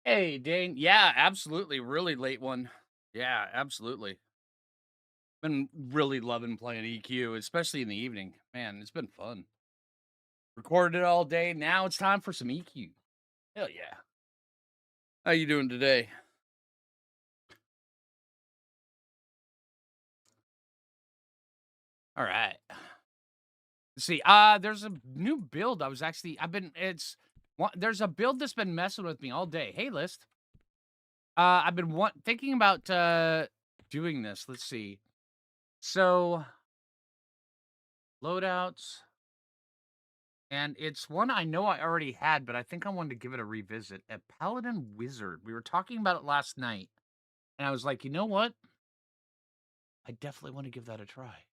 Hey, Dane. Yeah, absolutely. Really late one. Yeah, absolutely. Been really loving playing EQ, especially in the evening. Man, it's been fun. Recorded it all day. Now it's time for some EQ. Hell yeah. How you doing today? All right. Let's see. There's a new build. I've been there's a build that's been messing with me all day. Hey, list. I've been thinking about doing this. Let's see. So, loadouts. And it's one I know I already had, but I think I wanted to give it a revisit. A Paladin Wizard. We were talking about it last night, and I was like, you know what? I definitely want to give that a try.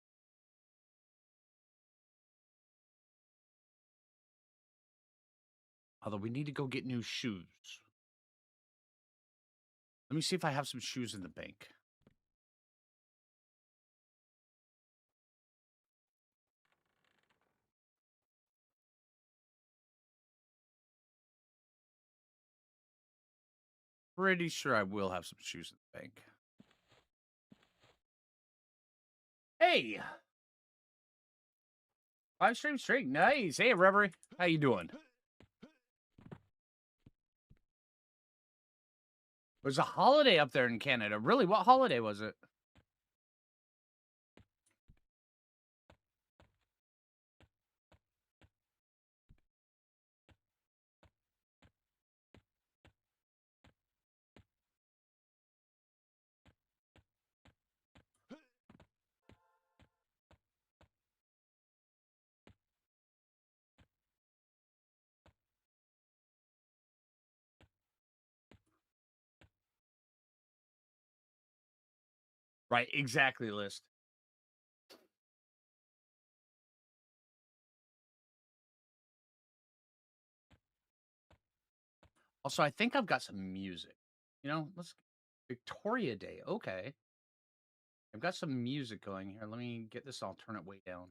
Although we need to go get new shoes. Let me see if I have some shoes in the bank. Pretty sure I will have some shoes in the bank. Hey, 5 stream straight. Nice. Hey, Reverie. How you doing? It was a holiday up there in Canada. Really, what holiday was it? Right, exactly, List. Also, I think I've got some music. Let's Victoria Day. Okay. I've got some music going here. Let me get this alternate way down.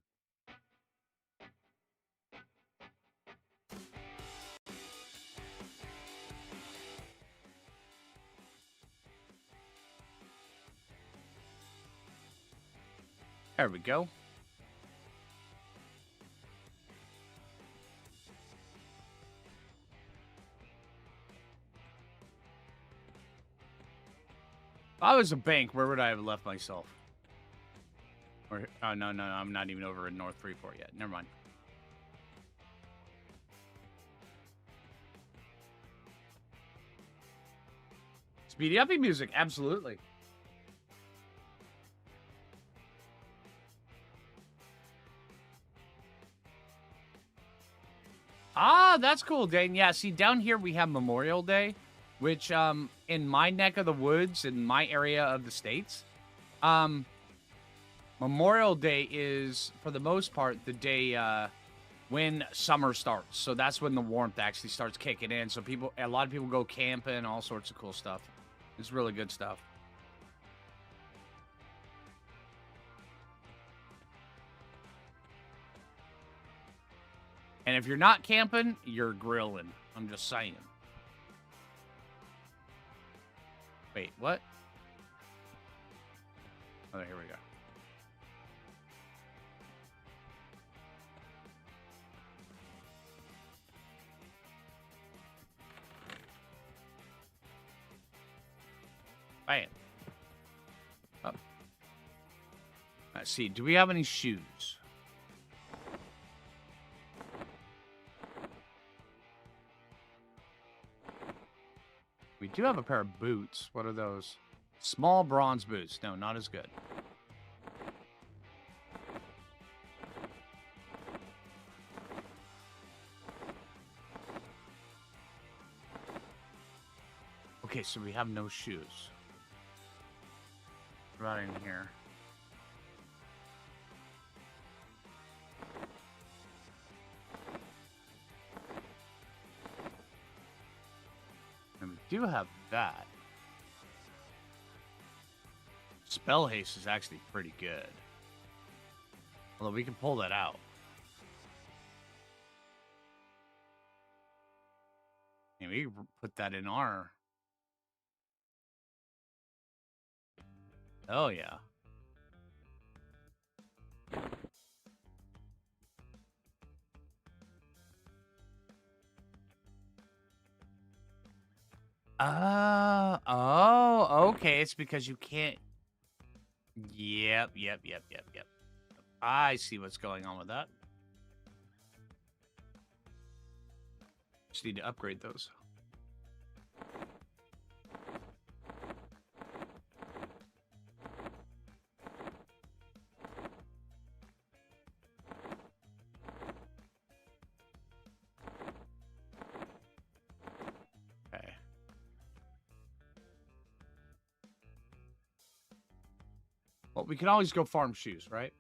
There we go. If I was a bank, where would I have left myself? Or oh no, I'm not even over in North Freeport yet. Never mind. Speedy uppy music, absolutely. Ah, that's cool, Dane. Yeah, see, down here we have Memorial Day, which in my neck of the woods, in my area of the states, um, Memorial Day is for the most part the day when summer starts. So that's when the warmth actually starts kicking in. So a lot of people go camping, all sorts of cool stuff. It's really good stuff. And if you're not camping, you're grilling. I'm just saying. Wait, what? Oh, here we go. Bam. Oh. Let's see. Do we have any shoes? We do have a pair of boots. What are those? Small bronze boots. No, not as good. Okay, so we have no shoes. What about in here? And we do have that. Spell haste is actually pretty good. Although we can pull that out. And we can put that in our Oh, yeah. Oh, okay. It's because you can't. Yep. I see what's going on with that. Just need to upgrade those. Okay. Well, we can always go farm shoes, right?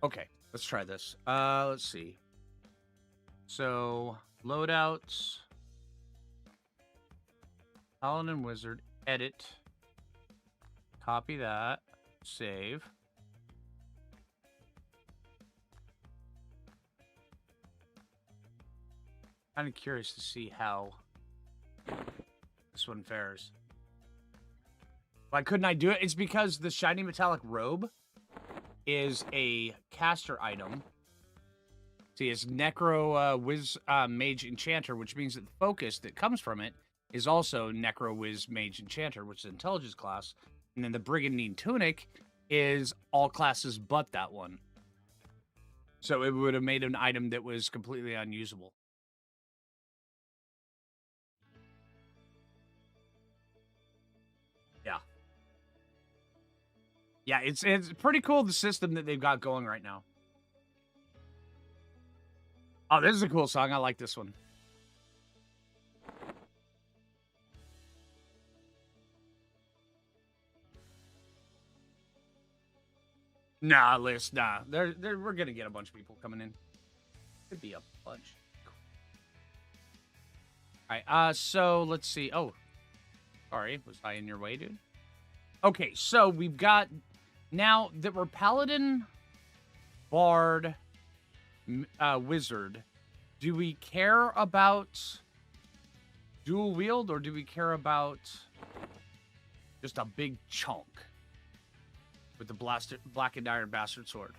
Okay, let's try this. Let's see. So, loadouts, Paladin Wizard, edit, copy that, save. Kind of curious to see how this one fares. Why couldn't I do it? It's because the shiny metallic robe is a caster item. See, it's Necro Mage Enchanter, which means that the focus that comes from it is also Necro Mage Enchanter, which is intelligence class. And then the Brigandine Tunic is all classes but that one. So it would have made an item that was completely unusable. Yeah. Yeah, it's pretty cool, the system that they've got going right now. Oh, this is a cool song. I like this one. Nah, Liz, nah. We're gonna get a bunch of people coming in. Could be a bunch. All right, so let's see. Oh, sorry, was I in your way, dude? Okay, so we've got now that we're Paladin, Bard, Wizard. Do we care about dual wield, or do we care about just a big chunk with the blackened iron bastard sword?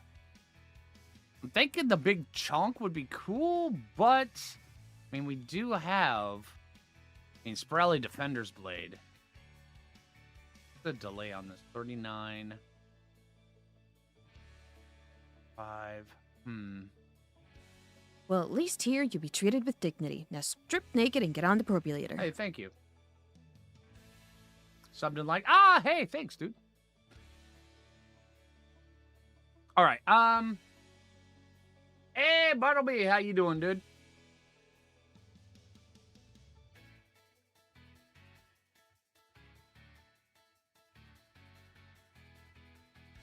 I'm thinking the big chunk would be cool, but I mean, we do have, Sprelly Defender's Blade. The delay on this, 39. 5. Well, at least here you'll be treated with dignity. Now strip naked and get on the defibrillator. Hey, thank you. Something like, hey, thanks, dude. All right, hey, Bartleby, how you doing, dude?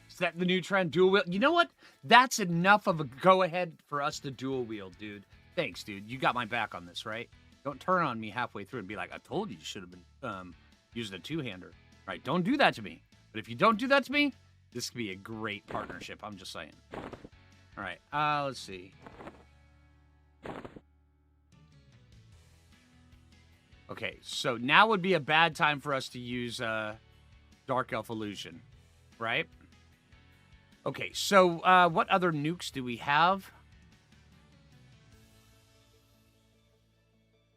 Is that the new trend? Dual wield? You know what? That's enough of a go-ahead for us to dual wield, dude. Thanks, dude. You got my back on this, right? Don't turn on me halfway through and be like, I told you should have been using a two-hander. Right? Don't do that to me. But if you don't do that to me, this could be a great partnership. I'm just saying. All right. Let's see. Okay, so now would be a bad time for us to use Dark Elf Illusion, right? Okay, so what other nukes do we have?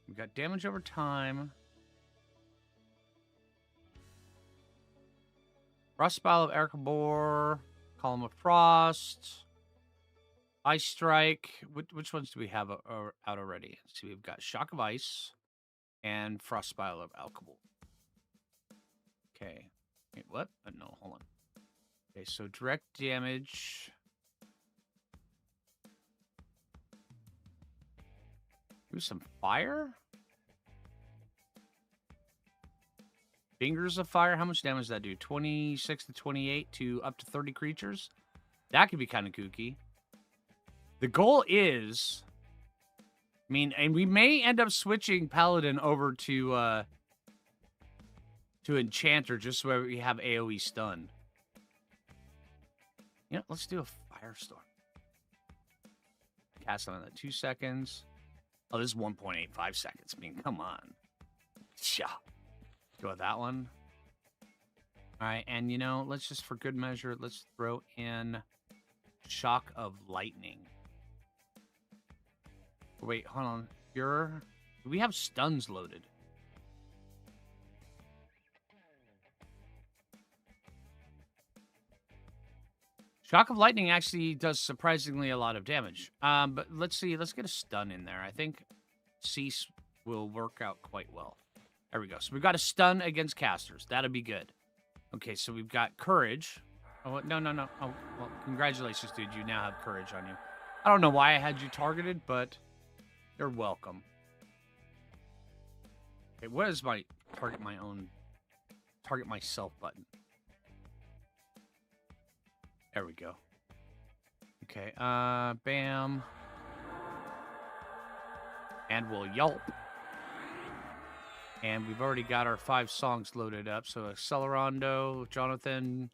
We got damage over time. Frost Spile of Erkabor. Column of Frost. Ice Strike. Which ones do we have out already? Let's see, we've got Shock of Ice and Frost Spile of Alkabor. Okay. Wait, what? No, hold on. Okay, so direct damage. Do some fire? Fingers of Fire. How much damage does that do? 26 to 28 to up to 30 creatures? That could be kind of kooky. The goal is... and we may end up switching Paladin over to Enchanter just so we have AoE stun. Let's do a Firestorm. Cast on that 2 seconds. Oh, this is 1.85 seconds. I mean, come on. Yeah. Go with that one. All right, and you know, let's just for good measure, let's throw in Shock of Lightning. Wait, hold on. Do we have stuns loaded? Shock of Lightning actually does surprisingly a lot of damage. But let's see. Let's get a stun in there. I think Cease will work out quite well. There we go. So we've got a stun against casters. That'll be good. Okay, so we've got Courage. Oh, no. Oh, well, congratulations, dude. You now have Courage on you. I don't know why I had you targeted, but you're welcome. Okay, what is my target myself button? There we go. Okay, bam. And we'll yelp. And we've already got our 5 songs loaded up. So Accelerando, Jonathan,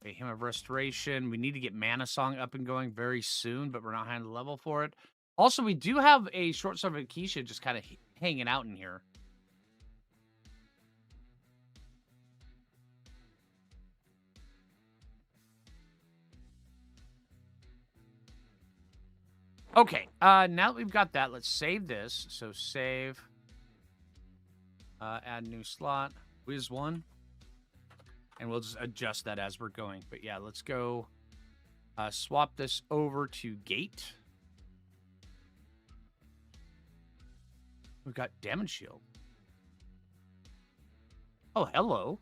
okay, Hymn of Restoration. We need to get Mana Song up and going very soon, but we're not high on the level for it. Also, we do have a Short Sword of Keisha just kind of hanging out in here. Okay, now that we've got that, let's save this. So save, add new slot, Wiz 1, and we'll just adjust that as we're going. But yeah, let's go swap this over to Gate. We've got Damage Shield. Oh, hello.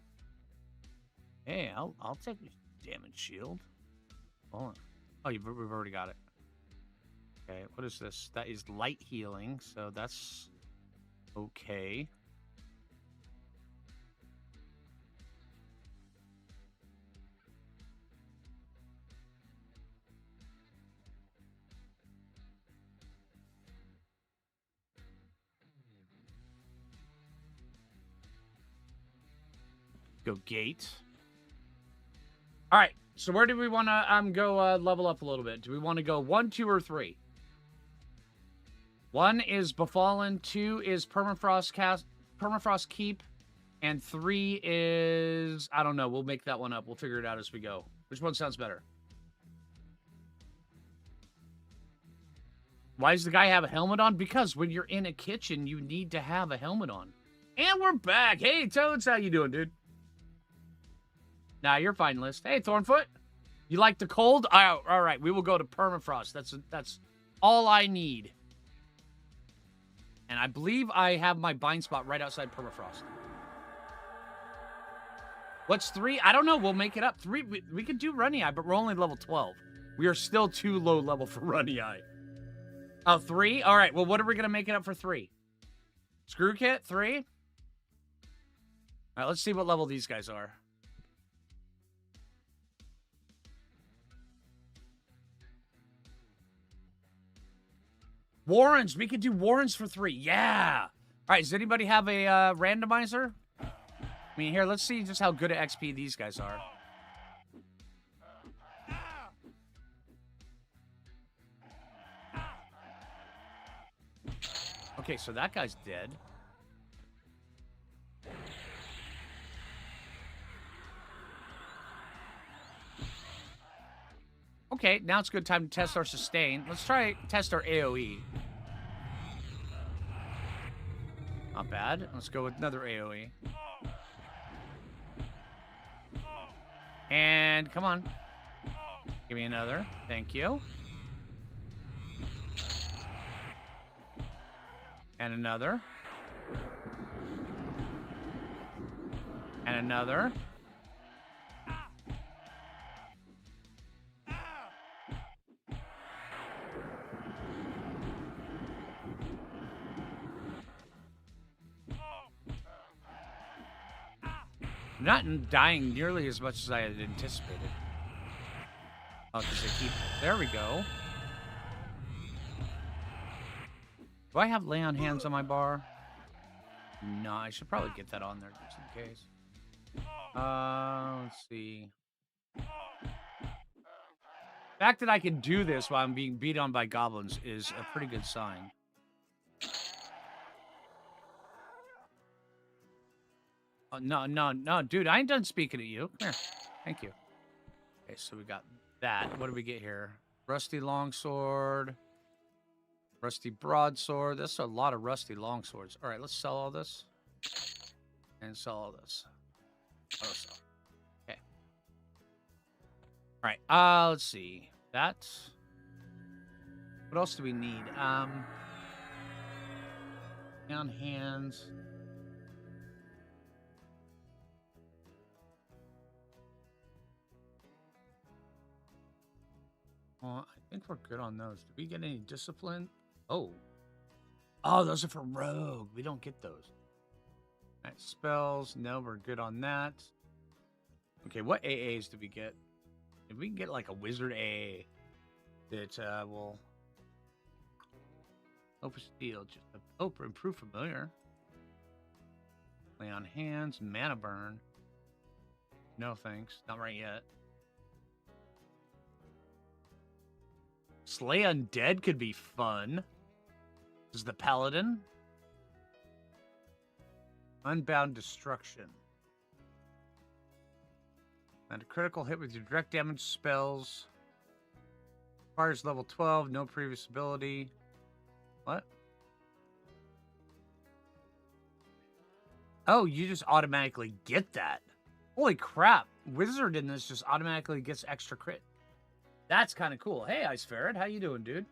Hey, I'll take Damage Shield. Hold on. Oh, we've already got it. Okay, what is this? That is light healing, so that's okay. Go Gate. All right, so where do we want to go level up a little bit? Do we want to go 1, 2, or 3? 1 is Befallen, 2 is Permafrost Keep, and 3 is, I don't know, we'll make that one up. We'll figure it out as we go. Which one sounds better? Why does the guy have a helmet on? Because when you're in a kitchen, you need to have a helmet on. And we're back. Hey, Toads, how you doing, dude? Nah, you're fine, List. Hey, Thornfoot. You like the cold? All right, we will go to Permafrost. That's all I need. And I believe I have my bind spot right outside Permafrost. What's 3? I don't know. We'll make it up. 3. We could do Runny Eye, but we're only level 12. We are still too low level for Runny Eye. Oh, 3? All right. Well, what are we going to make it up for 3? Screw Kit, 3? All right, let's see what level these guys are. Warrens. We could do Warrens for 3. Yeah. All right. Does anybody have a randomizer? I mean, here, let's see just how good at XP these guys are. Okay, so that guy's dead. Okay, now it's a good time to test our sustain. Let's test our AoE. Not bad. Let's go with another AoE. And come on. Give me another. Thank you. And another. And another. I'm not dying nearly as much as I had anticipated. Oh, because they keep... There we go. Do I have lay on hands on my bar? No, I should probably get that on there just in case. Let's see. fact that I can do this while I'm being beat on by goblins is a pretty good sign. Oh, no, dude, I ain't done speaking to you. Come here. Thank you. Okay, so we got that. What do we get here? Rusty longsword. Rusty broadsword. That's a lot of rusty longswords. All right, let's sell all this. And sell all this. Oh, sell. Okay. All right, let's see. That's... What else do we need? On hands. Well, I think we're good on those. Did we get any discipline? Oh, those are for rogue. We don't get those. All right, spells. No, we're good on that. Okay, what AAs did we get? If we can get like a wizard AA that will open steel, just improve familiar. Lay on hands, mana burn. No thanks, not right yet. Slay undead could be fun. This is the paladin. Unbound destruction. And a critical hit with your direct damage spells. Requires level 12, no previous ability. What? Oh, you just automatically get that. Holy crap. Wizard in this just automatically gets extra crit. That's kind of cool. Hey, Ice Ferret, how you doing, dude?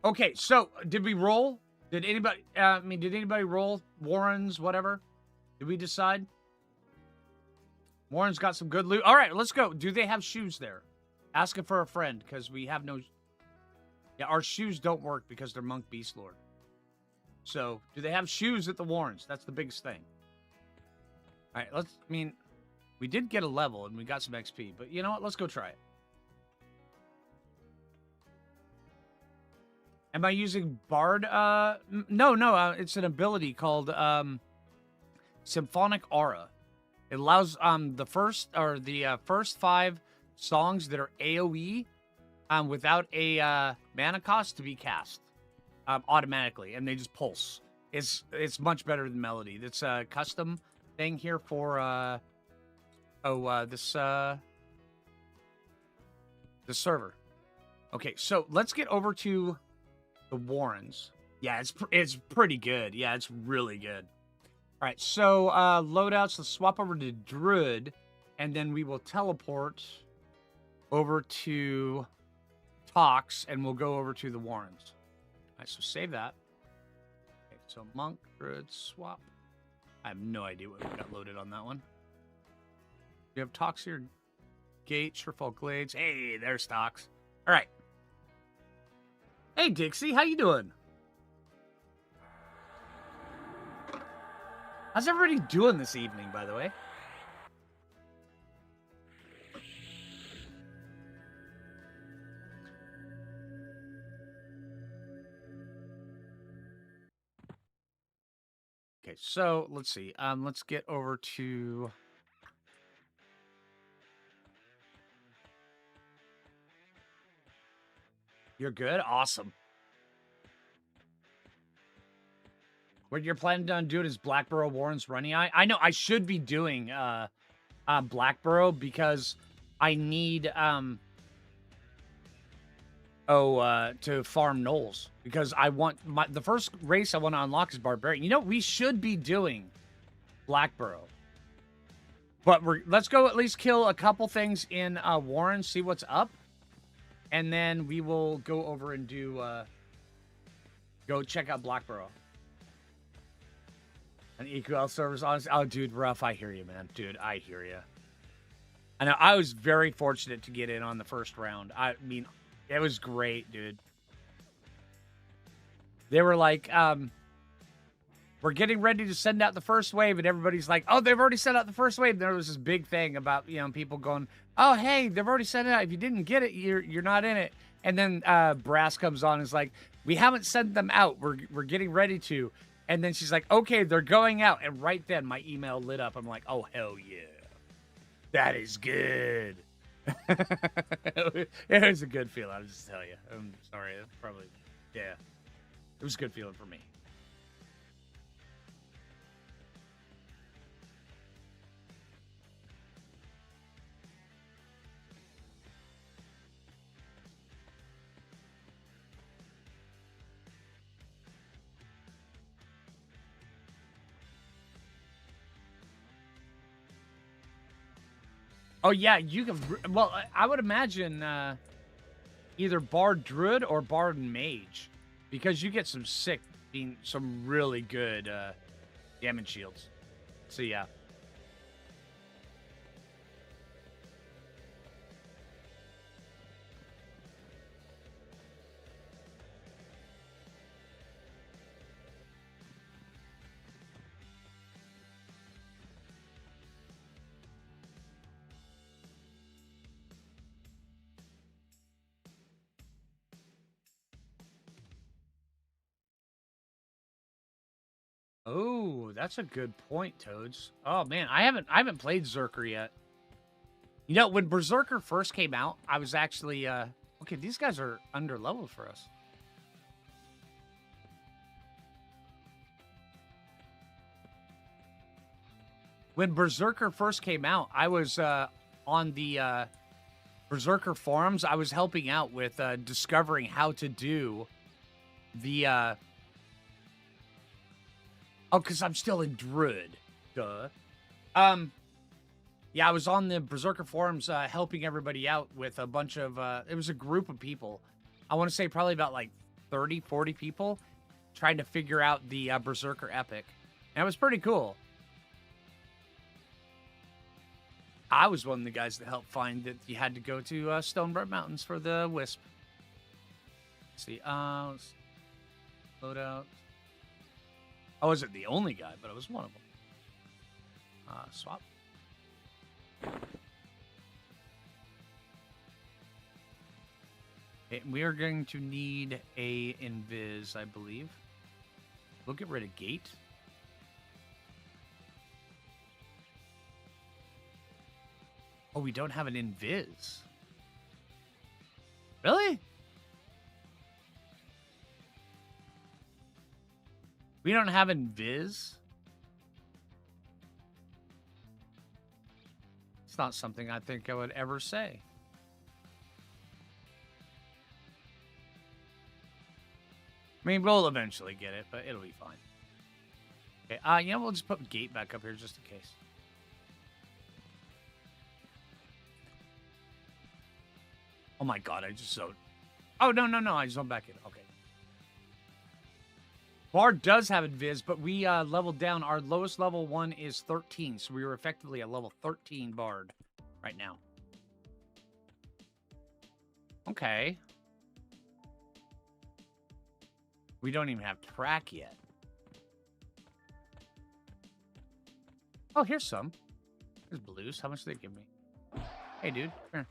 Okay, so did we roll? Did anybody, did anybody roll? Warren's, whatever? Did we decide? Warren's got some good loot. All right, let's go. Do they have shoes there? Ask it for a friend, because we have no... Yeah, our shoes don't work because they're Monk Beast Lord. So, do they have shoes at the Warrens? That's the biggest thing. All right, we did get a level, and we got some XP, but you know what? Let's go try it. Am I using Bard? No, it's an ability called Symphonic Aura. It allows the first 5 songs that are AoE without a mana cost to be cast automatically, and they just pulse. It's much better than Melody. It's a custom thing here for this server. Okay, so let's get over to the Warrens. Yeah, it's pretty good. Yeah, it's really good. All right, so loadouts. Let's swap over to Druid, and then we will teleport over to Tox, and we'll go over to the Warrens. All right, so save that. Okay, so Monk, Druid, swap. I have no idea what we got loaded on that one. We have Tox here. Gate, Surefall Glades. Hey, there's Tox. All right. Hey, Dixie, how you doing? How's everybody doing this evening, by the way? Okay, so let's see. Let's get over to... You're good? Awesome. What you're planning on doing is Blackburrow Warren's running eye. I know I should be doing Blackburrow because I need to farm Knolls, because I want the first race I want to unlock is Barbarian. You know, we should be doing Blackburrow. But let's go at least kill a couple things in Warren, see what's up. And then we will go over and do, go check out Blackburrow. An EQL server's honest. Oh, dude, rough. I hear you, man. Dude, I hear you. I know. I was very fortunate to get in on the first round. I mean, it was great, dude. They were like, we're getting ready to send out the first wave, and everybody's like, oh, they've already sent out the first wave. And there was this big thing about, you know, people going, oh, hey, they've already sent it out. If you didn't get it, you're not in it. And then Brass comes on and is like, we haven't sent them out. We're getting ready to. And then she's like, okay, they're going out. And right then, my email lit up. I'm like, oh, hell yeah. That is good. It was a good feeling, I'll just tell you. I'm sorry, it's probably, yeah. It was a good feeling for me. Oh, yeah, you can... Well, I would imagine either Bard Druid or Bard Mage. Because you get some sick, some really good damage shields. So, yeah. Oh, that's a good point, Toads. Oh man, I haven't played Zerker yet. You know, when Berserker first came out, I was actually okay, these guys are under leveled for us. When Berserker first came out, I was on the Berserker forums. I was helping out with discovering how to do the oh, because I'm still in Druid. Duh. Yeah, I was on the Berserker forums helping everybody out with a bunch of, it was a group of people. I want to say probably about like 30, 40 people trying to figure out the Berserker epic. And it was pretty cool. I was one of the guys that helped find that you had to go to Stonebright Mountains for the Wisp. Let's see, loadout. I wasn't the only guy, but I was one of them. Swap. Okay, we are going to need a invis, I believe. We'll get rid of gate. Oh, we don't have an invis. Really? We don't have invis? It's not something I think I would ever say. I mean, we'll eventually get it, but it'll be fine. Okay, yeah, we'll just put gate back up here just in case. Oh my god, I just zoned. Oh, no, I zoned back in. Okay. Bard does have invis, but we leveled down. Our lowest level one is 13, so we were effectively a level 13 Bard right now. Okay. We don't even have track yet. Oh, here's some. Here's blues. How much do they give me? Hey, dude. Come here.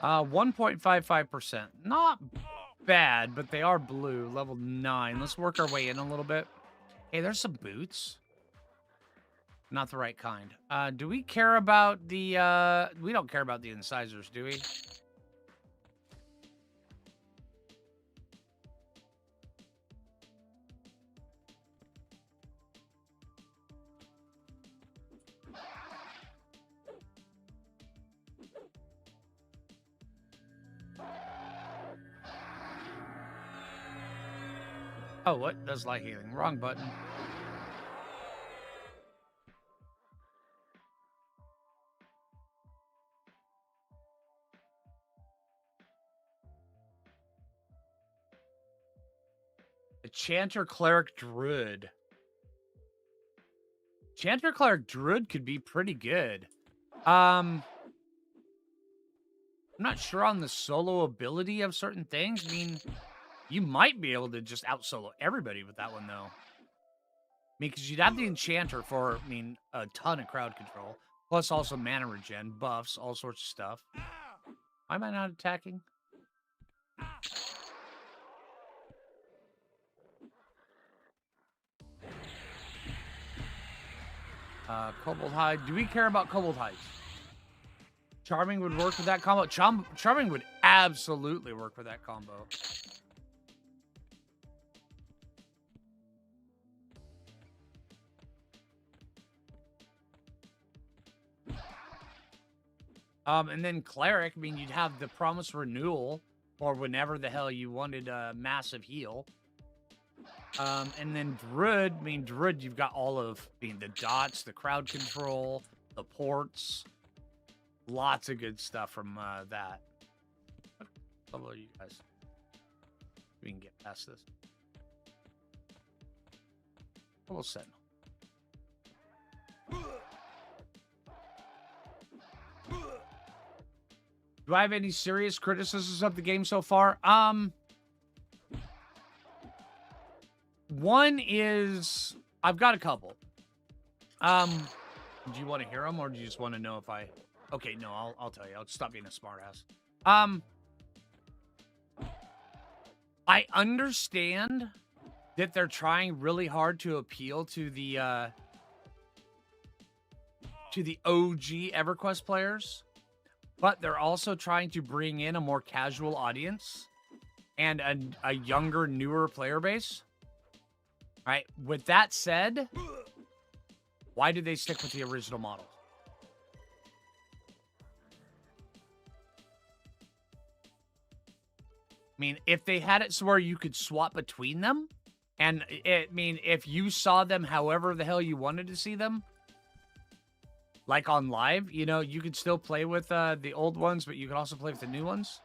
1.55%. Not bad, but they are blue. Level 9. Let's work our way in a little bit. Hey, there's some boots. Not the right kind. Do we care about the... we don't care about the incisors, do we? Oh, what? Does light healing. Wrong button. The Chanter Cleric Druid. Chanter Cleric Druid could be pretty good. I'm not sure on the solo ability of certain things. I mean, you might be able to just out-solo everybody with that one, though. I mean, because you'd have the Enchanter for, I mean, a ton of crowd control. Plus also mana regen, buffs, all sorts of stuff. Why am I not attacking? Cobalt Hide. Do we care about Cobalt Hides? Charming would work with that combo. Charming would absolutely work with that combo. And then Cleric, I mean, you'd have the Promised Renewal, or whenever the hell you wanted a massive heal. And then Druid, I mean, Druid, you've got all of, I mean, the dots, the crowd control, the ports. Lots of good stuff from that. What level are you guys? We can get past this. Level 7. Do I have any serious criticisms of the game so far? One is, I've got a couple. Do you want to hear them, or do you just want to know if I... Okay, no, I'll tell you. I'll stop being a smartass. I understand that they're trying really hard to appeal to the OG EverQuest players, but they're also trying to bring in a more casual audience and a younger, newer player base. All right. With that said, why did they stick with the original model? I mean, if they had it so where you could swap between them, and I mean, if you saw them however the hell you wanted to see them, like on live, you know, you could still play with the old ones, but you could also play with the new ones.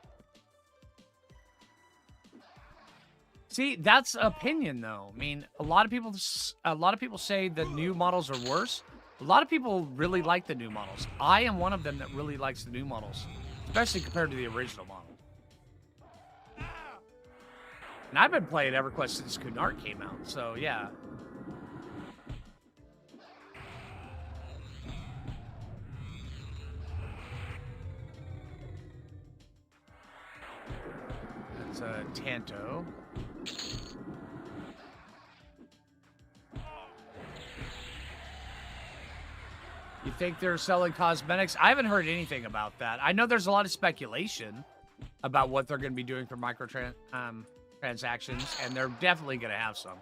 See, that's opinion, though. I mean, a lot of people say the new models are worse. A lot of people really like the new models. I am one of them that really likes the new models, especially compared to the original model. And I've been playing EverQuest since Kunart came out, so yeah. That's Tanto. You think they're selling cosmetics? I haven't heard anything about that. I know there's a lot of speculation about what they're going to be doing for transactions, and they're definitely going to have some.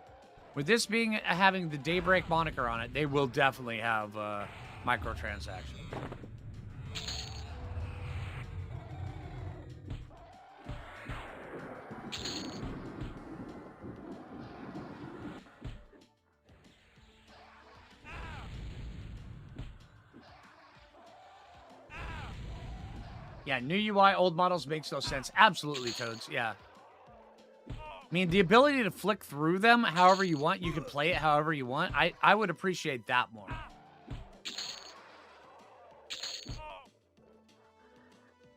With this being having the Daybreak moniker on it, they will definitely have microtransactions. Yeah, new UI, old models makes no sense. Absolutely, Toads. Yeah. I mean, the ability to flick through them however you want, you can play it however you want. I would appreciate that more.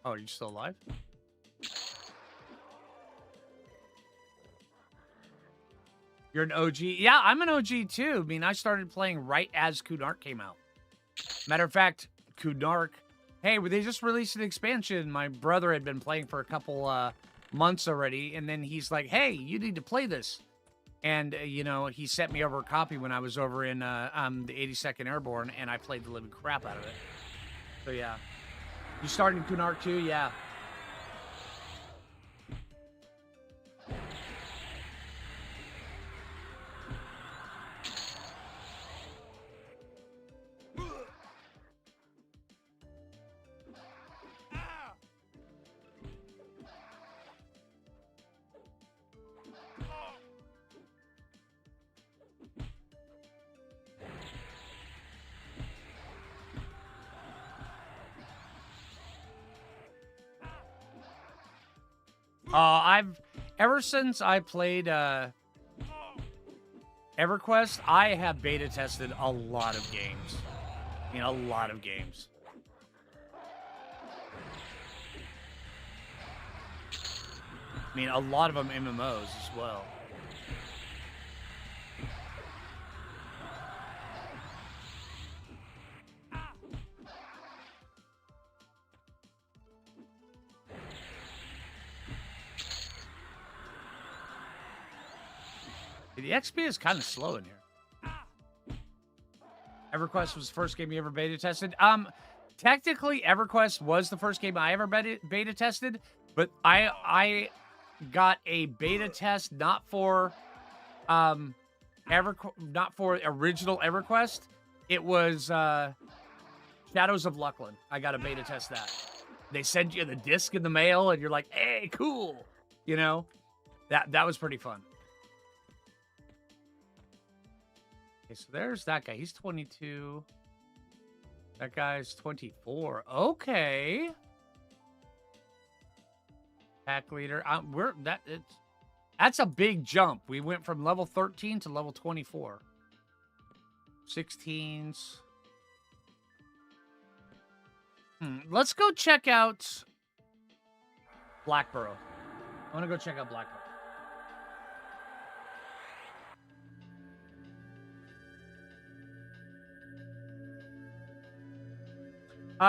Oh, are you still alive? You're an OG? Yeah, I'm an OG too. I mean, I started playing right as Kunark came out. Matter of fact, Kunark... Hey, they just released an expansion. My brother had been playing for a couple months already, and then he's like, hey, you need to play this. And, you know, he sent me over a copy when I was over in the 82nd Airborne, and I played the living crap out of it. So, yeah. You started in Kunark too? Yeah. Ever since I played EverQuest, I have beta tested a lot of games. I mean, a lot of games. I mean, a lot of them MMOs as well. The XP is kind of slow in here. EverQuest was the first game you ever beta tested. Technically, EverQuest was the first game I ever beta tested, but I got a beta test not for not for original EverQuest. It was Shadows of Luckland. I got a beta test that. They send you the disc in the mail, and you're like, "Hey, cool," you know. That was pretty fun. Okay, so there's that guy. He's 22. That guy's 24. Okay. Pack leader. That's a big jump. We went from level 13 to level 24. 16s. Let's go check out Blackburrow. I want to go check out Blackburrow.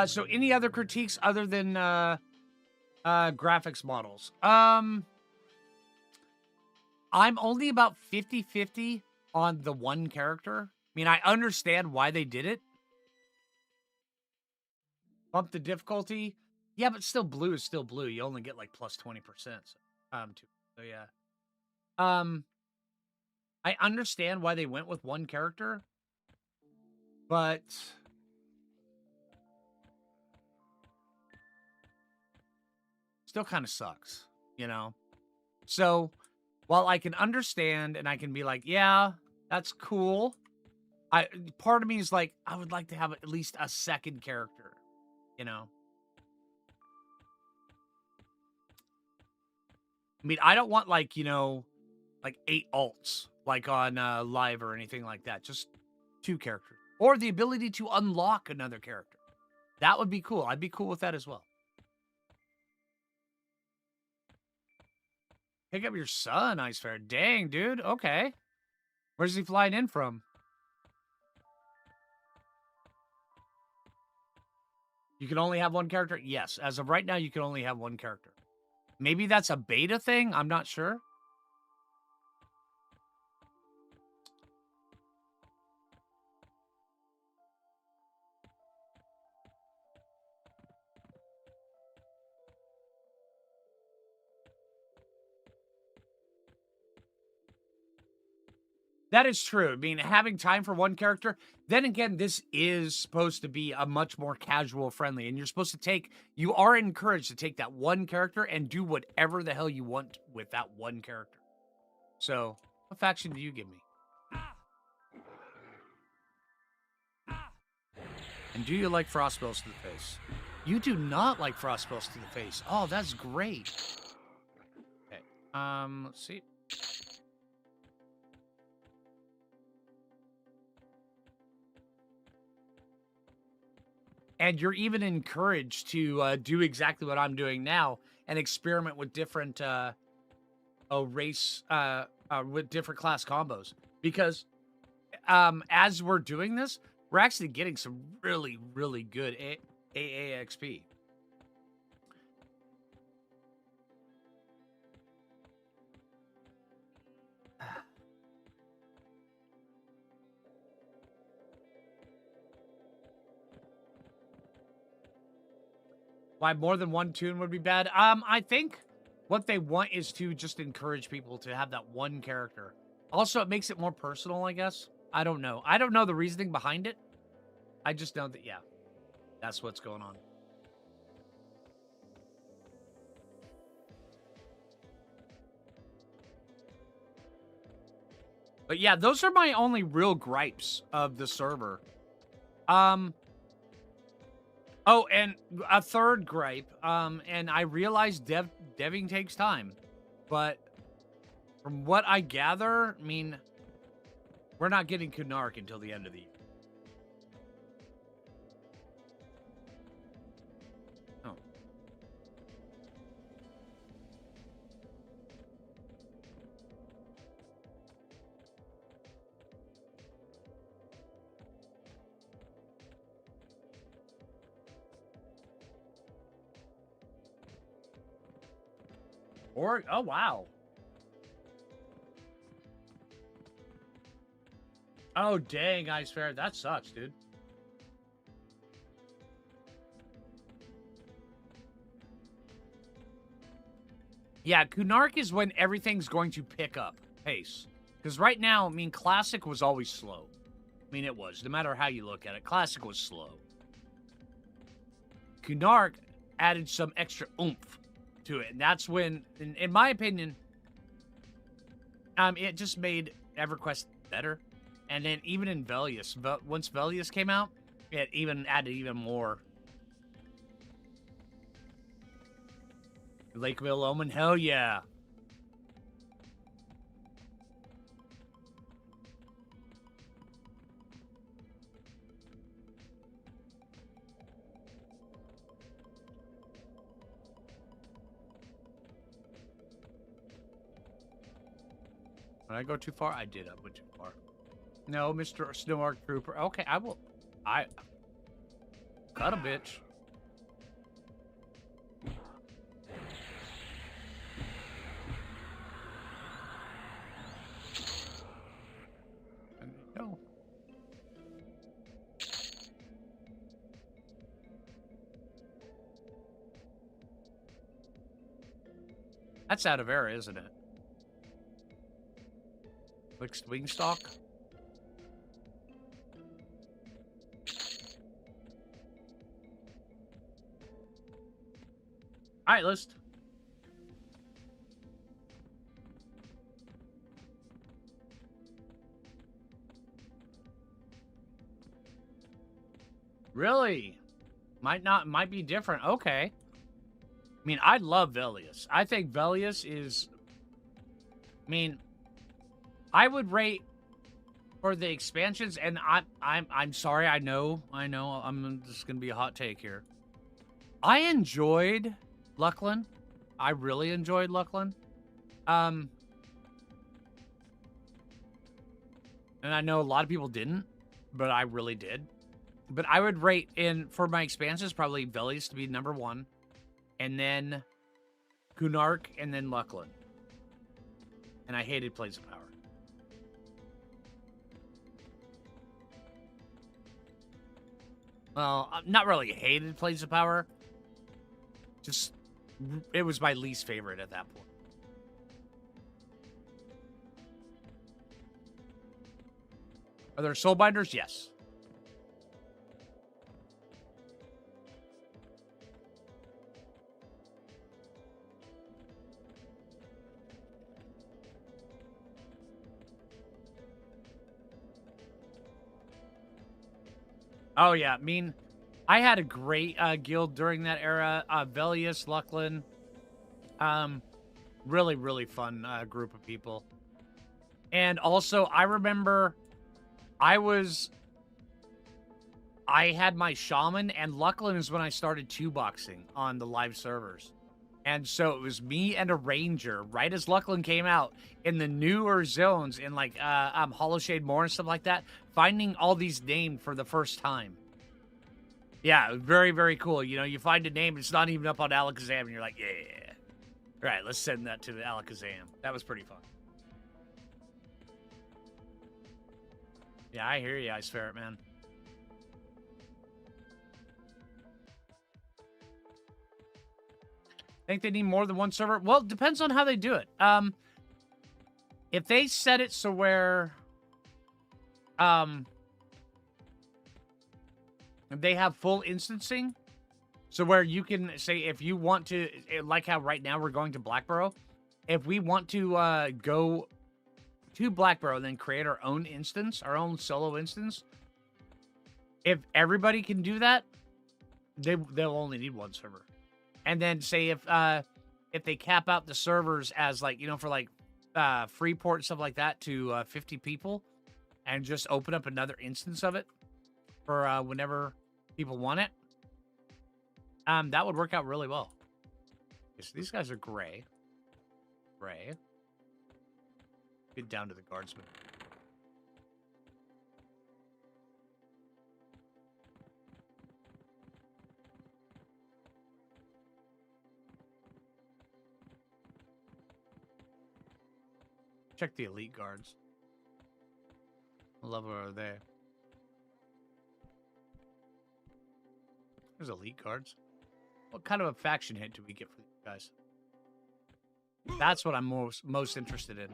So any other critiques other than graphics models? I'm only about 50-50 on the one character. I mean, I understand why they did it. Bump the difficulty. Yeah, but still blue is still blue. You only get like plus 20%. So yeah. I understand why they went with one character, but still kind of sucks, you know? So while I can understand and I can be like, yeah, that's cool. Part of me is like, I would like to have at least a second character, you know? I mean, I don't want like, you know, like 8 alts, like on live or anything like that. Just 2 characters. Or the ability to unlock another character. That would be cool. I'd be cool with that as well. Pick up your son, Ice Fair. Dang, dude. Okay. Where's he flying in from? You can only have one character? Yes. As of right now, you can only have one character. Maybe that's a beta thing? I'm not sure. That is true. I mean, having time for one character. Then again, this is supposed to be a much more casual friendly. And you're supposed to you are encouraged to take that one character and do whatever the hell you want with that one character. So, what faction do you give me? And do you like frost spells to the face? You do not like frost spells to the face. Oh, that's great. Okay. Let's see. And you're even encouraged to do exactly what I'm doing now and experiment with different with different class combos. Because as we're doing this, we're actually getting some really, really good AAXP. Why more than one tune would be bad? I think what they want is to just encourage people to have that one character. Also, it makes it more personal, I guess. I don't know. I don't know the reasoning behind it. I just know that, yeah, that's what's going on. But yeah, those are my only real gripes of the server. Oh, and a third gripe, and I realize deving takes time, but from what I gather, I mean, we're not getting Kunark until the end of the year. Oh. Oh, wow. Oh, dang, Ice Fair. That sucks, dude. Yeah, Kunark is when everything's going to pick up pace. Because right now, I mean, Classic was always slow. I mean, it was. No matter how you look at it, Classic was slow. Kunark added some extra oomph to it. And that's when, in my opinion, it just made EverQuest better. And then even in Velius, once Velius came out, it even added even more. Lakeville Omen, hell yeah. Did I go too far? I did. I went too far. No, Mr. Snowmark Trooper. Okay, I will. I cut a bitch. No. That's out of era, isn't it? Fixed Wingstock. All right, list. Really? Might be different. Okay. I mean, I love Velius. I think Velius is. I mean, I would rate for the expansions, and I'm sorry. I know. I'm just gonna be a hot take here. I enjoyed Luckland. I really enjoyed Luckland. And I know a lot of people didn't, but I really did. But I would rate for my expansions probably Velius to be number 1, and then Kunark, and then Luckland. And I hated Plays of Power. Well, not really hated Plays of Power. Just, it was my least favorite at that point. Are there Soulbinders? Yes. Oh, yeah. I mean, I had a great guild during that era. Velius, Luckland. Really, really fun group of people. And also, I remember I had my shaman, and Luckland is when I started 2-boxing on the live servers. And so it was me and a ranger right as Luckland came out in the newer zones in like Hollow Shade Moor and stuff like that, finding all these named for the first time. Yeah, very, very cool. You know, you find a name, it's not even up on Alakazam, and you're like, yeah. All right, let's send that to the Alakazam. That was pretty fun. Yeah, I hear you, Ice Ferret, man. Think they need more than one server? Well, it depends on how they do it. If they set it so where they have full instancing, so where you can say if you want to, like how right now we're going to Blackburrow, if we want to go to Blackburrow and then create our own instance, our own solo instance, if everybody can do that, they'll only need one server. And then say if they cap out the servers as like, you know, for like Freeport and stuff like that to 50 people, and just open up another instance of it for whenever people want it, that would work out really well. Okay, so these guys are gray. Gray. Get down to the guardsman. Check the elite guards. What level are they? There's elite cards. What kind of a faction hit do we get for these guys? That's what I'm most interested in.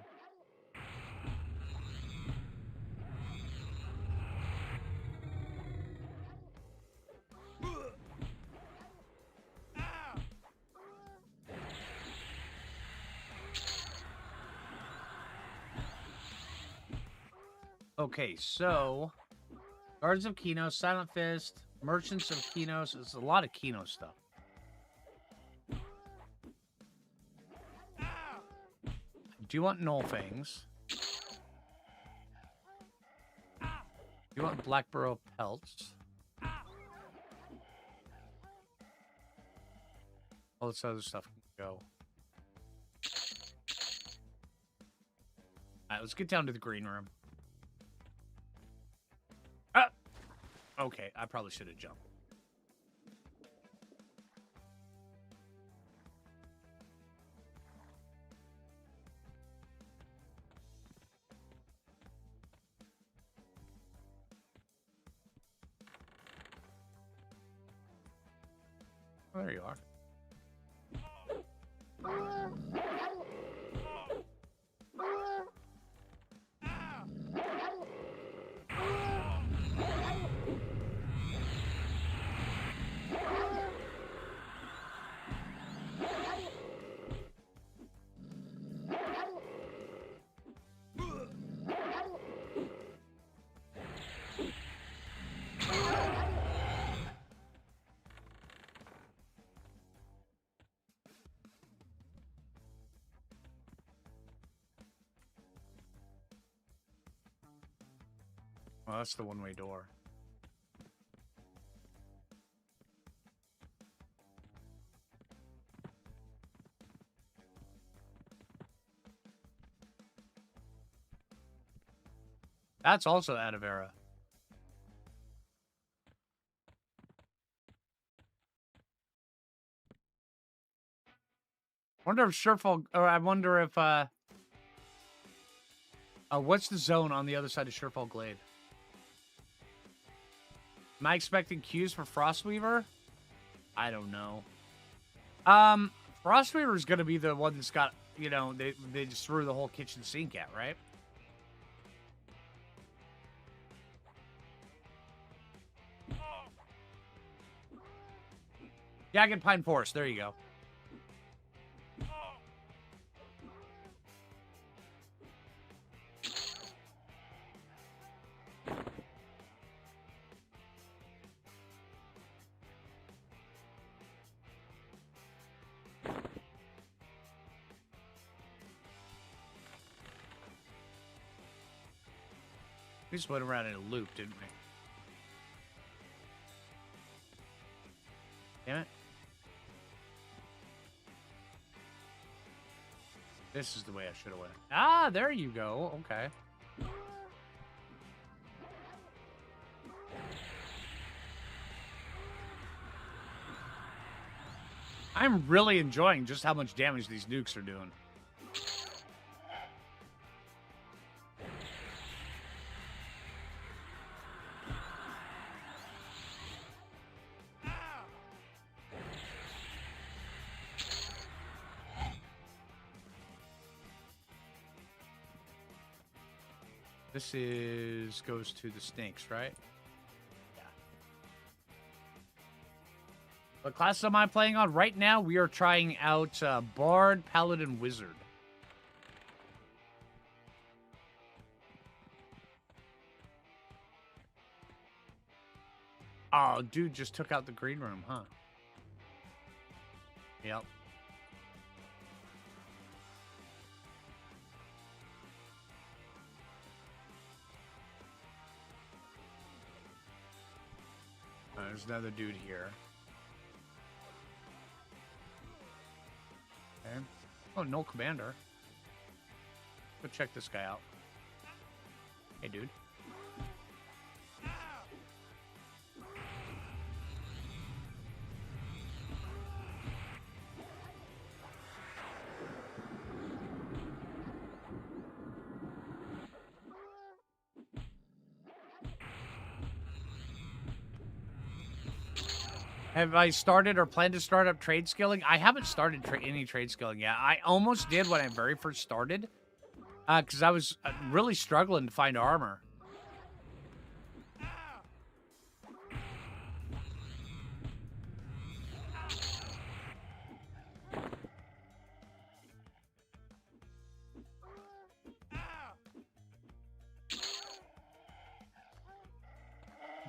Okay, so Guards of Kino, Silent Fist, Merchants of Kinos. There's a lot of Kino stuff. Do you want Nullfangs? Do you want Blackburrow pelts? All this other stuff can go. Alright, let's get down to the green room. Ah! Okay, I probably should have jumped. Oh, there you are. Well, that's the one-way door. That's also out of era. Wonder if Sherfall, or I wonder if what's the zone on the other side of Sherfall Glade? Am I expecting cues for Frostweaver? I don't know. Frostweaver is gonna be the one that's got, you know, they just threw the whole kitchen sink at, right? Jagged Pine Forest, there you go. We just went around in a loop, didn't we? Damn it. This is the way I should have went. Ah, there you go. Okay. I'm really enjoying just how much damage these nukes are doing. This goes to the snakes, right? Yeah. What class am I playing on? Right now, we are trying out Bard, Paladin, Wizard. Oh, dude just took out the green room, huh? Yep. There's another dude here. Okay. Oh, no commander. Go check this guy out. Hey, dude. Have I started or plan to start up trade skilling? I haven't started any trade skilling yet. I almost did when I very first started, because I was really struggling to find armor.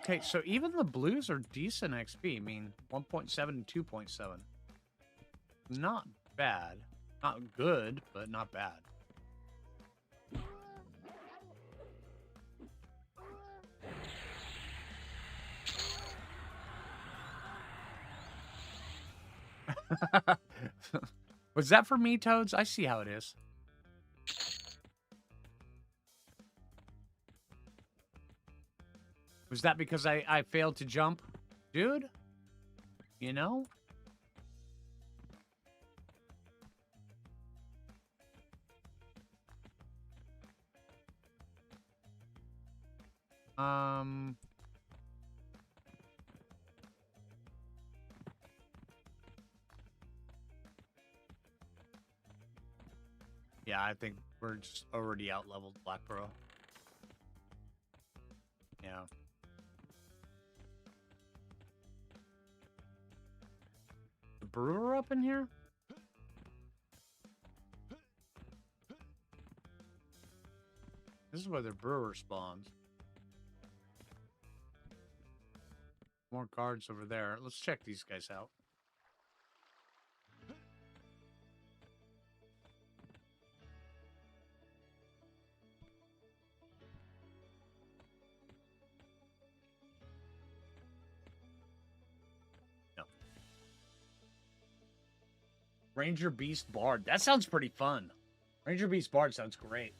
Okay, so even the blues are decent XP. I mean, 1.7 and 2.7. Not bad. Not good, but not bad. Was that for me, Toads? I see how it is. Was that because I failed to jump? Dude, you know? Yeah, I think we're just already out-leveled Blackburrow. Yeah. The brewer up in here? This is where the brewer spawns. More guards over there. Let's check these guys out. No. Ranger Beast Bard. That sounds pretty fun. Ranger Beast Bard sounds great.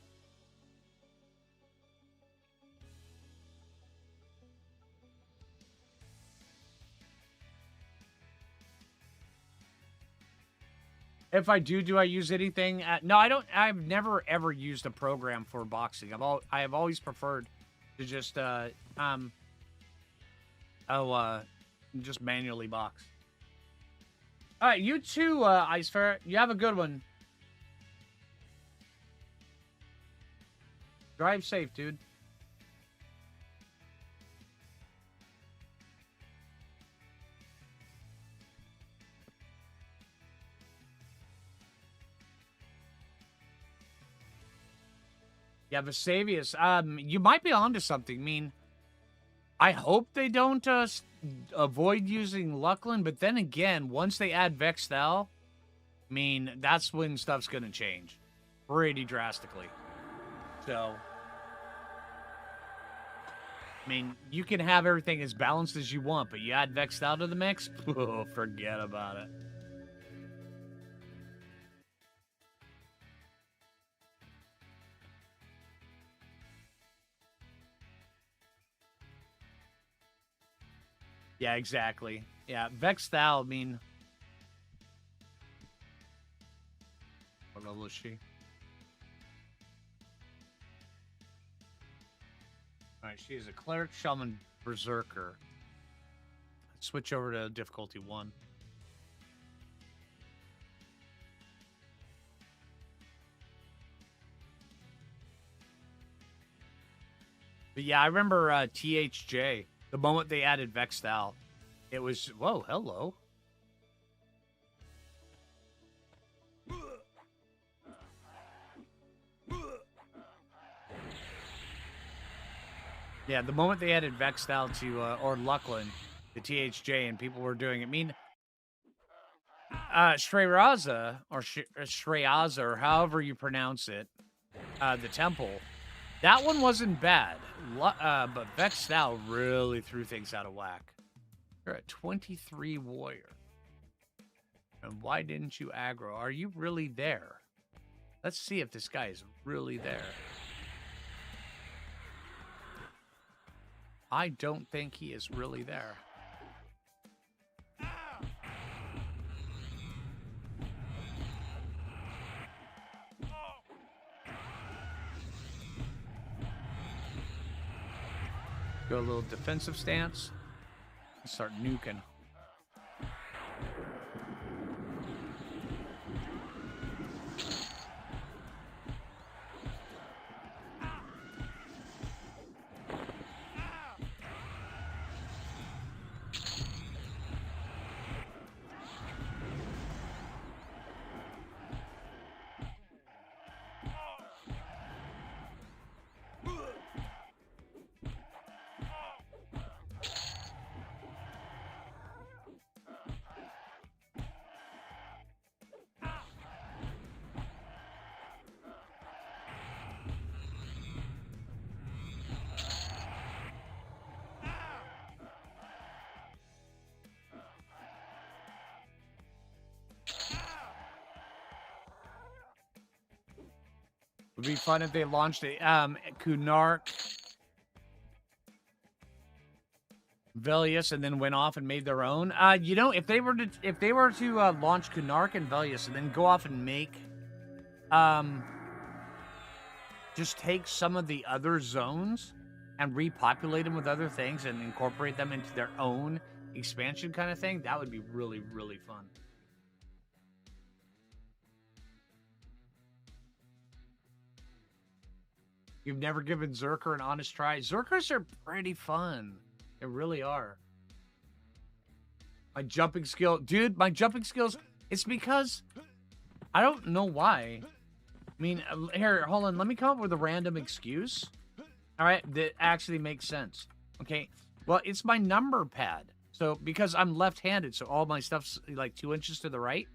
If I do I use anything? No, I don't. I've never ever used a program for boxing. I have always preferred to just just manually box. All right, you too, Ice Ferret. You have a good one. Drive safe, dude. Yeah, Vesavius. You might be onto something. I mean, I hope they don't avoid using Luckland, but then again, once they add Vexthal, I mean, that's when stuff's gonna change pretty drastically. So, I mean, you can have everything as balanced as you want, but you add Vexthal to the mix, oh, forget about it. Yeah, exactly. Yeah, Vexthal, I mean... What level is she? Alright, she is a Cleric, Shaman, Berserker. Let's switch over to difficulty 1. But yeah, I remember THJ. The moment they added Vexthal, it was, whoa, hello. Yeah, the moment they added Vexthal to, or Luckland, to THJ, and people were doing it. I mean, Shreyraza, or Shreyaza, or however you pronounce it, the temple, that one wasn't bad. But Vexthal really threw things out of whack. You're a 23 warrior. And why didn't you aggro? Are you really there? Let's see if this guy is really there. I don't think he is really there. Go a little defensive stance. Start nuking. Would be fun if they launched a Kunark, Velius, and then went off and made their own. You know, if they were to launch Kunark and Velius and then go off and make just take some of the other zones and repopulate them with other things and incorporate them into their own expansion kind of thing, that would be really, really fun. You've never given Zerker an honest try? Zerkers are pretty fun. They really are. My jumping skill... Dude, my jumping skills... It's because... I don't know why. I mean, here, hold on. Let me come up with a random excuse. All right? That actually makes sense. Okay? Well, it's my number pad. So, because I'm left-handed, so all my stuff's like 2 inches to the right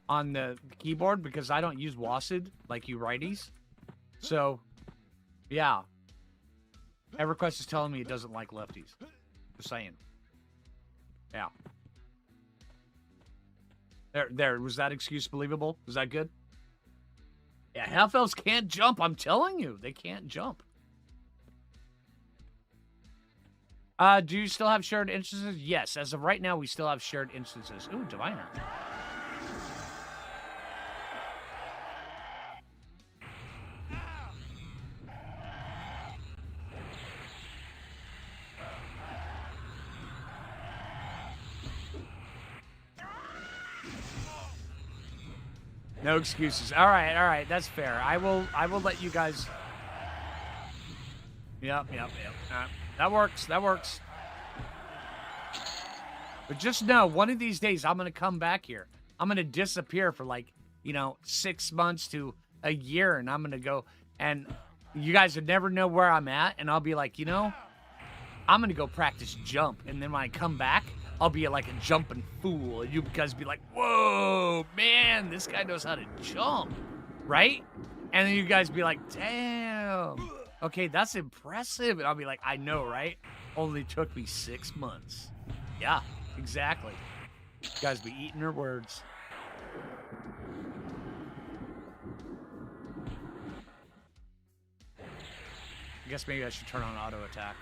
on the keyboard because I don't use WASD like you righties. So, yeah. Everquest is telling me it doesn't like lefties. Just saying. Yeah. There. Was that excuse believable? Was that good? Yeah, half-elves can't jump. I'm telling you. They can't jump. Do you still have shared instances? Yes. As of right now, we still have shared instances. Ooh, Diviner. No excuses. All right. That's fair. I will let you guys. Yep. That works. But just know, one of these days, I'm going to come back here. I'm going to disappear for 6 months to a year, and I'm going to go, and you guys would never know where I'm at, and I'll be like, I'm going to go practice jump, and then when I come back, I'll be like a jumping fool, and you guys be like, whoa, man, this guy knows how to jump, right? And then you guys be like, damn, okay, that's impressive, and I'll be like, I know, right? Only took me 6 months. Yeah, exactly. You guys be eating your words. I guess maybe I should turn on auto attack.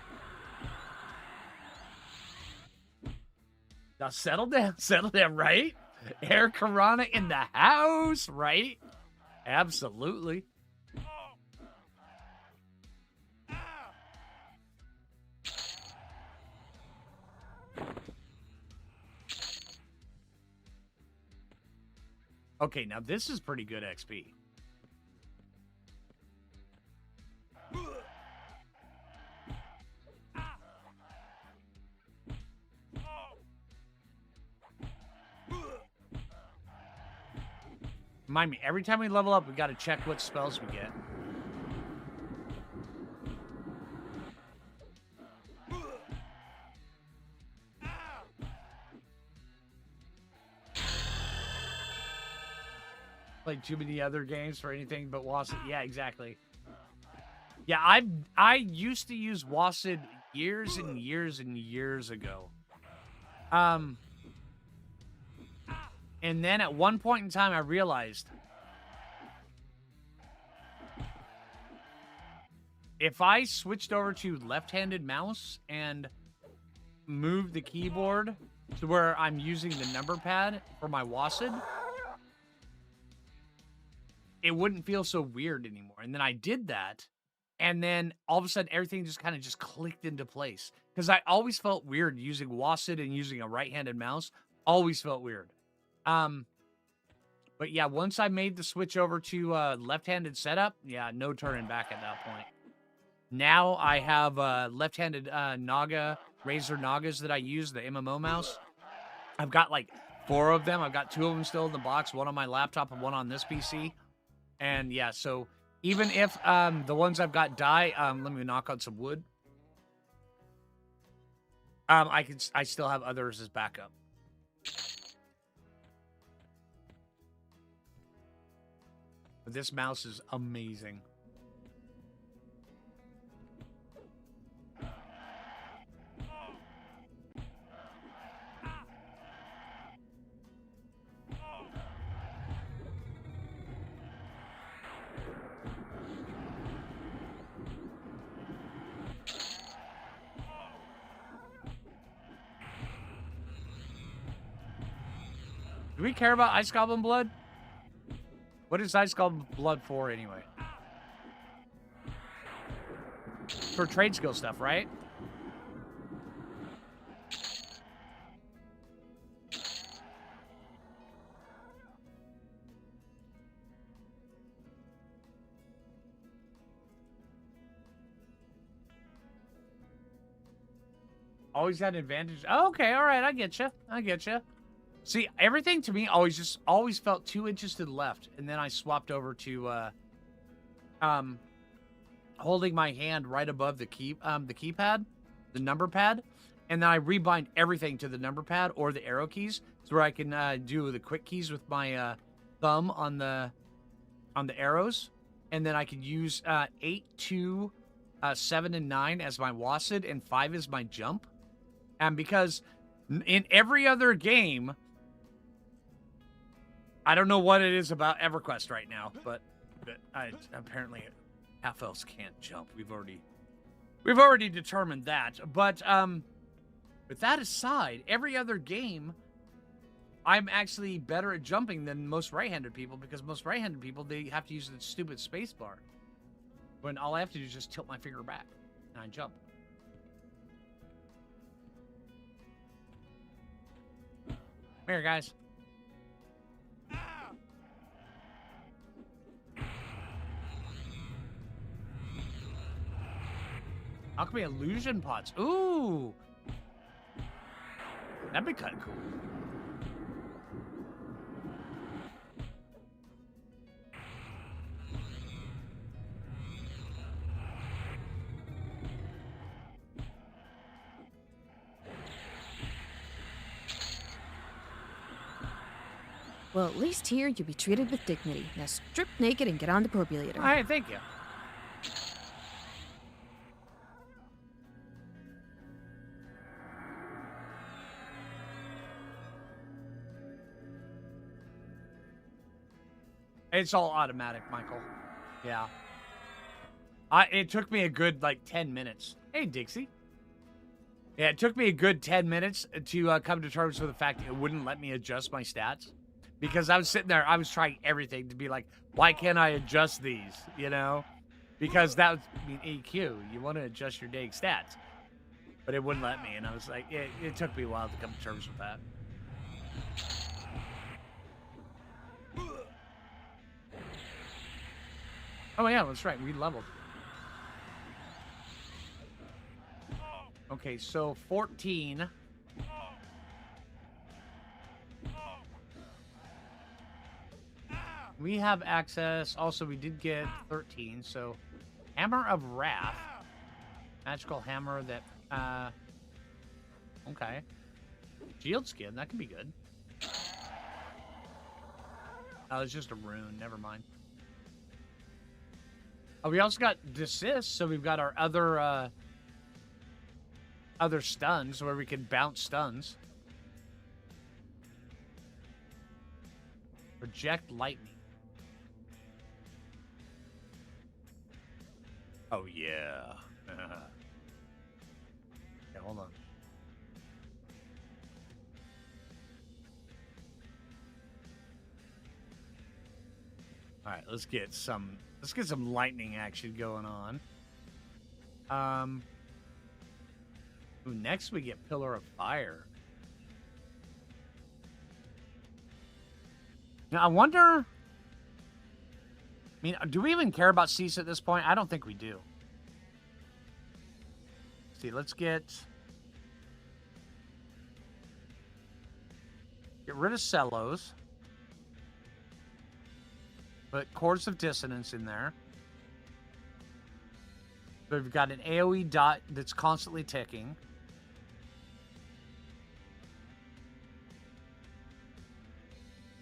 Now settle down, right? Air Karana in the house, right? Absolutely. Okay, now this is pretty good XP. Remind me, every time we level up, we got to check what spells we get. Played too many other games for anything but WASD. Yeah, exactly. Yeah, I used to use WASD years and years and years ago. And then at one point in time, I realized if I switched over to left-handed mouse and moved the keyboard to where I'm using the number pad for my WASD, it wouldn't feel so weird anymore. And then I did that, and then all of a sudden, everything just kind of just clicked into place. Because I always felt weird using WASD and using a right-handed mouse. Always felt weird. But yeah, once I made the switch over to left-handed setup, yeah, no turning back at that point. Now I have left-handed Naga, Razer Nagas that I use, the MMO mouse. I've got like 4 of them. I've got 2 of them still in the box, one on my laptop and one on this PC. And yeah, so even if the ones I've got die, let me knock on some wood. I still have others as backup. But this mouse is amazing. Do we care about Ice Goblin blood? What is Ice Goblin blood for anyway? For trade skill stuff, right? Always had an advantage. Oh, okay, all right, I get you. I get you. See, everything to me always felt 2 inches to the left, and then I swapped over to holding my hand right above the keypad, the number pad, and then I rebind everything to the number pad or the arrow keys, so where I can do the quick keys with my thumb on the arrows, and then I could use 8, 2, 7, and 9 as my WASD, and 5 is my jump. And because in every other game, I don't know what it is about Everquest right now, but apparently half-elves can't jump. We've already determined that. But with that aside, every other game, I'm actually better at jumping than most right-handed people, because most right-handed people, they have to use the stupid space bar. When all I have to do is just tilt my finger back, and I jump. Come here, guys. Alchemy illusion pots. Ooh. That'd be kind of cool. Well, at least here you'll be treated with dignity. Now strip naked and get on the defibrillator. All right, thank you. It's all automatic, Michael. Yeah. It took me a good, 10 minutes. Hey, Dixie. Yeah, it took me a good 10 minutes to come to terms with the fact it wouldn't let me adjust my stats. Because I was sitting there, I was trying everything to be like, why can't I adjust these, you know? Because that was, EQ, you want to adjust your dang stats. But it wouldn't let me, and I was like, it took me a while to come to terms with that. Oh yeah, that's right, we leveled. Okay, so 14. We have access. Also, we did get 13. So, Hammer of Wrath. Magical hammer that, okay. Shield skin, that could be good. Oh, it's just a rune. Never mind. Oh, we also got desist, so we've got our other stuns where we can bounce stuns. Project lightning. Oh, yeah. Okay, hold on. All right, let's get some lightning action going on. Ooh, next we get Pillar of Fire. Now, I wonder... do we even care about cease at this point? I don't think we do. Let's see, let's get rid of cellos. Put chords of dissonance in there. So we've got an AoE dot that's constantly ticking.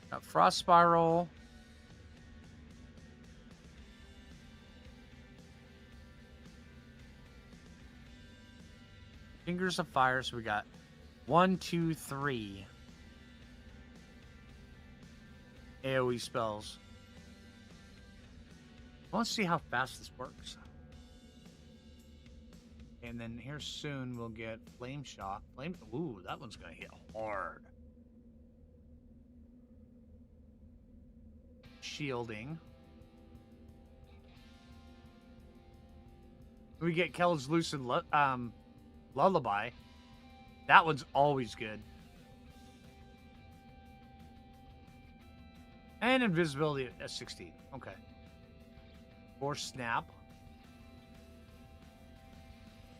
Got Frost Spiral. Fingers of Fire, so we got 1, 2, 3 AoE spells. Let's see how fast this works. And then here soon we'll get Flame Shock. Ooh, that one's gonna hit hard. shielding. We get Kel's Lucid Lullaby. That one's always good. And invisibility at 16. Okay. Force Snap.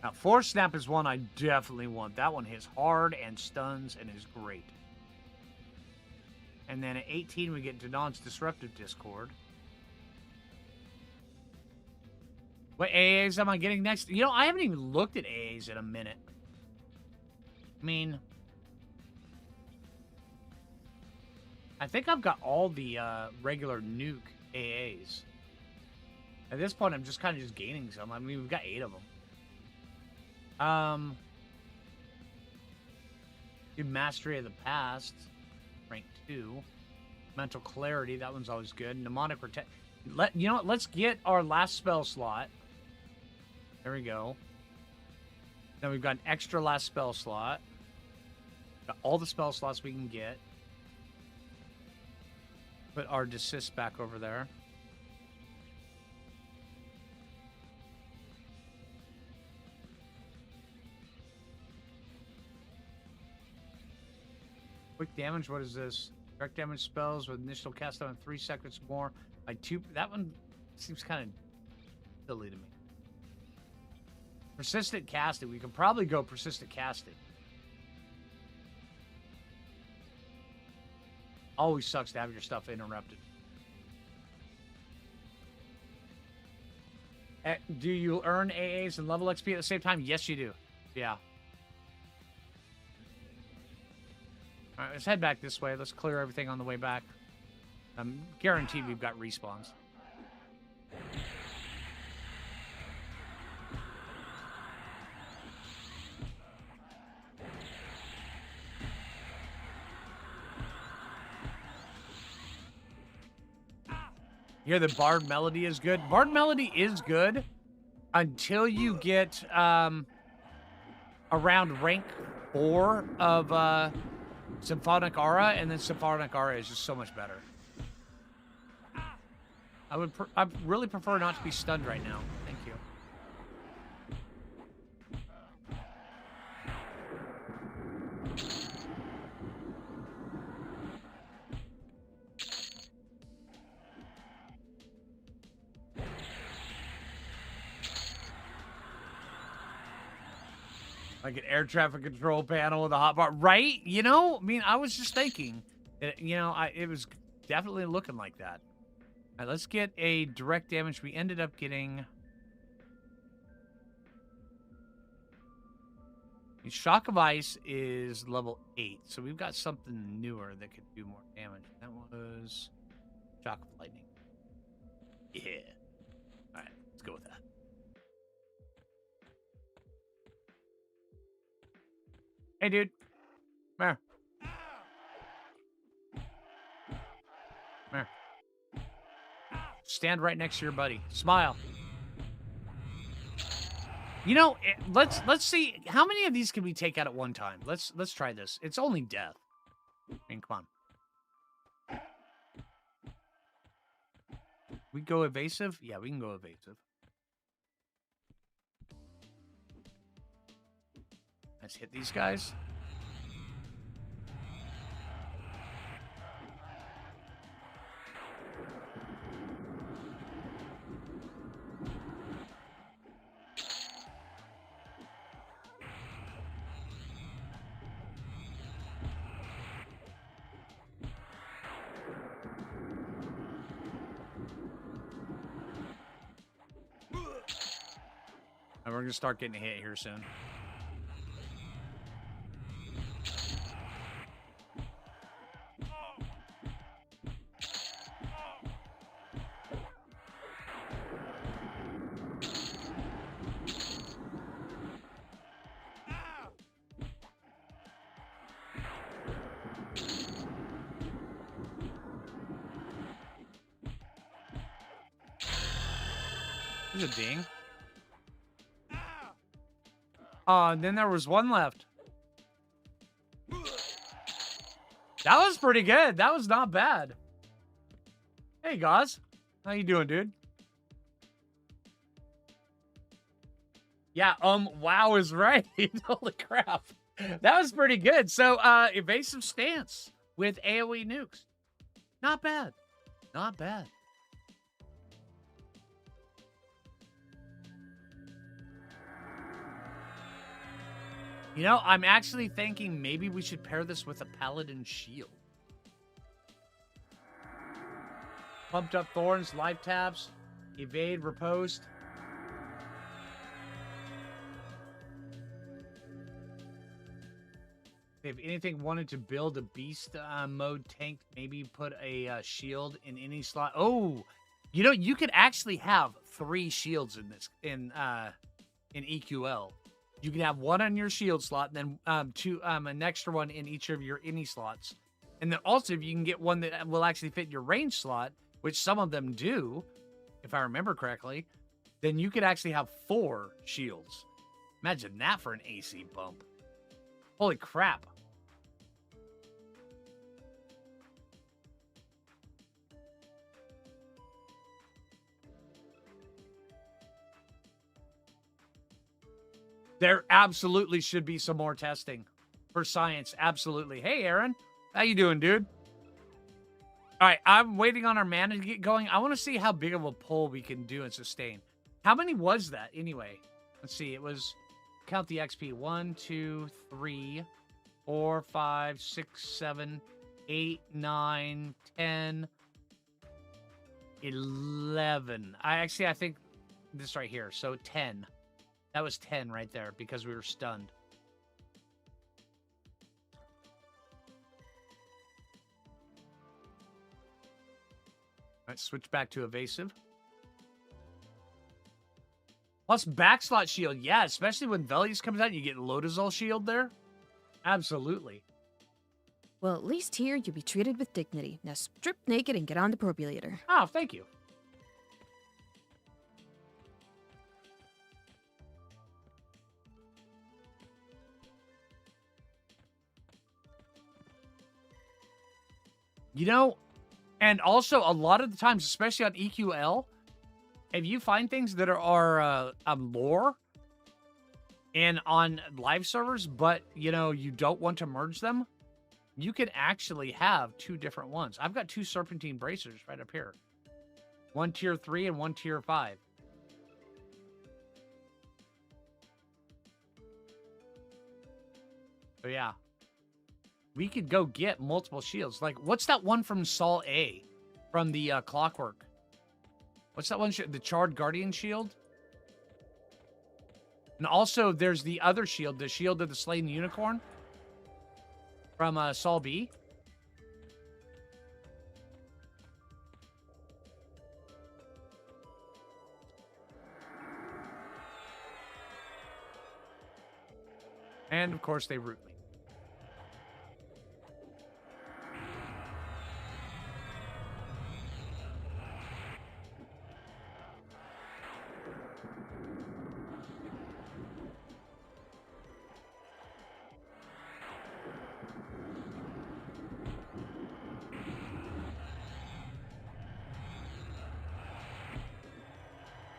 Now, Force Snap is one I definitely want. That one hits hard and stuns and is great. And then at 18, we get Denon's Disruptive Discord. What AAs am I getting next? You know, I haven't even looked at AAs in a minute. I mean, I think I've got all the regular nuke AAs. At this point, I'm just kind of just gaining some. I mean, we've got 8 of them. Do Mastery of the Past, rank 2. Mental Clarity, that one's always good. Mnemonic Protect. You know what? Let's get our last spell slot. There we go. Then we've got an extra last spell slot. Got all the spell slots we can get. Put our desist back over there. Quick damage, what is this? Direct damage spells with initial cast on 3 seconds more. By 2. That one seems kind of silly to me. Persistent casting. We could probably go persistent casting. Always sucks to have your stuff interrupted. Do you earn AAs and level XP at the same time? Yes, you do. Yeah. All right, let's head back this way. Let's clear everything on the way back. I'm guaranteed we've got respawns. You hear the Bard Melody is good? Bard Melody is good until you get around rank 4 of Symphonic Aura, and then Symphonic Aura is just so much better. I really prefer not to be stunned right now. Thank you. Like an air traffic control panel with a hotbar, right? You know, I mean, I was just thinking, you know, it was definitely looking like that. All right, let's get a direct damage. We ended up getting Shock of Ice is level 8, so we've got something newer that could do more damage. That was Shock of Lightning. Yeah. All right, let's go with that. Hey, dude. Come here. Come here. Stand right next to your buddy. Smile. You know, let's see how many of these can we take out at one time. Let's try this. It's only death. I mean, come on. We go evasive? Yeah, we can go evasive. Let's hit these guys. And we're going to start getting hit here soon. There's a ding. And then there was one left. That was pretty good. That was not bad. Hey, Gauze. How you doing, dude? Yeah, wow is right. Holy crap. That was pretty good. So, evasive stance with AoE nukes. Not bad. Not bad. You know, I'm actually thinking maybe we should pair this with a Paladin Shield. Pumped up Thorns, life tabs, evade, riposte. If anything wanted to build a beast mode tank, maybe put a shield in any slot. Oh, you know, you could actually have 3 shields in this in EQL. You can have 1 on your shield slot, and then 2 an extra one in each of your any slots. And then also, if you can get one that will actually fit your range slot, which some of them do, if I remember correctly, then you could actually have 4 shields. Imagine that for an AC bump. Holy crap. There absolutely should be some more testing for science. Absolutely. Hey, Aaron. How you doing, dude? All right, I'm waiting on our mana to get going. I want to see how big of a pull we can do and sustain. How many was that anyway? Let's see. It was, count the XP. 1, 2, 3, 4, 5, 6, 7, 8, 9, 10, 11. I think this right here. So 10. That was 10 right there because we were stunned. All right, switch back to evasive. Plus backslot shield. Yeah, especially when Velius comes out, you get Lodazol shield there. Absolutely. Well, at least here you'll be treated with dignity. Now strip naked and get on the perambulator. Oh, thank you. You know, and also a lot of the times, especially on EQL, if you find things that are lore and on live servers, but, you know, you don't want to merge them, you can actually have 2 different ones. I've got 2 Serpentine Bracers right up here. 1 tier 3 and 1 tier 5. So, yeah. We could go get multiple shields. Like, what's that one from Sol A? From the Clockwork? What's that one? The Charred Guardian Shield? And also, there's the other shield, the Shield of the Slain Unicorn. From Sol B. And, of course, they root me.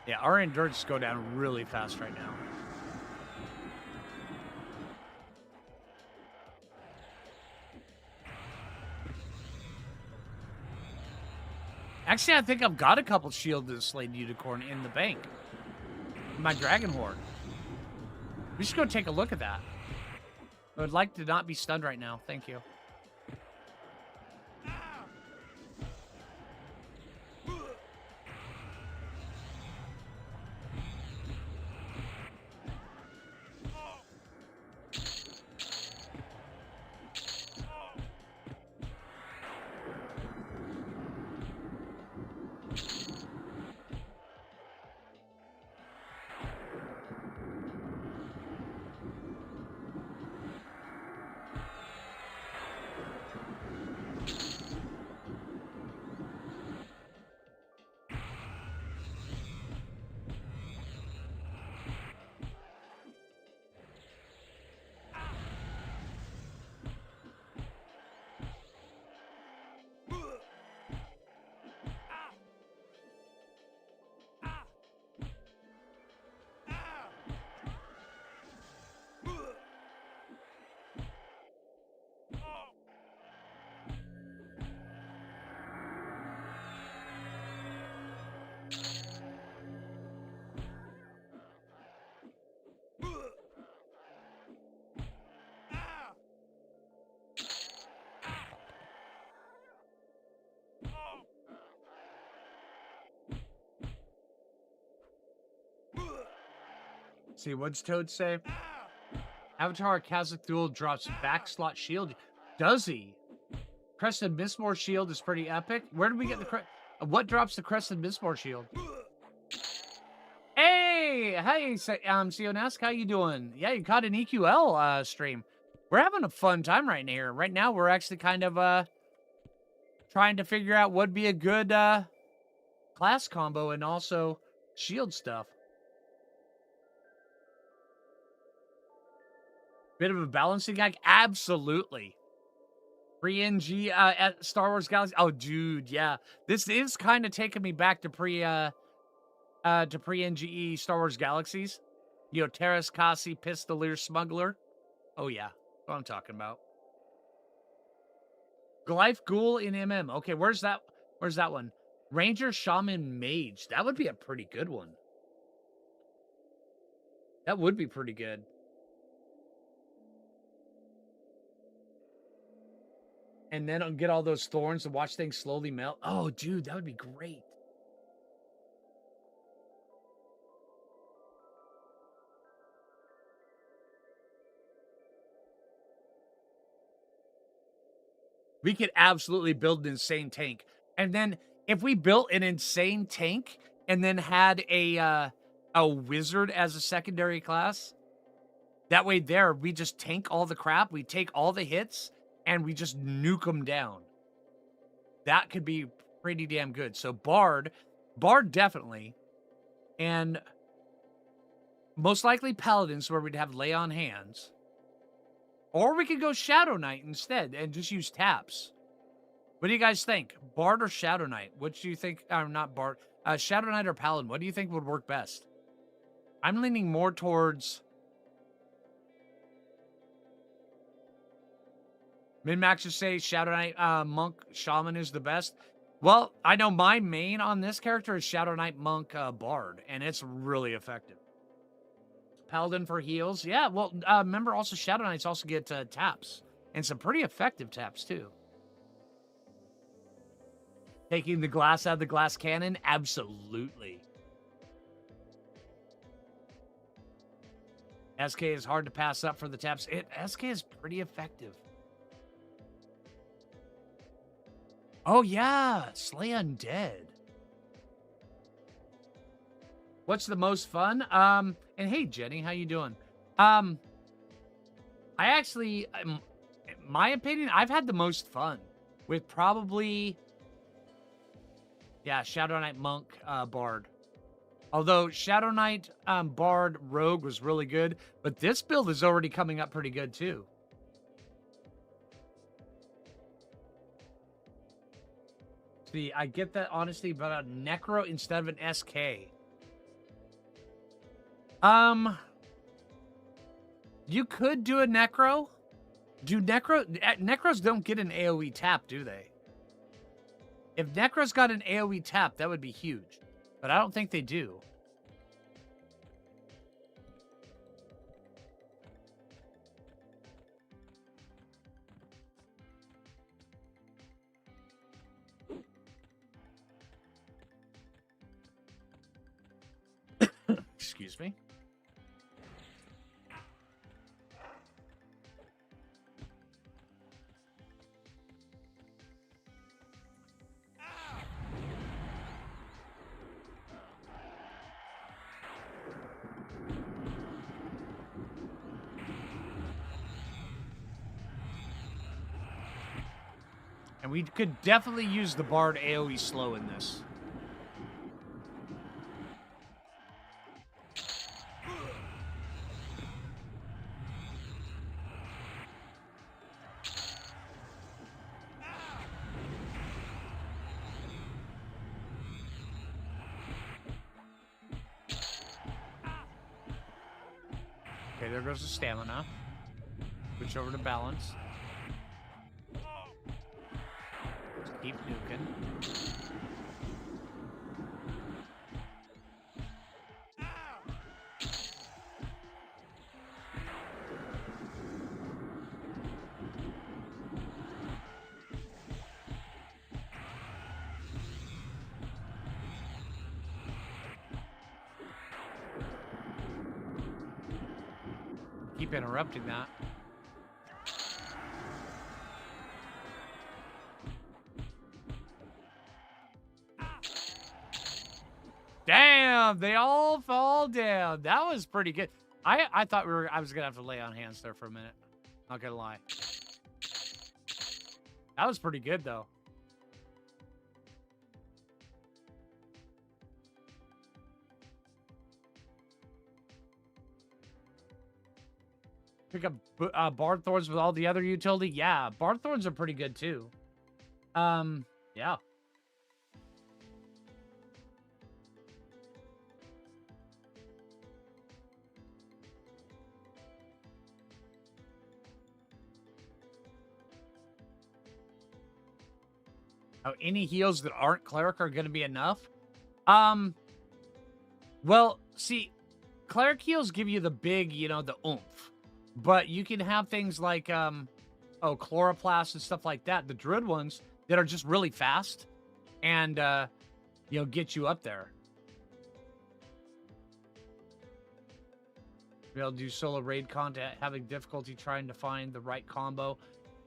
Yeah, our endurance go down really fast right now. Actually, I think I've got a couple Shield of the Slain Unicorn in the bank. My Dragon Horde. We should go take a look at that. I would like to not be stunned right now. Thank you. See, what's Toad say? Avatar Khazad-dûl drops back slot shield. Does he? Crested Mistmore shield is pretty epic. Where did we get the what drops the Crested Mistmore shield? Hey, Sionask, how you doing? Yeah, you caught an EQL stream. We're having a fun time right here. Right now, we're actually kind of trying to figure out what'd be a good class combo and also shield stuff. Bit of a balancing act? Absolutely. Pre-NG at Star Wars Galaxy. Oh, dude, yeah. This is kind of taking me back to pre-NGE Star Wars Galaxies. You know, Terrace, Kasi, Pistolier, Smuggler. Oh, yeah. That's what I'm talking about. Glyph Ghoul in MM. Okay, where's that one? Ranger, Shaman, Mage. That would be a pretty good one. That would be pretty good. And then I'll get all those thorns and watch things slowly melt. Oh, dude, that would be great. We could absolutely build an insane tank. And then if we built an insane tank and then had a wizard as a secondary class, that way there, we just tank all the crap, we take all the hits, and we just nuke them down. That could be pretty damn good. So Bard definitely. And most likely Paladins, where we'd have lay on hands. Or we could go Shadow Knight instead and just use taps. What do you guys think? Bard or Shadow Knight? What do you think? Not Bard. Shadow Knight or Paladin? What do you think would work best? I'm leaning more towards... Min-maxers say Shadow Knight, Monk, Shaman is the best. Well, I know my main on this character is Shadow Knight, Monk, Bard. And it's really effective. Paladin for heals. Yeah, well, remember also Shadow Knights also get taps. And some pretty effective taps, too. Taking the glass out of the glass cannon? Absolutely. SK is hard to pass up for the taps. SK is pretty effective. Oh, yeah. Slay Undead. What's the most fun? And hey, Jenny, how you doing? I actually, in my opinion, I've had the most fun with probably, yeah, Shadow Knight, Monk, Bard. Although Shadow Knight, Bard, Rogue was really good, but this build is already coming up pretty good too. See, I get that honestly, but a Necro instead of an SK. You could do a Necro. Necros don't get an AoE tap, do they? If Necros got an AoE tap, that would be huge. But I don't think they do. Excuse me. And we could definitely use the Bard AoE slow in this. Okay, there goes the stamina. Switch over to balance. Just keep nuking. keep interrupting that. Damn, they all fall down. That was pretty good. I thought I was gonna have to lay on hands there for a minute. Not gonna lie. That was pretty good though. Pick up Bard Thorns with all the other utility. Yeah, Bard Thorns are pretty good too. Yeah. Oh, any heals that aren't cleric are going to be enough? Well, see, cleric heals give you the big, the oomph. But you can have things like, chloroplast and stuff like that. The druid ones that are just really fast and, get you up there. Be able to do solo raid content, having difficulty trying to find the right combo.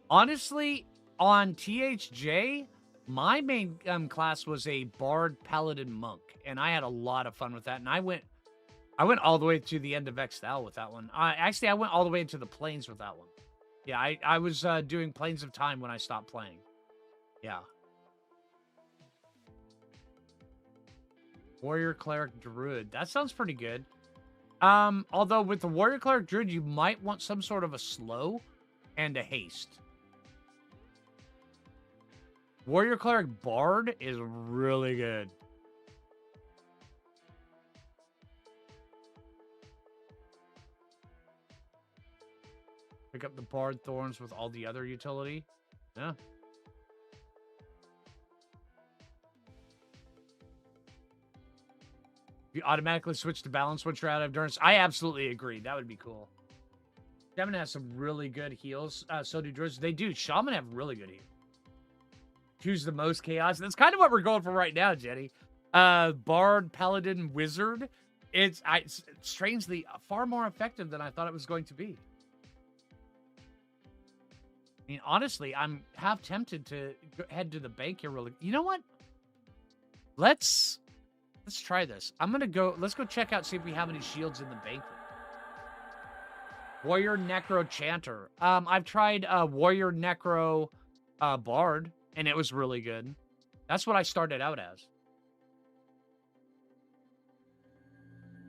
Honestly, on THJ, my main class was a Bard Paladin Monk, and I had a lot of fun with that. And I went all the way to the end of XL with that one. Actually, I went all the way into the Plains with that one. Yeah, I was doing Plains of Time when I stopped playing. Yeah. Warrior Cleric Druid. That sounds pretty good. Although with the Warrior Cleric Druid, you might want some sort of a slow and a haste. Warrior Cleric Bard is really good. Pick up the Bard Thorns with all the other utility. Yeah. You automatically switch to balance once you're out of endurance. I absolutely agree. That would be cool. Shaman has some really good heals. So do Druids. They do. Shaman have really good heals. Choose the most chaos. That's kind of what we're going for right now, Jenny. Bard, Paladin, Wizard. It's strangely far more effective than I thought it was going to be. I mean, honestly, I'm half tempted to head to the bank here really. You know what? Let's try this. Let's go check out, see if we have any shields in the bank. Warrior Necro Chanter. I've tried Warrior Necro Bard, and it was really good. That's what I started out as.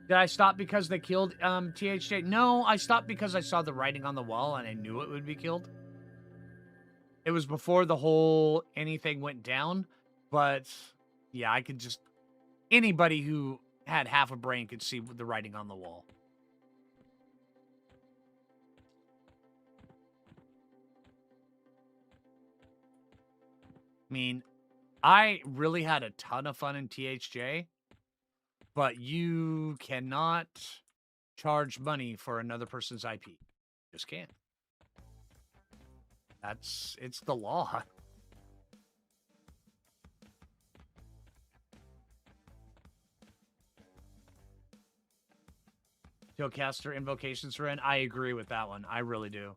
Did I stop because they killed THJ? No, I stopped because I saw the writing on the wall and I knew it would be killed. It was before the whole anything went down, but yeah, I could just... Anybody who had half a brain could see the writing on the wall. I mean, I really had a ton of fun in THJ, but you cannot charge money for another person's IP. Just can't. It's the law. Caster invocations are in. I agree with that one. I really do.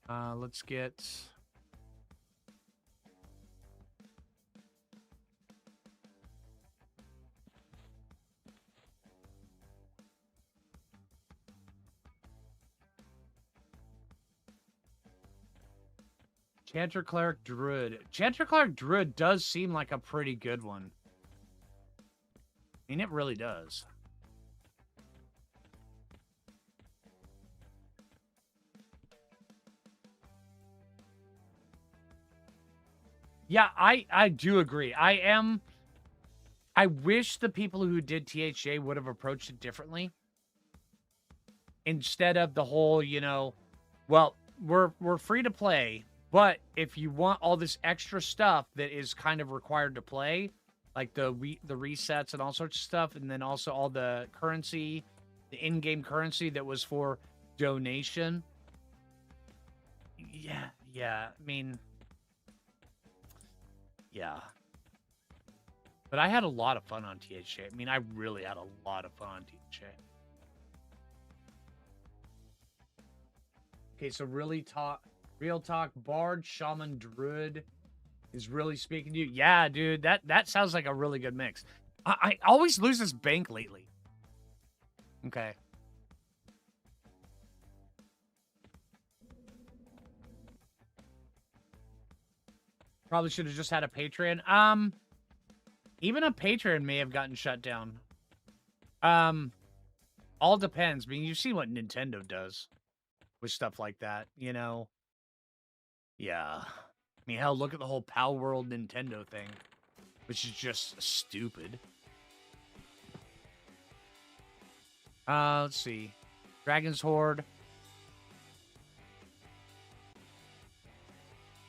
Let's get... Chanter Cleric Druid. Chanter Cleric Druid does seem like a pretty good one. I mean, it really does. Yeah, I do agree. I wish the people who did THJ would have approached it differently. Instead of the whole, well, we're free to play, but if you want all this extra stuff that is kind of required to play, like the resets and all sorts of stuff, and then also all the currency, the in-game currency that was for donation. Yeah, I mean... Yeah. But I had a lot of fun on THJ. I mean, I really had a lot of fun on THJ. Okay, so real talk, bard, shaman, druid is really speaking to you. Yeah, dude, that sounds like a really good mix. I always lose this bank lately. Okay. Probably should have just had a Patreon. Even a Patreon may have gotten shut down. All depends. I mean, you see what Nintendo does with stuff like that, you know? Yeah. I mean, hell, look at the whole Pal World Nintendo thing, which is just stupid. Let's see. Dragon's Horde.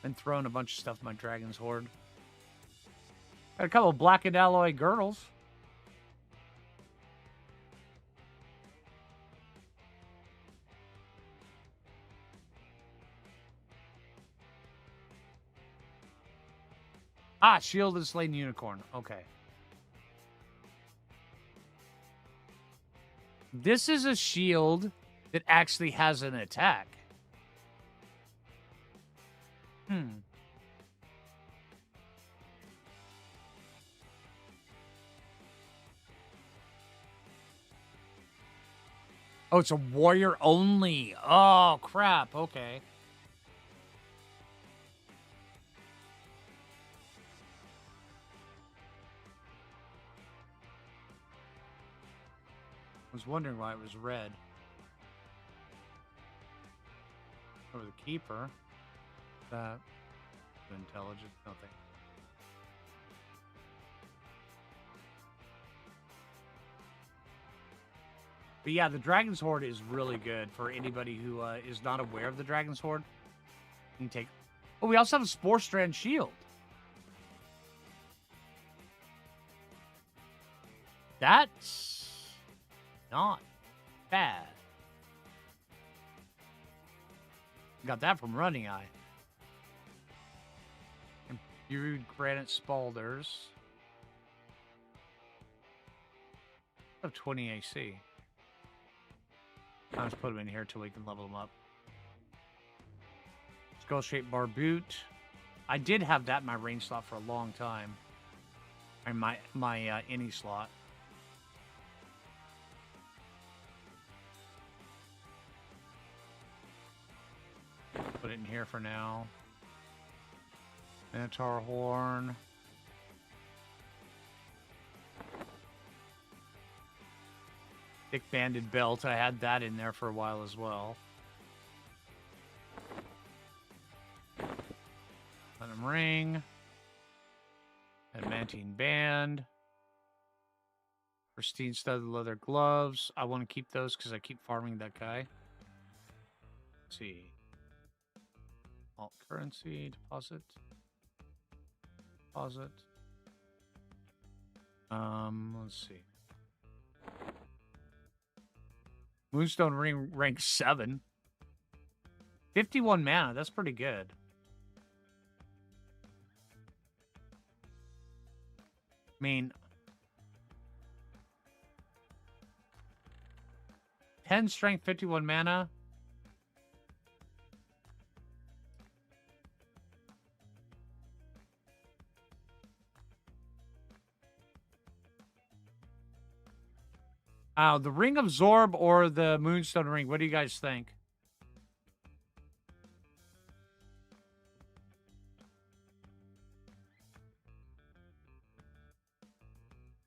Been throwing a bunch of stuff in my Dragon's Horde. Got a couple of blackened alloy girdles. Ah, shield and slain unicorn. Okay. This is a shield that actually has an attack. Oh, it's a warrior only. Oh, crap. Okay. I was wondering why it was red. Or the keeper. That. Intelligence. Nothing. But yeah, the Dragon's Horde is really good for anybody who is not aware of the Dragon's Horde. You can take... Oh, we also have a Spore Strand Shield. That's not bad. Got that from Running Eye. Imbued Granite Spalders. I have 20 AC. I'll just put them in here till we can level them up. Skull-shaped Barboot. I did have that in my range slot for a long time. And my any slot. Put it in here for now. Minotaur Horn. Thick Banded Belt. I had that in there for a while as well. Platinum Ring. Adamantine Band. Pristine Studded Leather Gloves. I want to keep those because I keep farming that guy. Let's see. Alt currency. Deposit. Deposit. Let's see. Moonstone Ring rank 7. 51 mana. That's pretty good. I mean, 10 strength, 51 mana. The Ring of Zorb or the Moonstone Ring? What do you guys think?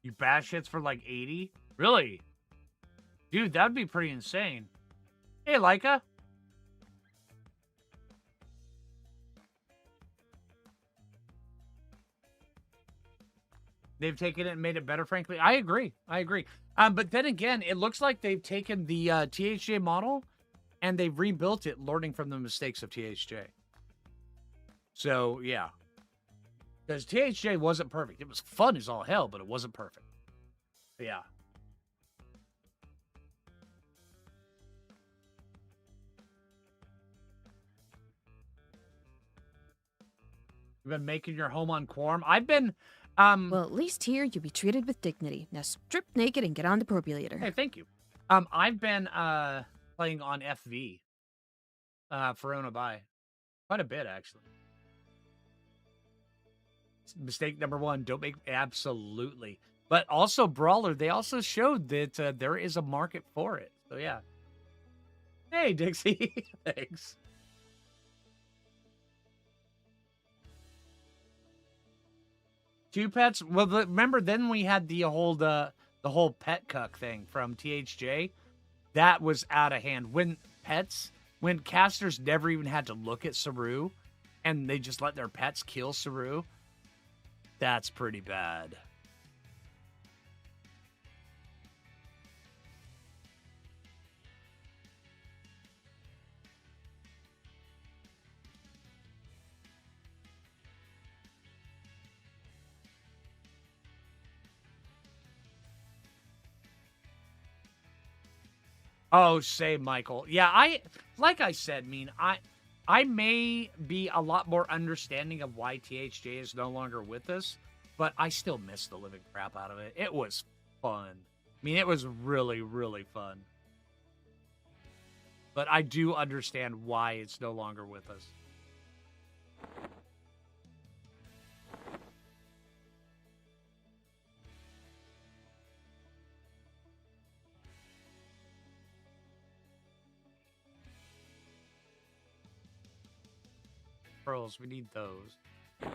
You bash hits for like 80? Really? Dude, that'd be pretty insane. Hey, Leica. They've taken it and made it better, frankly. I agree. But then again, it looks like they've taken the THJ model and they've rebuilt it, learning from the mistakes of THJ. So, yeah. Because THJ wasn't perfect. It was fun as all hell, but it wasn't perfect. But yeah. You've been making your home on Quorum? I've been... Well, at least here you'll be treated with dignity. Now strip naked and get on the perambulator. Hey, thank you. I've been playing on FV. Verona by. Quite a bit, actually. Mistake number one, don't make... Absolutely. But also, Brawler, they also showed that there is a market for it. So, yeah. Hey, Dixie. Thanks. Two pets? Well, remember, then we had the whole pet cuck thing from THJ. That was out of hand. When casters never even had to look at Saru, and they just let their pets kill Saru, that's pretty bad. Oh, say, Michael. Yeah, like I said, I may be a lot more understanding of why THJ is no longer with us, but I still miss the living crap out of it. It was fun. I mean, it was really, really fun. But I do understand why it's no longer with us. Pearls, we need those. I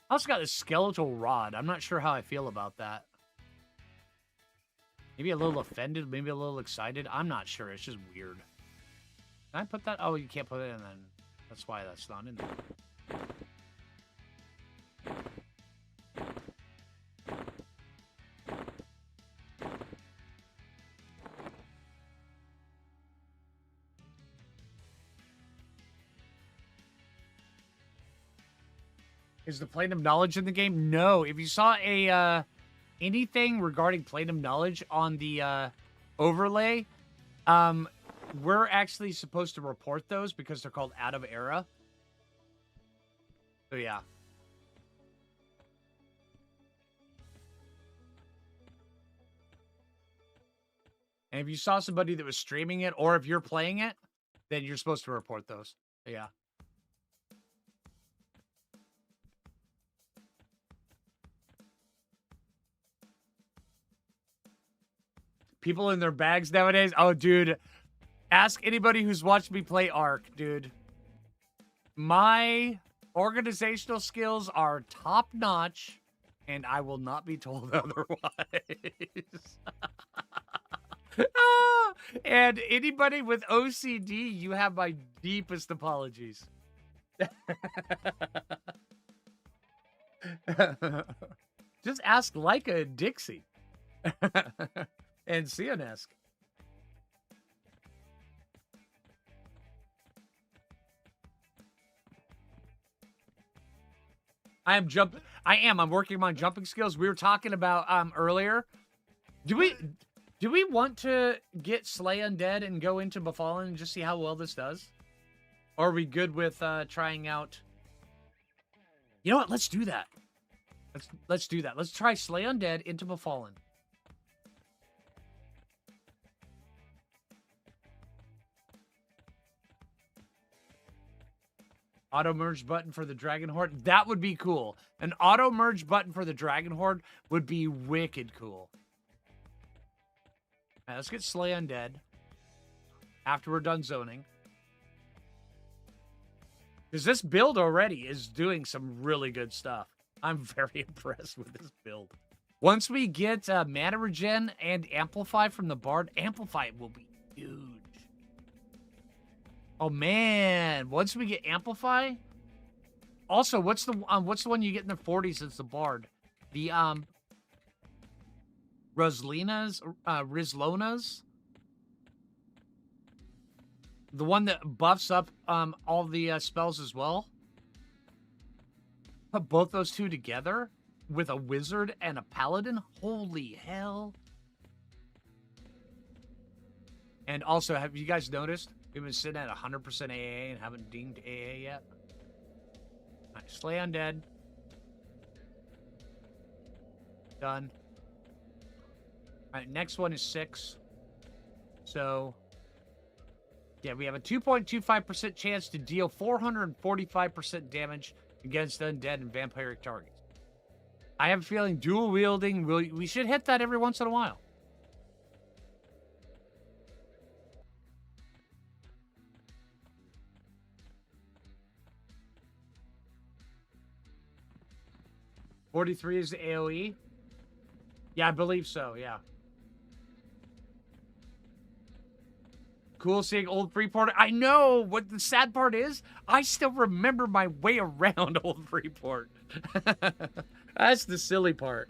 also got this skeletal rod. I'm not sure how I feel about that. Maybe a little offended, maybe a little excited. I'm not sure. It's just weird. Can I put that? Oh, you can't put it in then. That's why that's not in there. Is the plane of knowledge in the game? No. If you saw a anything regarding plane of knowledge on the overlay, we're actually supposed to report those because they're called out of era. So yeah. And if you saw somebody that was streaming it, or if you're playing it, then you're supposed to report those. So yeah. People in their bags nowadays. Oh, dude. Ask anybody who's watched me play Ark, dude. My organizational skills are top-notch, and I will not be told otherwise. And anybody with OCD, you have my deepest apologies. Just ask Leica and Dixie. And Sionesk. I'm working on jumping skills. We were talking about earlier. Do we want to get Slay Undead and go into Befallen and just see how well this does? Or are we good with trying out? You know what? Let's do that. Let's do that. Let's try Slay Undead into Befallen. Auto merge button for the Dragon Horde. That would be cool. An auto merge button for the Dragon Horde would be wicked cool. All right, let's get Slay Undead after we're done zoning. Because this build already is doing some really good stuff. I'm very impressed with this build. Once we get mana regen and amplify from the Bard, amplify will be huge. Oh man, once we get amplify. Also, what's the one you get in the 40s as the Bard? The Rizlonas? The one that buffs up all the spells as well? Put both those two together with a wizard and a paladin? Holy hell. And also, have you guys noticed? We've been sitting at 100% AA and haven't dinged AA yet. All right, Slay Undead. Done. All right, next one is 6. So, Yeah, we have a 2.25% chance to deal 445% damage against undead and vampiric targets. I have a feeling dual wielding, we should hit that every once in a while. $43 is the AoE? Yeah, I believe so, yeah. Cool seeing Old Freeport. I know! What the sad part is, I still remember my way around Old Freeport. That's the silly part.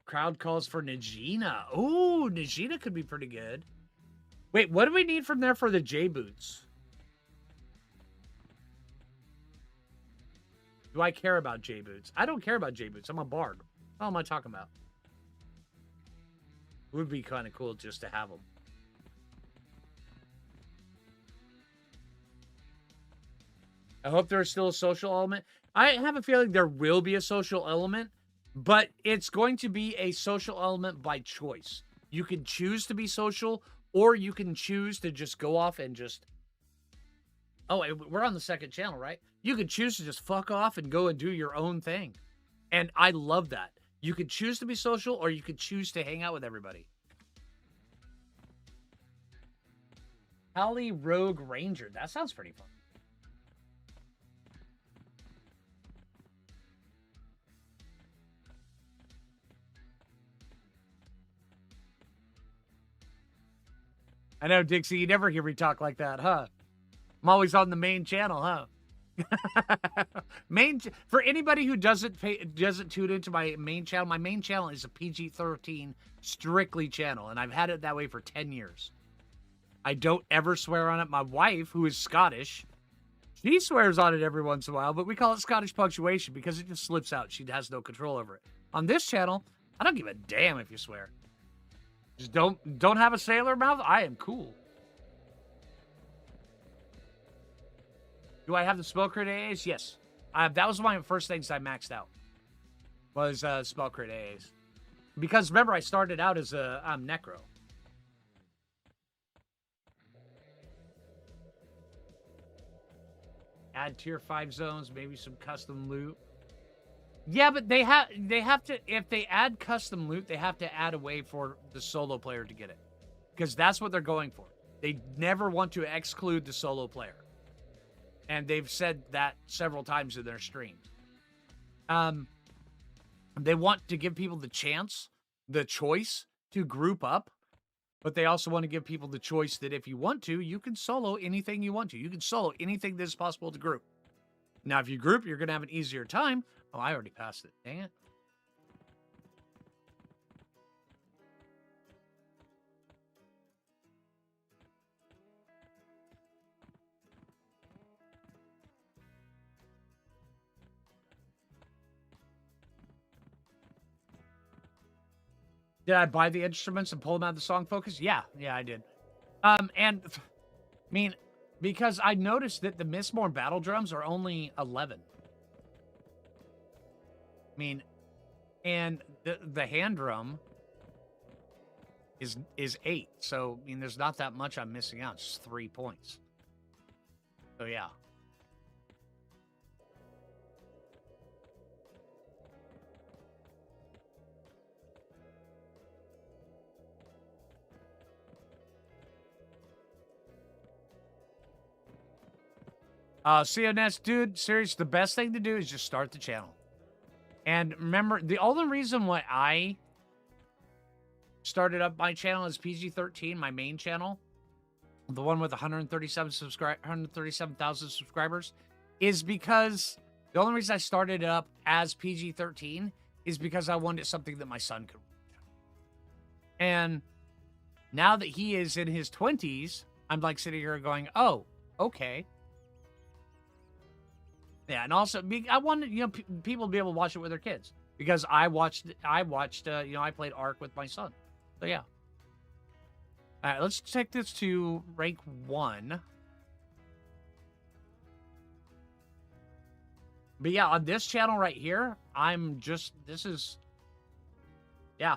Crowd calls for Najina. Ooh, Najina could be pretty good. Wait, what do we need from there for the J-Boots? Do I care about J-Boots? I don't care about J-Boots. I'm a bard. What am I talking about? It would be kind of cool just to have them. I hope there's still a social element. I have a feeling there will be a social element, but it's going to be a social element by choice. You can choose to be social, or you can choose to just go off and just... Oh, we're on the second channel, right? You can choose to just fuck off and go and do your own thing. And I love that. You could choose to be social, or you could choose to hang out with everybody. Pally Rogue Ranger. That sounds pretty fun. I know, Dixie, you never hear me talk like that, huh? I'm always on the main channel, huh? For anybody who doesn't tune into my main channel is a PG-13 strictly channel, and I've had it that way for 10 years. I don't ever swear on it. My wife, who is Scottish, she swears on it every once in a while, but we call it Scottish punctuation because it just slips out. She has no control over it. On this channel, I don't give a damn if you swear. Just don't have a sailor mouth. I am cool. Do I have the spell crit AAs? Yes. That was one of my first things I maxed out. Was spell crit AAs. Because remember, I started out as a Necro. Add tier 5 zones, maybe some custom loot. Yeah, but they have to, if they add custom loot, they have to add a way for the solo player to get it. Because that's what they're going for. They never want to exclude the solo player. And they've said that several times in their streams. They want to give people the chance, the choice to group up. But they also want to give people the choice that if you want to, you can solo anything you want to. You can solo anything that's possible to group. Now, if you group, you're going to have an easier time. Oh, I already passed it. Dang it. Did I buy the instruments and pull them out of the song focus? Yeah, I did. And I mean, because I noticed that the Mistborn battle drums are only 11. I mean, and the hand drum is 8. So, I mean, there's not that much I'm missing out. It's just 3 points. So, yeah. CNS, dude, seriously, the best thing to do is just start the channel. And remember, the only reason why I started up my channel is PG-13, my main channel, the one with 137,000 subscribers, is because the only reason I started it up as PG-13 is because I wanted something that my son could watch. And now that he is in his 20s, I'm like sitting here going, oh, okay. Yeah, and also I wanted people to be able to watch it with their kids because I watched I played Ark with my son. So yeah. All right, let's take this to rank 1. But yeah, on this channel right here, yeah.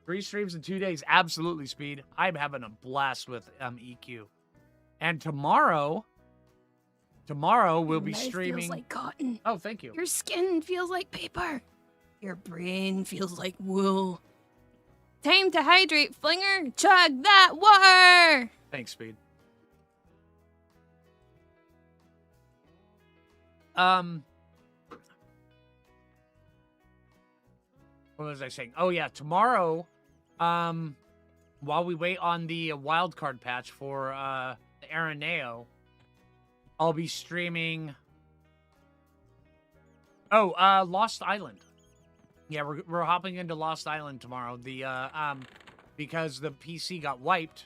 3 streams in 2 days. Absolutely, Speed. I'm having a blast with EQ. And tomorrow we'll be streaming. Feels like cotton. Oh, thank you. Your skin feels like paper. Your brain feels like wool. Time to hydrate, Flinger. Chug that water. Thanks, Speed. What was I saying? Oh yeah, tomorrow, while we wait on the wild card patch for the Araneo, I'll be streaming. Oh, Lost Island. Yeah, we're hopping into Lost Island tomorrow. Because the PC got wiped,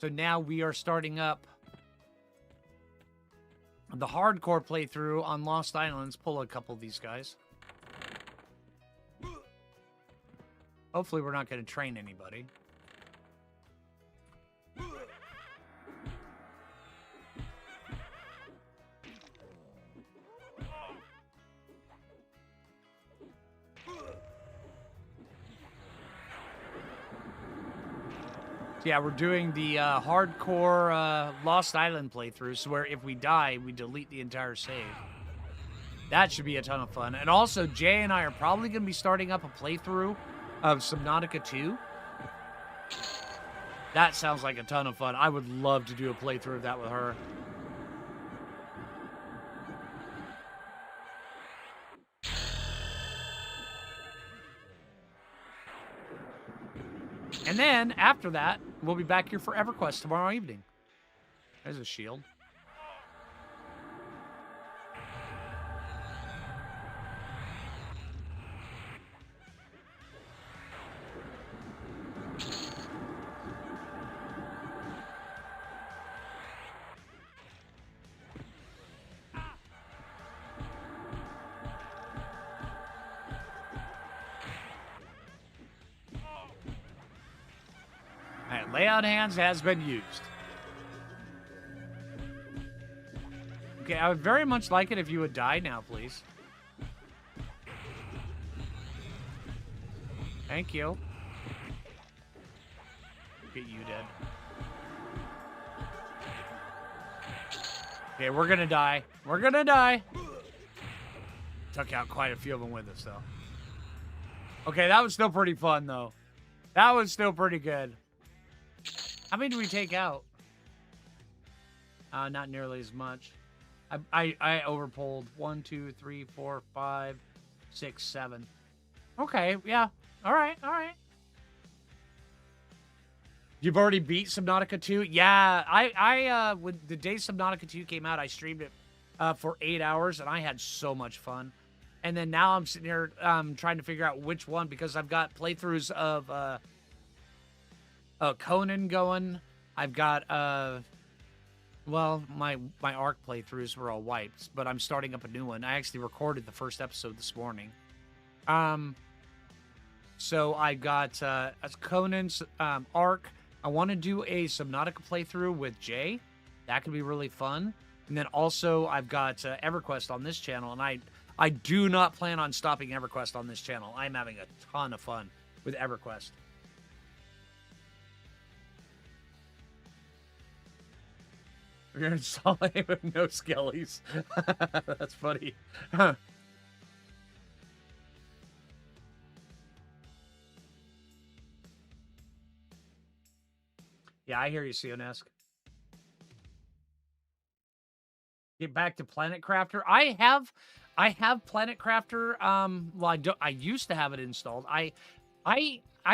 so now we are starting up the hardcore playthrough on Lost Island. Let's pull a couple of these guys. Hopefully we're not going to train anybody. Yeah, we're doing the hardcore Lost Island playthrough, so where if we die, we delete the entire save. That should be a ton of fun. And also, Jay and I are probably going to be starting up a playthrough of Subnautica 2. That sounds like a ton of fun. I would love to do a playthrough of that with her. And then, after that, we'll be back here for Everquest tomorrow evening. There's a shield. Alright, layout hands has been used. Okay, I would very much like it if you would die now, please. Thank you. Get you dead. Okay, we're gonna die. We're gonna die. Took out quite a few of them with us, though. Okay, that was still pretty fun, though. That was still pretty good. How many do we take out? Not nearly as much. I overpulled. 1, 2, 3, 4, 5, 6, 7. Okay, yeah. All right, all right. You've already beat Subnautica 2? Yeah, when the day Subnautica 2 came out, I streamed it for 8 hours, and I had so much fun. And then now I'm sitting here trying to figure out which one, because I've got playthroughs of Conan going. I've got well, my Ark playthroughs were all wiped, but I'm starting up a new one. I actually recorded the first episode this morning. So I got Conan's Ark. I want to do a Subnautica playthrough with Jay. That could be really fun. And then also I've got Everquest on this channel, and I do not plan on stopping Everquest on this channel. I'm having a ton of fun with Everquest. We're going to install it with no skellies. That's funny. Yeah, I hear you, Sionesk. Get back to Planet Crafter. I have Planet Crafter. Well, I used to have it installed. I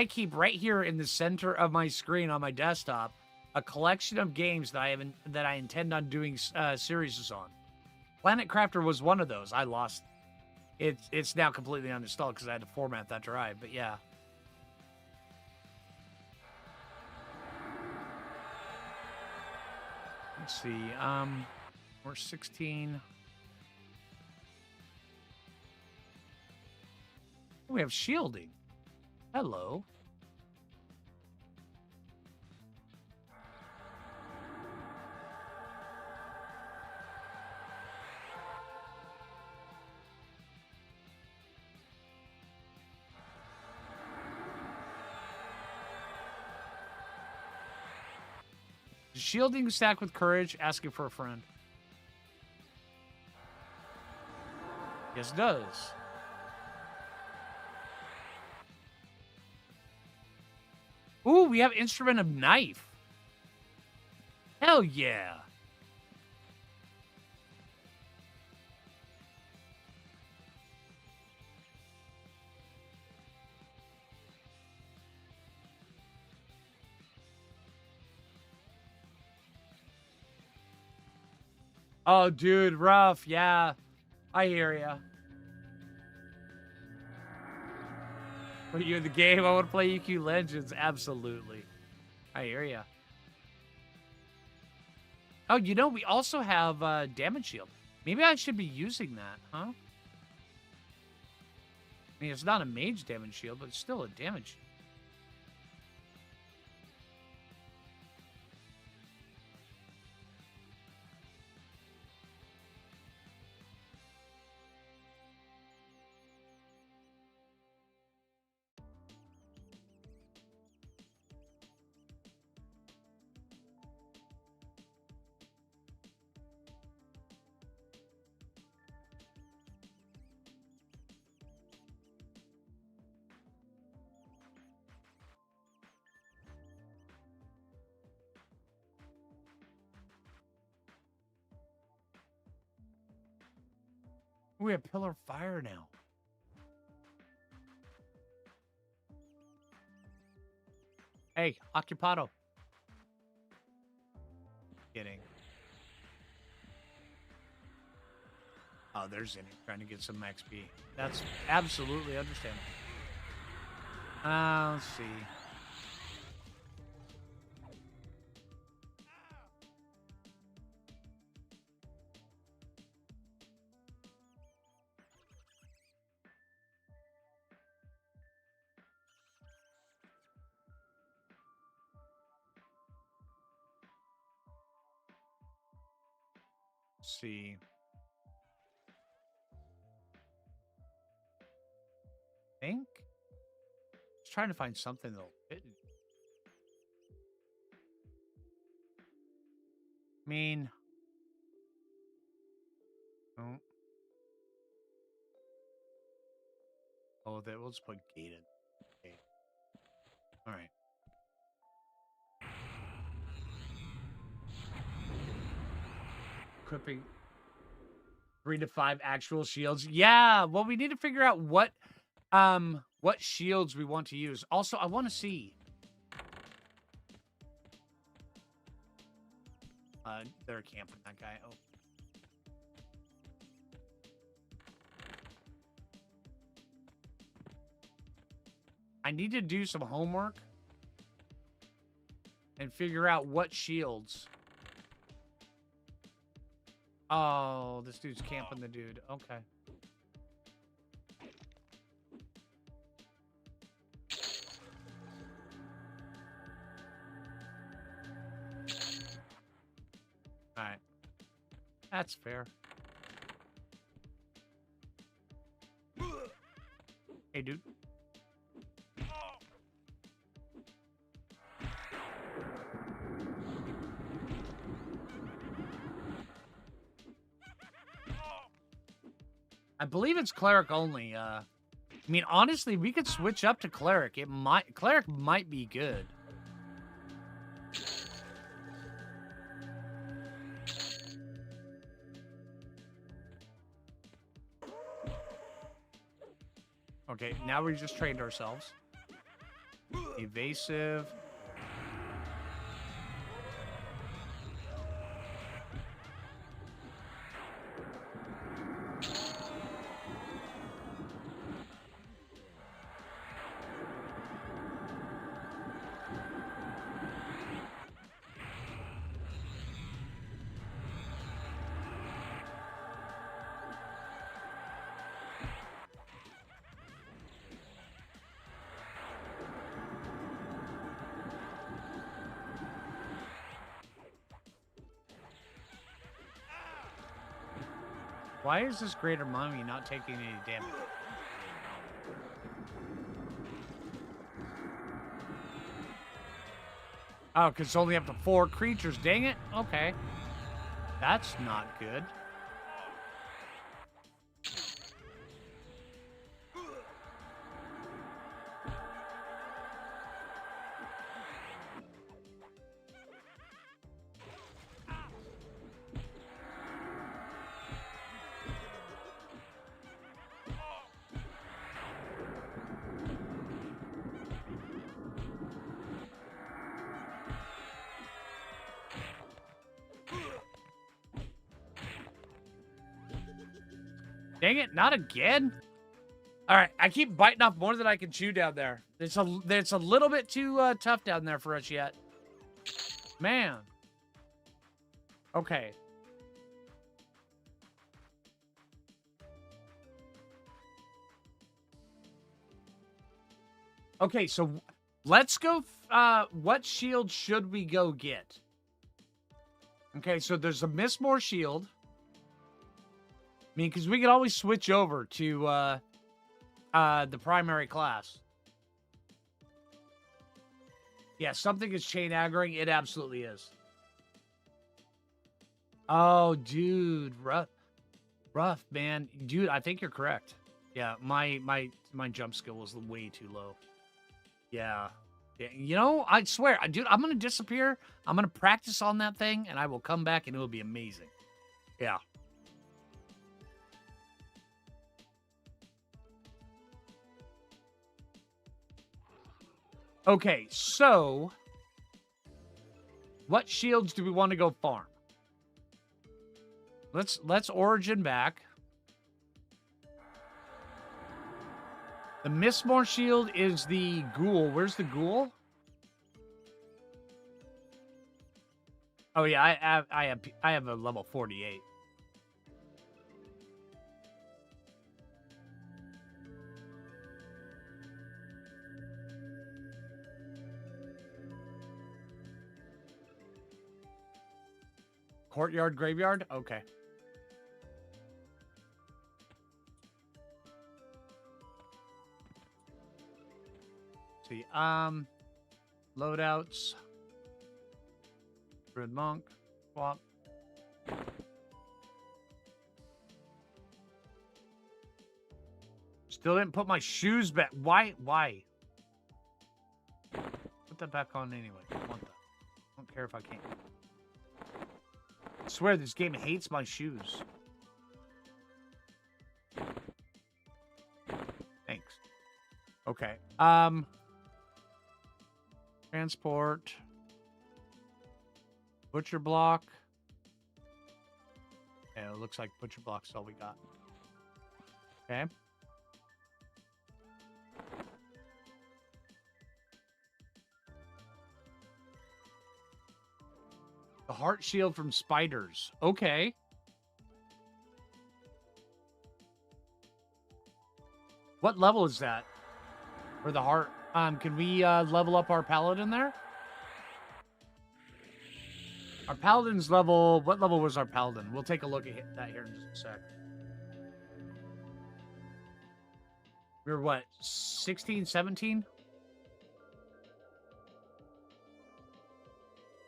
keep right here in the center of my screen on my desktop a collection of games that I intend on doing series on. Planet Crafter was one of those. I lost. It's now completely uninstalled because I had to format that drive. But yeah. Let's see. We're 16. We have shielding. Hello. shielding stack with courage, asking for a friend. Yes, it does. Ooh, we have instrument of knife. Hell yeah. Oh, dude, rough. Yeah, I hear ya. For you in the game, I want to play EQ Legends. Absolutely. I hear ya. Oh, you know, we also have damage shield. Maybe I should be using that, huh? I mean, it's not a mage damage shield, but it's still a damage shield. We have Pillar of Fire now. Hey, Occupado. Kidding. Oh, there's Zinni trying to get some XP. That's absolutely understandable. Let's see. Let's see. Think? Just trying to find something that'll fit. I mean, oh, that let's put gate in. Okay. All right. Equipping 3 to 5 actual shields. Yeah. Well, we need to figure out what shields we want to use. Also, I want to see. They're camping that guy. Oh. I need to do some homework and figure out what shields. Oh, this dude's camping the dude. Okay. All right. That's fair. Hey, dude. I believe it's cleric only. I mean, honestly, we could switch up to cleric. Cleric might be good. Okay, now we just trained ourselves. Evasive. Why is this greater mummy not taking any damage? Oh, because it's only up to 4 creatures. Dang it. Okay. That's not good. Dang it, not again. All right, I keep biting off more than I can chew down there. It's a little bit too tough down there for us yet. Man. Okay. Okay, so let's go. What shield should we go get? Okay, so there's a Mistmore shield. I mean, because we could always switch over to the primary class. Yeah, something is chain aggroing. It absolutely is. Oh, dude, rough, man. Dude, I think you're correct. Yeah, my jump skill was way too low. Yeah. You know, I swear, dude, I'm gonna disappear. I'm gonna practice on that thing, and I will come back, and it will be amazing. Yeah. Okay, so what shields do we want to go farm? Let's origin back. The Mistmore shield is the ghoul. Where's the ghoul? Oh yeah, I have a level 48. Courtyard, graveyard? Okay. See, loadouts. Red monk. Swap. Still didn't put my shoes back. Why? Put that back on anyway. I want that. I don't care if I can't. I swear this game hates my shoes. Thanks. Okay. Transport. Butcherblock. Yeah, it looks like Butcherblock's all we got. Okay. The heart shield from spiders. Okay. What level is that? For the heart. Can we level up our paladin there? Our paladin's level. What level was our paladin? We'll take a look at that here in just a sec. We were what? 16, 17?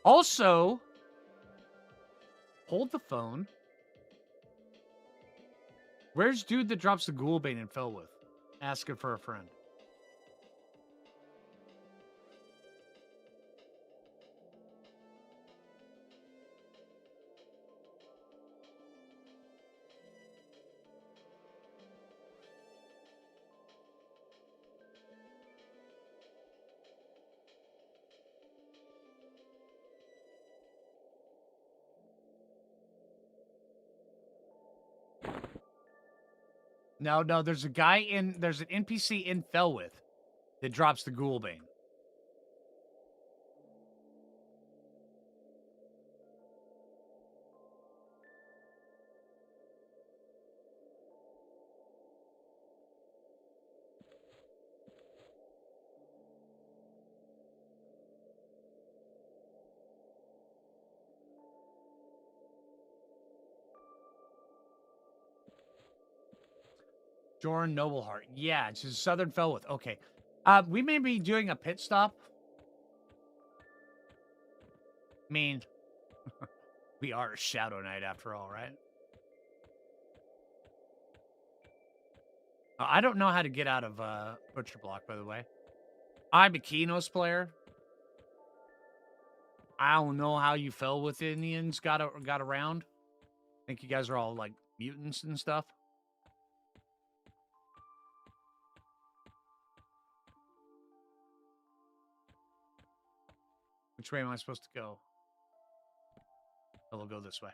Also, hold the phone. Where's dude that drops the ghoulbane and fell with? Asking for a friend. No, there's a guy there's an NPC in Felwith that drops the ghoulbane. Jorn Nobleheart. Yeah, it's just Southern Felwith. Okay. We may be doing a pit stop. I mean, we are a Shadow Knight after all, right? I don't know how to get out of Butcherblock, by the way. I'm a Keynos player. I don't know how you fell with Indians got around. I think you guys are all like mutants and stuff. Which way am I supposed to go? Oh, we'll go this way.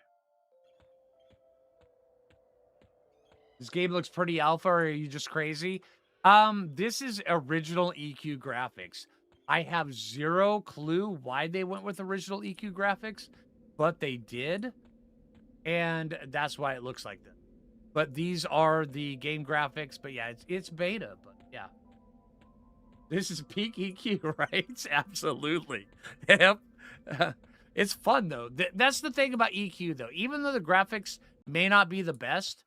This game looks pretty alpha, or are you just crazy? This is original EQ graphics. I have zero clue why they went with original EQ graphics, but they did. And that's why it looks like this. But these are the game graphics. But yeah, it's beta, but yeah. This is peak EQ, right? Absolutely. Yep. It's fun, though. That's the thing about EQ, though. Even though the graphics may not be the best,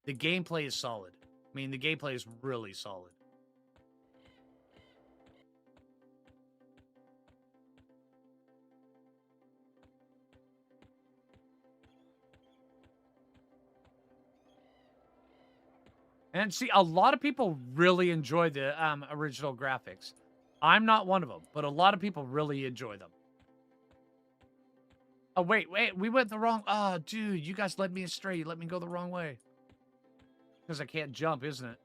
the gameplay is solid. I mean, the gameplay is really solid. And see, a lot of people really enjoy the original graphics. I'm not one of them, but a lot of people really enjoy them. Oh, wait, we went the wrong... Oh, dude, you guys led me astray. You let me go the wrong way. Because I can't jump, isn't it?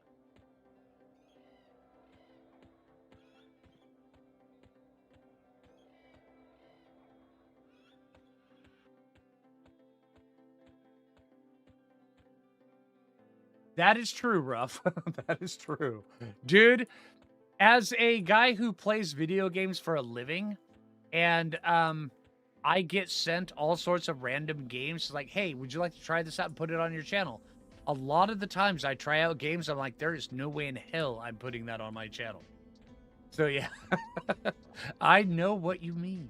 That is true, Ruff. That is true. Dude, as a guy who plays video games for a living, and I get sent all sorts of random games, like, hey, would you like to try this out and put it on your channel? A lot of the times I try out games, I'm like, there is no way in hell I'm putting that on my channel. So, yeah. I know what you mean.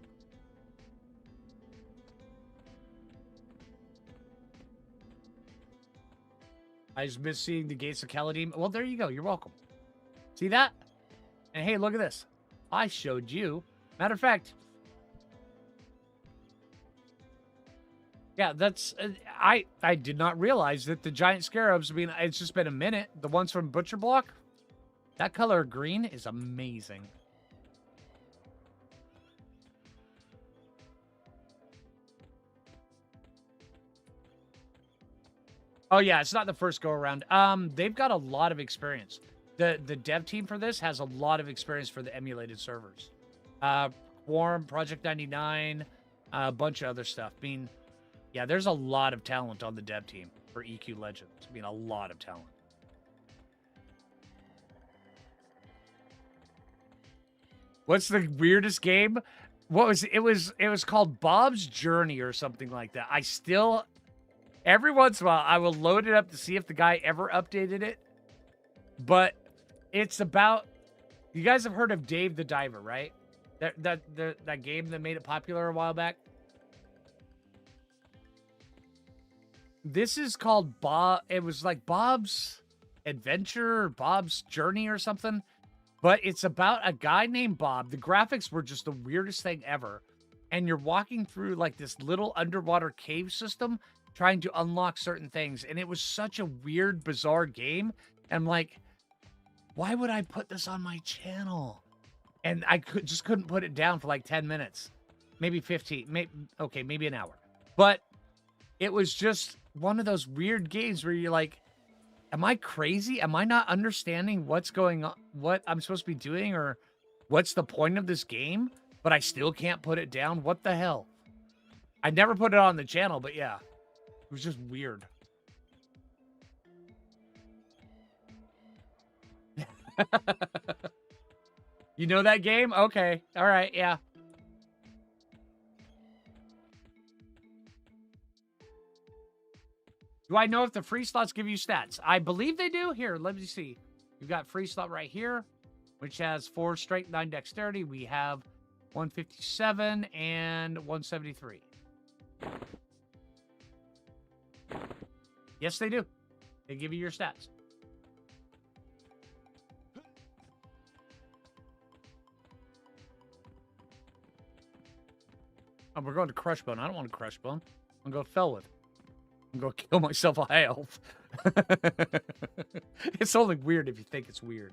I just miss seeing the Gates of Caladim. Well, there you go. You're welcome. See that? And hey, look at this. I showed you. Matter of fact, yeah, that's... I did not realize that the giant scarabs, I mean, it's just been a minute. The ones from Butcherblock, that color green is amazing. Oh, yeah, it's not the first go-around. They've got a lot of experience. The dev team for this has a lot of experience for the emulated servers. Quorum, Project 99, a bunch of other stuff. I mean, yeah, there's a lot of talent on the dev team for EQ Legends. I mean, a lot of talent. What's the weirdest game? What was it? It was called Bob's Journey or something like that. I still... Every once in a while, I will load it up to see if the guy ever updated it. But it's about... You guys have heard of Dave the Diver, right? That game that made it popular a while back? This is called Bob... It was like Bob's Adventure or Bob's Journey or something. But it's about a guy named Bob. The graphics were just the weirdest thing ever. And you're walking through like this little underwater cave system trying to unlock certain things. And it was such a weird, bizarre game. And I'm like, why would I put this on my channel? And I just couldn't put it down for like 10 minutes. Maybe 15. Maybe an hour. But it was just one of those weird games where you're like, am I crazy? Am I not understanding what's going on, what I'm supposed to be doing, or what's the point of this game? But I still can't put it down? What the hell? I never put it on the channel, but yeah. It was just weird. You know that game? Okay. All right. Yeah. Do I know if the free slots give you stats? I believe they do. Here, let me see. You've got free slot right here, which has 4 strength, 9 dexterity. We have 157 and 173. Yes, they do. They give you your stats. Oh, we're going to Crushbone. I don't want to Crushbone. I'm going to Felwood. I'm going to kill myself a high health. It's only weird if you think it's weird.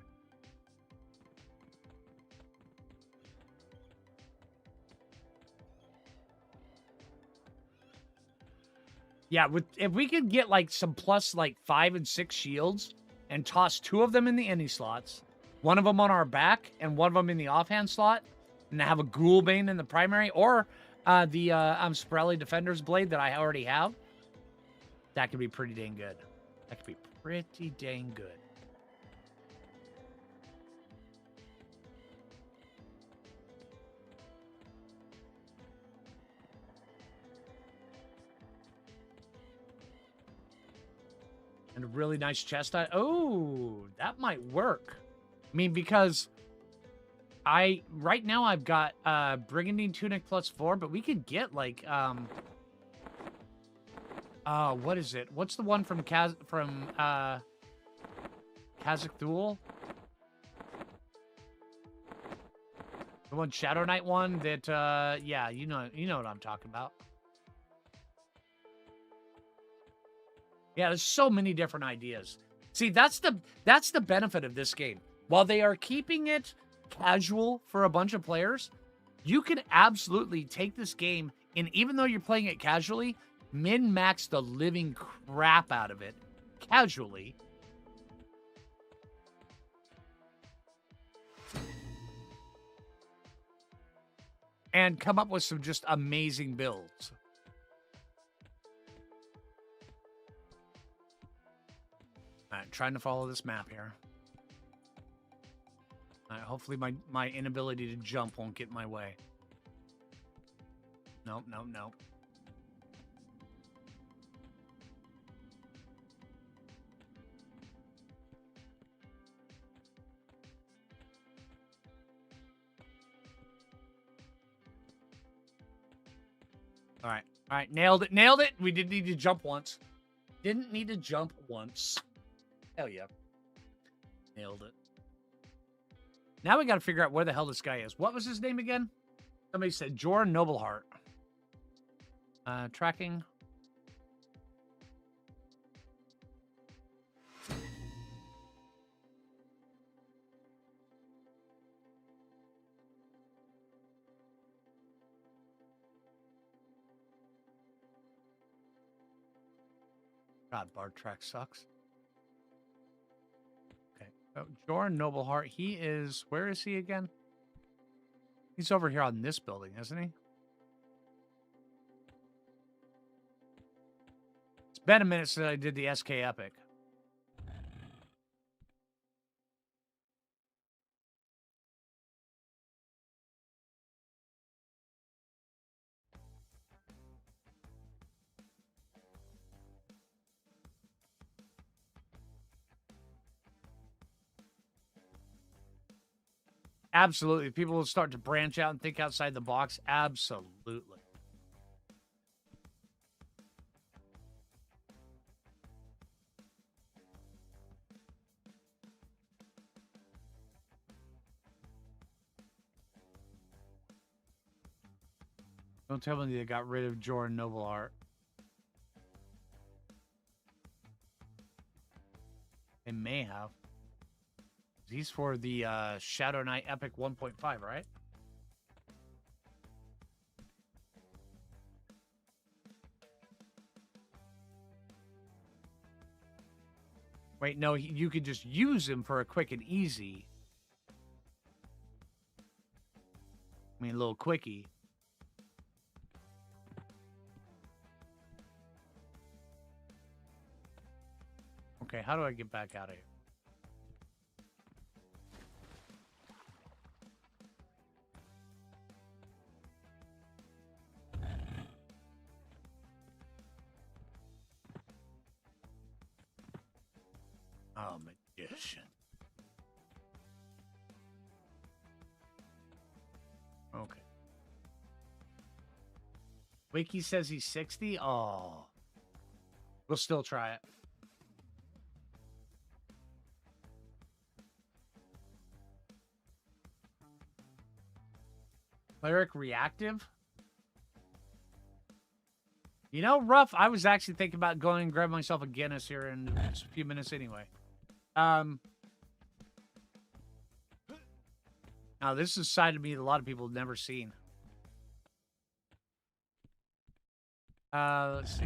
Yeah, if we could get like some plus like 5 and 6 shields and toss 2 of them in the any slots, 1 of them on our back and 1 of them in the offhand slot, and have a Ghoulbane in the primary, or the Sprelly Defender's Blade that I already have, that could be pretty dang good. That could be pretty dang good. And a really nice chest. Oh, that might work. I mean, because right now I've got Brigandine Tunic +4, but we could get like what is it? What's the one from Kazakh Thul? The one Shadow Knight one that yeah, you know what I'm talking about. Yeah, there's so many different ideas. See, that's the benefit of this game. While they are keeping it casual for a bunch of players, you can absolutely take this game, and even though you're playing it casually, min-max the living crap out of it casually. And come up with some just amazing builds. All right, trying to follow this map here. All right, hopefully my inability to jump won't get in my way. Nope, nope, nope. All right, nailed it. We didn't need to jump once. Didn't need to jump once. Hell yeah. Nailed it. Now we got to figure out where the hell this guy is. What was his name again? Somebody said Jorn Nobleheart. Tracking. God, bar track sucks. Okay. Oh, Jorn Nobleheart. He is... Where is he again? He's over here on this building, isn't he? It's been a minute since I did the SK Epic. Absolutely. People will start to branch out and think outside the box. Absolutely. Don't tell me they got rid of Jorn Nobleheart. They may have. He's for the Shadow Knight Epic 1.5, right? Wait, no, you could just use him for a quick and easy. I mean, a little quickie. Okay, how do I get back out of here? Oh, magician. Okay. Wiki says he's 60? Oh. We'll still try it. Cleric reactive? You know, rough. I was actually thinking about going and grab myself a Guinness here in just a few minutes anyway. Now this is a side of me that a lot of people have never seen. Let's see.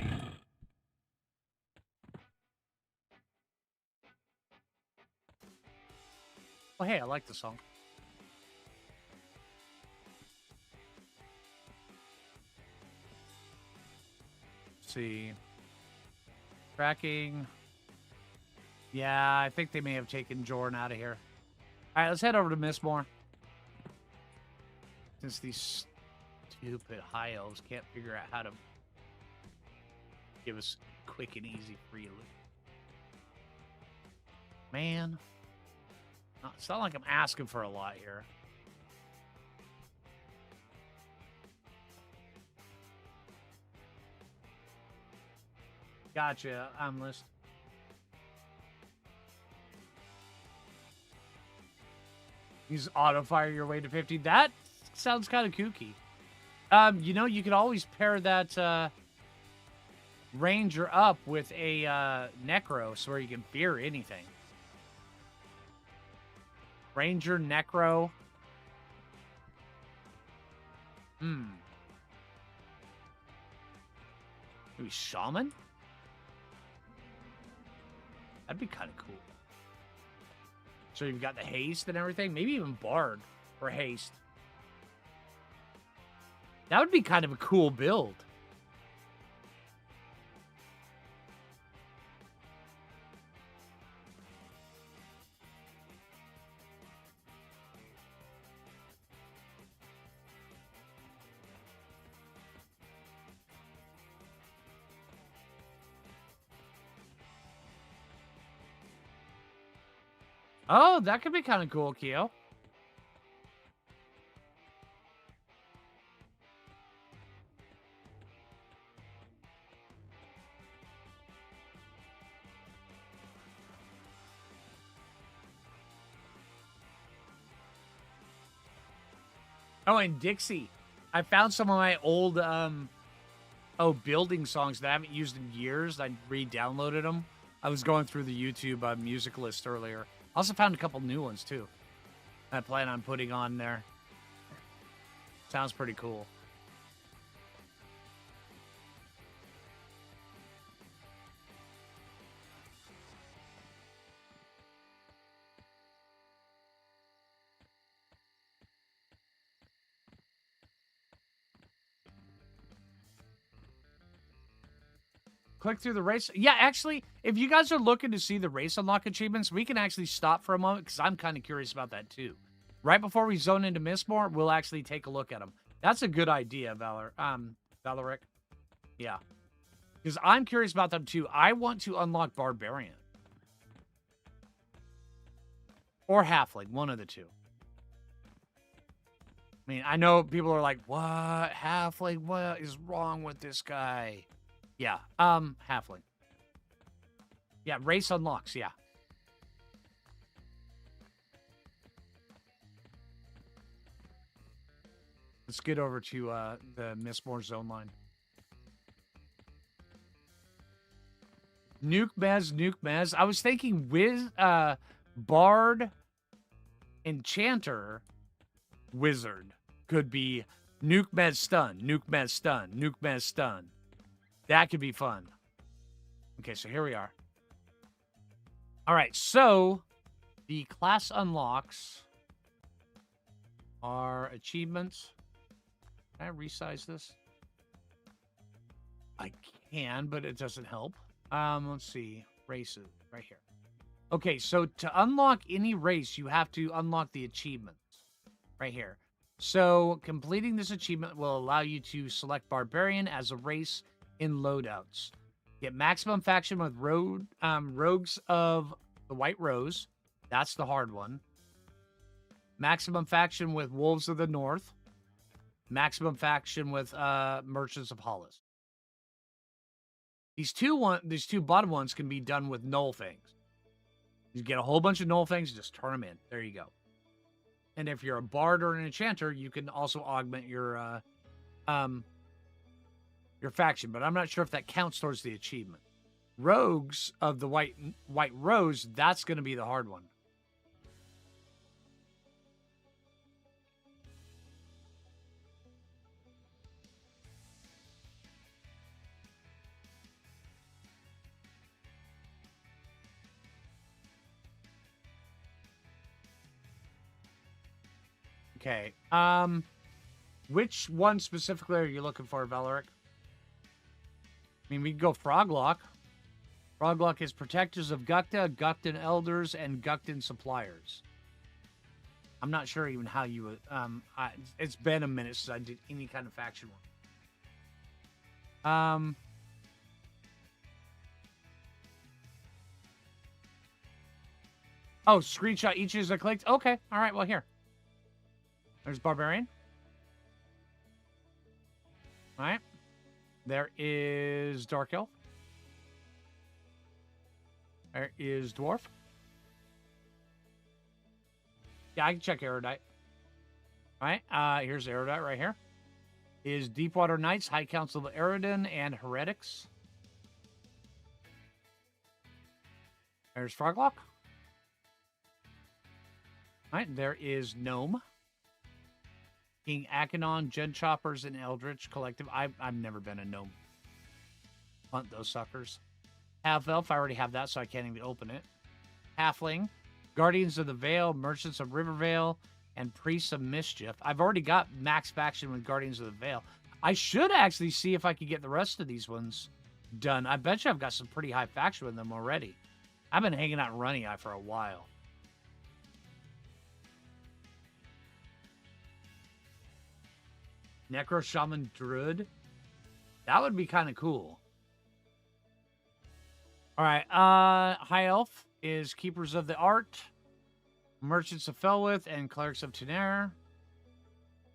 Oh, hey, I like the song. Let's see. Tracking. Yeah, I think they may have taken Jordan out of here. All right, let's head over to Mistmore. Since these stupid high elves can't figure out how to give us quick and easy free loot. Man. It's not like I'm asking for a lot here. Gotcha, list. Use auto fire your way to 50. That sounds kind of kooky. You know, you could always pair that ranger up with a necro so where you can fear anything. Ranger, necro. Maybe shaman? That'd be kind of cool. So you've got the haste and everything. Maybe even bard for haste. That would be kind of a cool build. Oh, that could be kind of cool, Keo. Oh, and Dixie. I found some of my old building songs that I haven't used in years. I re-downloaded them. I was going through the YouTube music list earlier. I also found a couple new ones, too. I plan on putting on there. Sounds pretty cool. Click through the race. Yeah, actually, if you guys are looking to see the race unlock achievements, we can actually stop for a moment because I'm kind of curious about that too. Right before we zone into Mistmore, we'll actually take a look at them. That's a good idea, Valoric. Yeah. Because I'm curious about them too. I want to unlock Barbarian. Or Halfling, one of the two. I mean, I know people are like, what? Halfling? What is wrong with this guy? Yeah, Halfling. Yeah, race unlocks, yeah. Let's get over to the Mistmore zone line. Nuke Mez. I was thinking Bard, Enchanter, Wizard could be Nuke Mez Stun, Nuke Mez Stun, Nuke Mez Stun. That could be fun. Okay, so here we are. All right, so the class unlocks are achievements. Can I resize this? I can, but it doesn't help. Let's see. Races, right here. Okay, so to unlock any race, you have to unlock the achievements. Right here. So completing this achievement will allow you to select Barbarian as a race in loadouts. Get maximum faction with rogues of the White Rose. That's the hard one. Maximum faction with Wolves of the North. Maximum faction with Merchants of Hollis. These two bottom ones can be done with Null Fangs. You get a whole bunch of Null Fangs, just turn them in. There you go. And if you're a Bard or an Enchanter, you can also augment your your faction, but I'm not sure if that counts towards the achievement. Rogues of the White Rose, that's going to be the hard one. Okay. Which one specifically are you looking for, Valeric? I mean, we can go Froglock. Froglock is protectors of Gukta, Guktan elders, and Guktan suppliers. I'm not sure even how you would... it's been a minute since I did any kind of faction work. Oh, screenshot each as I clicked? Okay. All right, well, here. There's Barbarian. All right. There is Dark Elf. There is Dwarf. Yeah, I can check Erudite. All right. Here's Erudite right here. Is Deepwater Knights, High Council of Eridan, and Heretics. There's Froglock. All right. There is Gnome. King Akanon, Gen Choppers, and Eldritch Collective. I've never been a gnome. Hunt those suckers. Half Elf, I already have that, so I can't even open it. Halfling, Guardians of the Vale, Merchants of Rivervale, and Priests of Mischief. I've already got max faction with Guardians of the Vale. I should actually see if I could get the rest of these ones done. I bet you I've got some pretty high faction with them already. I've been hanging out in Runny Eye for a while. Necro Shaman Druid. That would be kind of cool. All right. High Elf is Keepers of the Art, Merchants of Felwith, and Clerics of Tenair.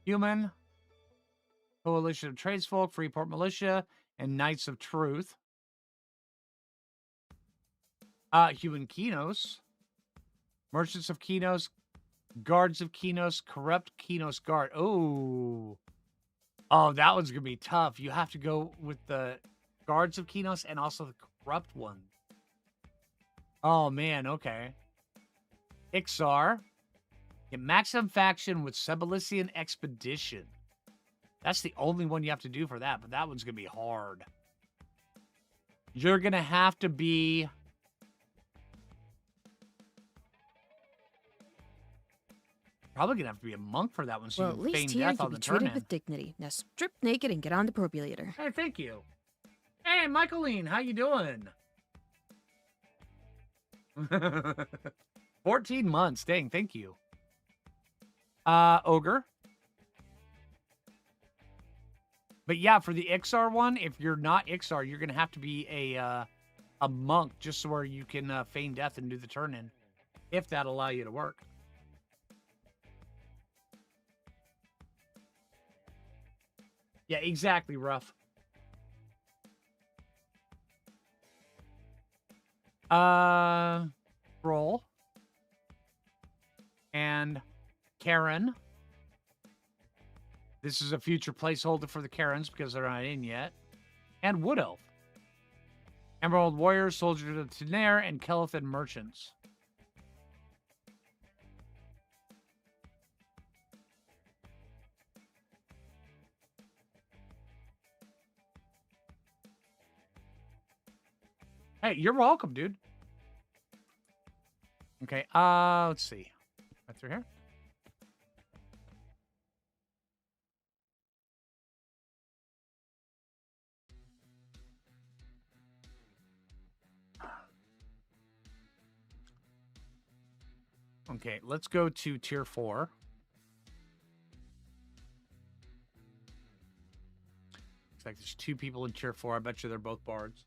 Human, Coalition of Tradesfolk, Freeport Militia, and Knights of Truth. Human Kinos, Merchants of Kinos, Guards of Kinos, Corrupt Kinos Guard. Oh, that one's going to be tough. You have to go with the Guards of Kinos and also the Corrupt one. Oh, man. Okay. Ixar. Get maximum faction with Sebelician Expedition. That's the only one you have to do for that, but that one's going to be hard. You're going to have to be... Probably gonna have to be a monk for that one, so well, you can feign death on the turn-in. With dignity. Now strip naked and get on the probulator. Hey, thank you. Hey, Michaeline, how you doing? 14 months. Dang, thank you. Ogre. But yeah, for the Ixar one, if you're not Ixar, you're gonna have to be a monk just so where you can feign death and do the turn-in, if that'll allow you to work. Yeah, exactly, Rough. Roll. And Karen. This is a future placeholder for the Karens because they're not in yet. And Wood Elf. Emerald Warriors, Soldiers of Tenair, and Kelithan Merchants. Hey, you're welcome, dude. Okay, let's see. Right through here. Okay, let's go to tier 4. Looks like there's 2 people in tier 4. I bet you they're both bards.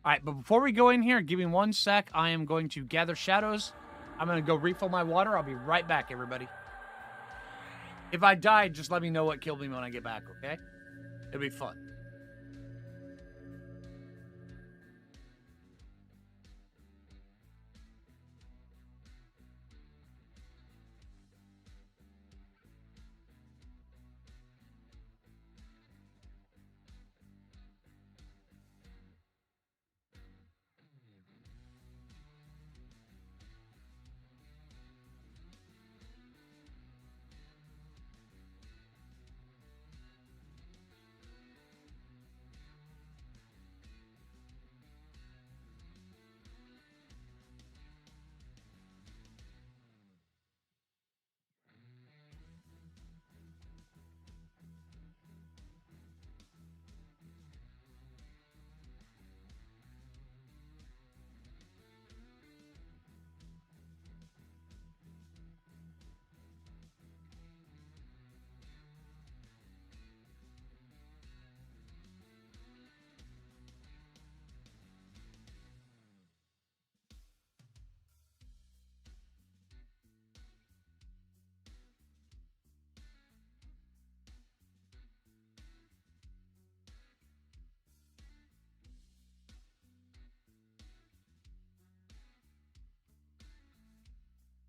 All right, but before we go in here, give me 1 sec. I am going to gather shadows. I'm going to go refill my water. I'll be right back, everybody. If I die, just let me know what killed me when I get back, okay? It'll be fun.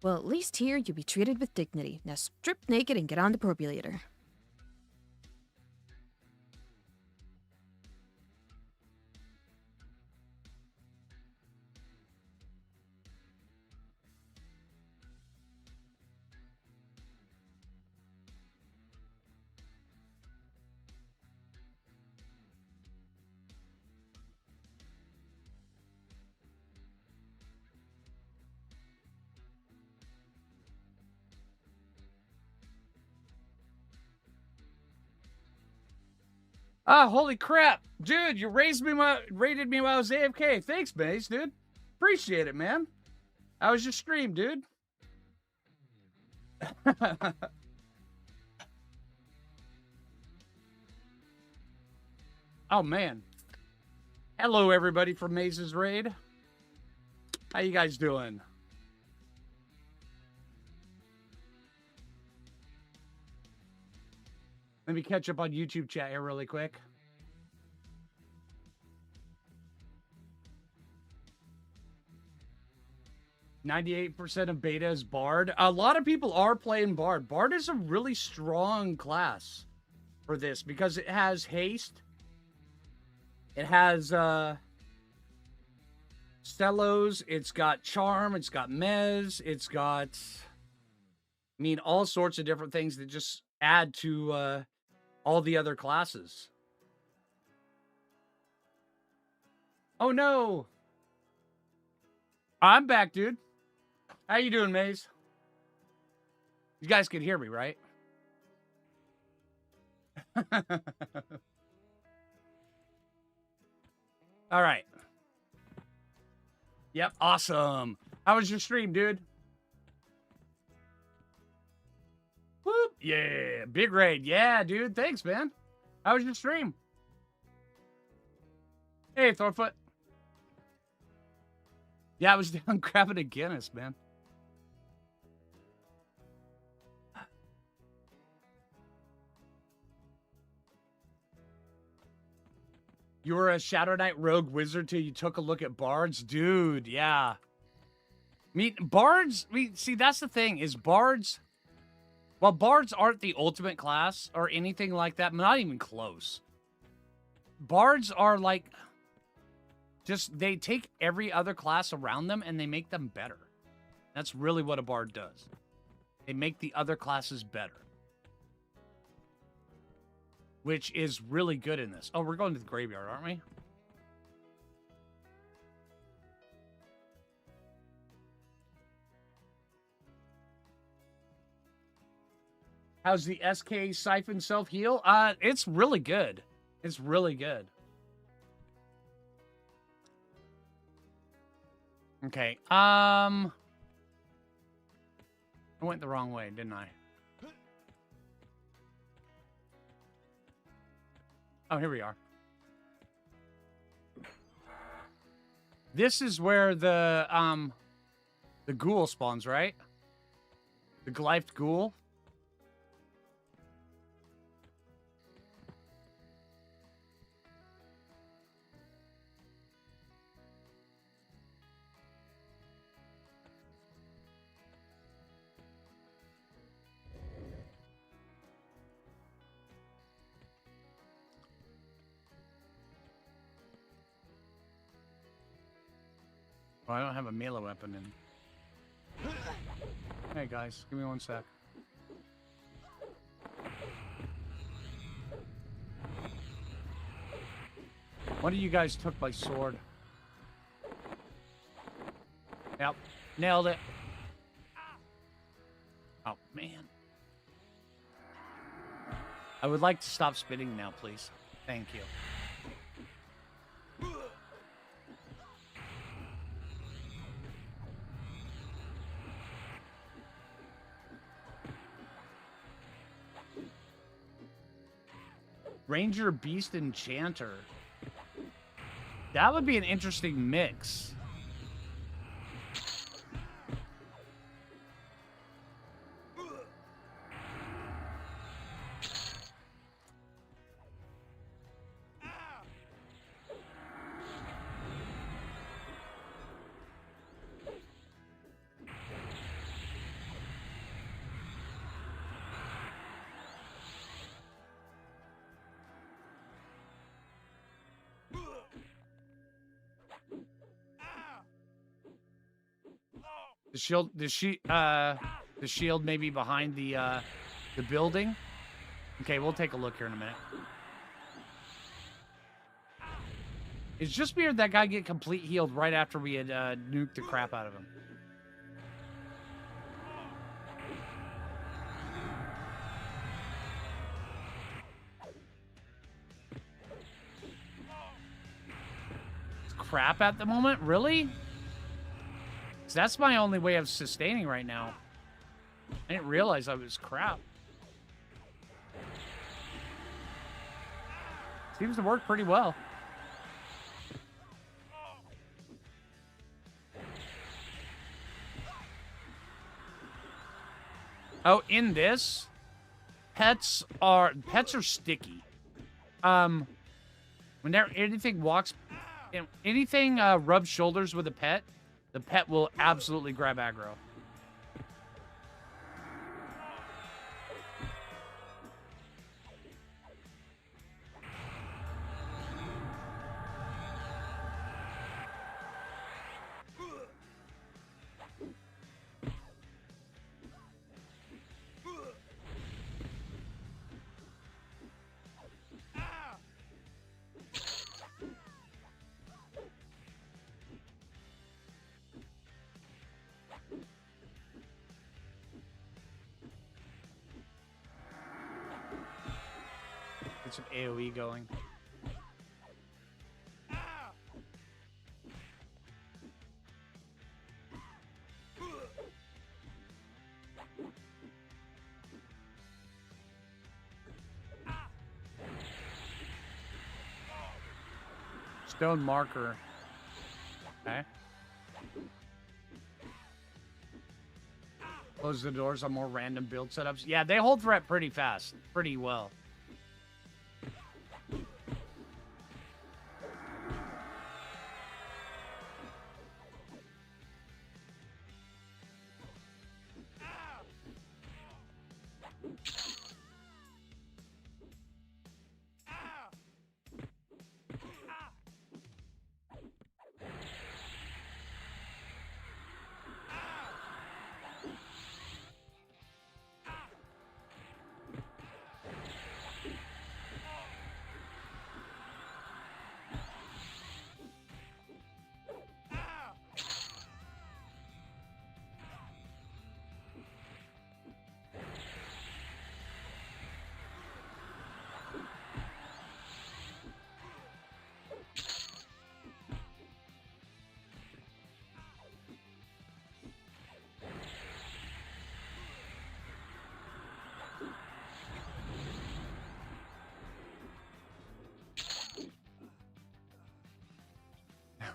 Well, at least here you'll be treated with dignity. Now strip naked and get on the probulator. Ah, holy crap. Dude, you rated me while I was AFK. Thanks, Maze, dude. Appreciate it, man. How was your stream, dude? Oh, man. Hello, everybody from Maze's Raid. How you guys doing? Let me catch up on YouTube chat here really quick. %98 of beta is Bard. A lot of people are playing Bard. Bard is a really strong class for this because it has haste. It has Stellos. It's got charm. It's got mez. It's got, I mean, all sorts of different things that just add to all the other classes. Oh, no. I'm back, dude. How you doing, Maze? You guys can hear me, right? All right. Yep, awesome. How was your stream, dude? Whoop, yeah, big raid. Yeah, dude, thanks, man. How was your stream? Hey, Thorfoot. Yeah, I was down grabbing a Guinness, man. You were a Shadow Knight rogue wizard till you took a look at bards? Dude, yeah. Bards, see, that's the thing, is bards... Well, bards aren't the ultimate class or anything like that. Not even close. Bards are like... Just, they take every other class around them and they make them better. That's really what a bard does. They make the other classes better. Which is really good in this. Oh, we're going to the graveyard, aren't we? How's the SK Siphon self-heal? It's really good. It's really good. Okay, I went the wrong way, didn't I? Oh, here we are. This is where the ghoul spawns, right? The Glyphed ghoul. Oh, I don't have a melee weapon in. Hey guys, give me one sec. One of you guys took my sword. Yep, nailed it. Oh, man. I would like to stop spitting now, please. Thank you. Ranger, Beast, Enchanter. That would be an interesting mix. The shield maybe behind the building. Okay, we'll take a look here in a minute. It's just weird that guy get complete healed right after we had nuked the crap out of him. It's crap at the moment? Really? 'Cause that's my only way of sustaining right now. I didn't realize I was crap. Seems to work pretty well. Oh, in this, pets are sticky. When anything rubs shoulders with a pet, the pet will absolutely grab aggro. Get some AoE going. Stone marker. Okay. Close the doors on more random build setups. Yeah, they hold threat pretty fast. Pretty well.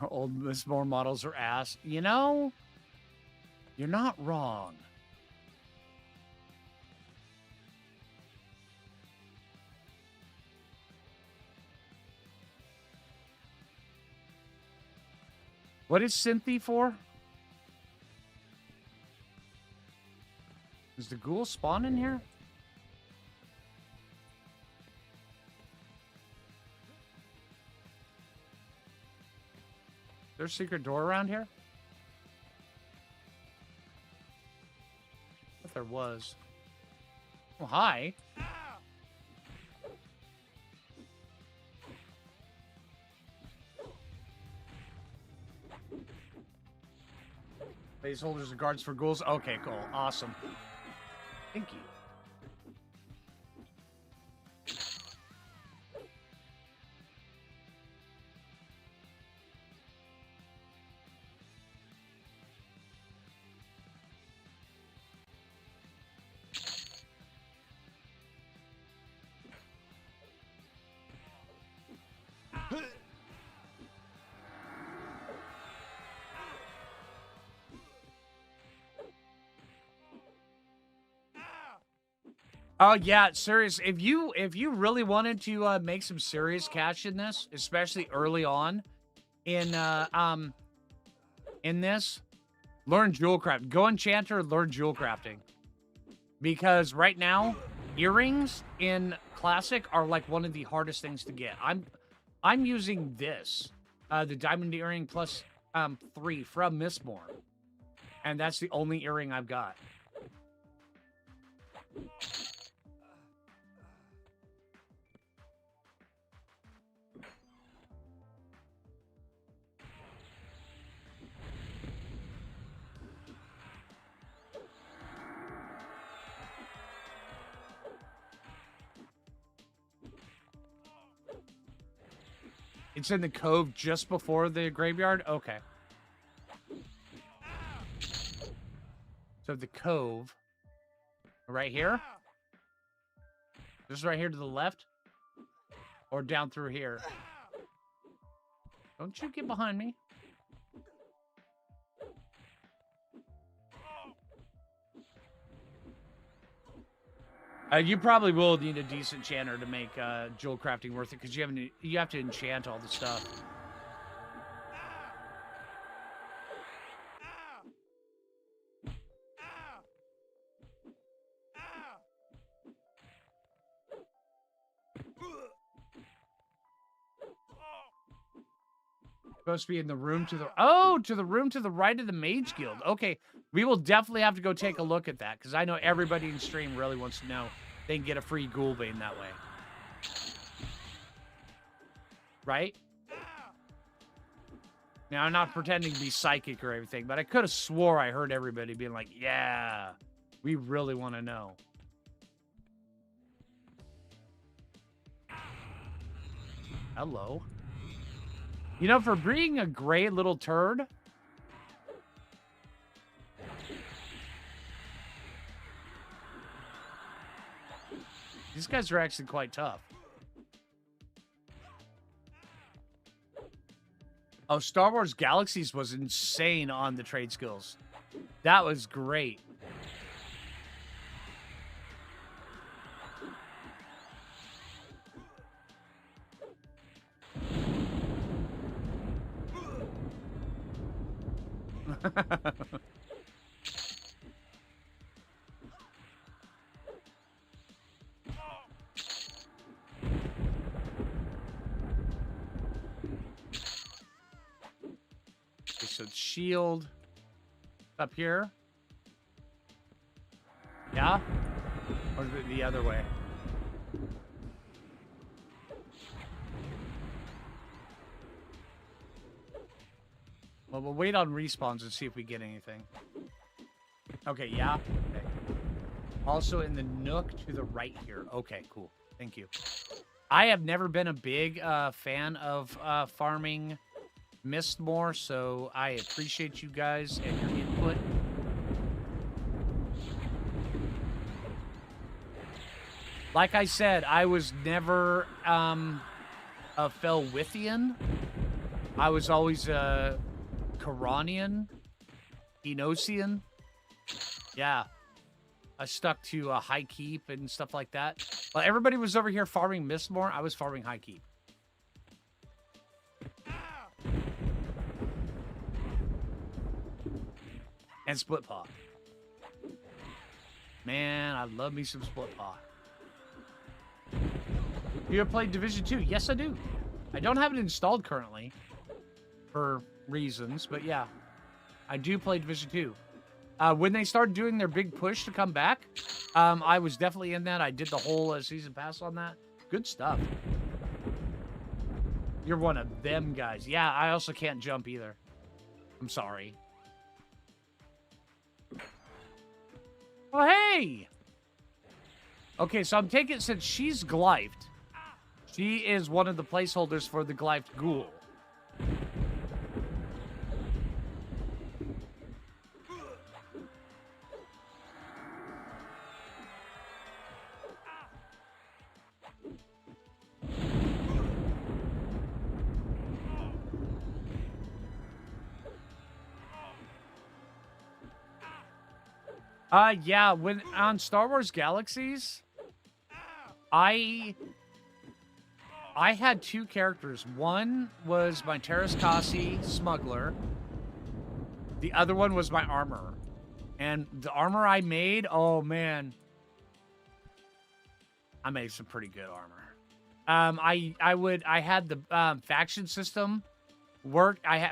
Old Mistborn models are ass. You know, you're not wrong. What is Cynthia for? Is the ghoul spawn in here? Is there a secret door around here? I thought there was. Oh, hi. Placeholders and guards for ghouls. Okay, cool. Awesome. Thank you. Oh yeah, serious. If you really wanted to make some serious cash in this, especially early on in this, learn jewel craft. Go enchanter, learn jewel crafting. Because right now, earrings in classic are like one of the hardest things to get. I'm using this, the diamond earring plus 3 from Mistborn. And that's the only earring I've got. It's in the cove just before the graveyard? Okay. So the cove. Right here? Just right here to the left? Or down through here? Don't you get behind me. You probably will need a decent enchanter to make jewel crafting worth it, because you have to enchant all the stuff. Supposed to be in the room to the room to the right of the Mage Guild. Okay, we will definitely have to go take a look at that, because I know everybody in stream really wants to know they can get a free Ghoulbane that way. Right? Now, I'm not pretending to be psychic or everything, but I could have swore I heard everybody being like, yeah, we really want to know. Hello. You know, for being a gray little turd, these guys are actually quite tough. Oh, Star Wars Galaxies was insane on the trade skills. That was great. Okay, so shield up here. Yeah? Or is it the other way? Well, we'll wait on respawns and see if we get anything. Okay, yeah. Okay. Also in the nook to the right here. Okay, cool. Thank you. I have never been a big fan of farming Mistmore, so I appreciate you guys and your input. Like I said, I was never a Felwithian. I was always a Coronian, Enosian. Yeah. I stuck to High Keep and stuff like that. While everybody was over here farming Mistmore, I was farming High Keep. And Split Paw. Man, I love me some Split Paw. You ever played Division 2? Yes, I do. I don't have it installed currently for reasons, but yeah. I do play Division 2. When they started doing their big push to come back, I was definitely in that. I did the whole season pass on that. Good stuff. You're one of them guys. Yeah, I also can't jump either. I'm sorry. Oh, hey! Okay, so I'm taking, since she's Glyphed, she is one of the placeholders for the Glyphed Ghoul. Yeah, when on Star Wars Galaxies, I had two characters. One was my Terras Kasi smuggler. The other one was my armorer. And the armor I made, oh man. I made some pretty good armor. I had the faction system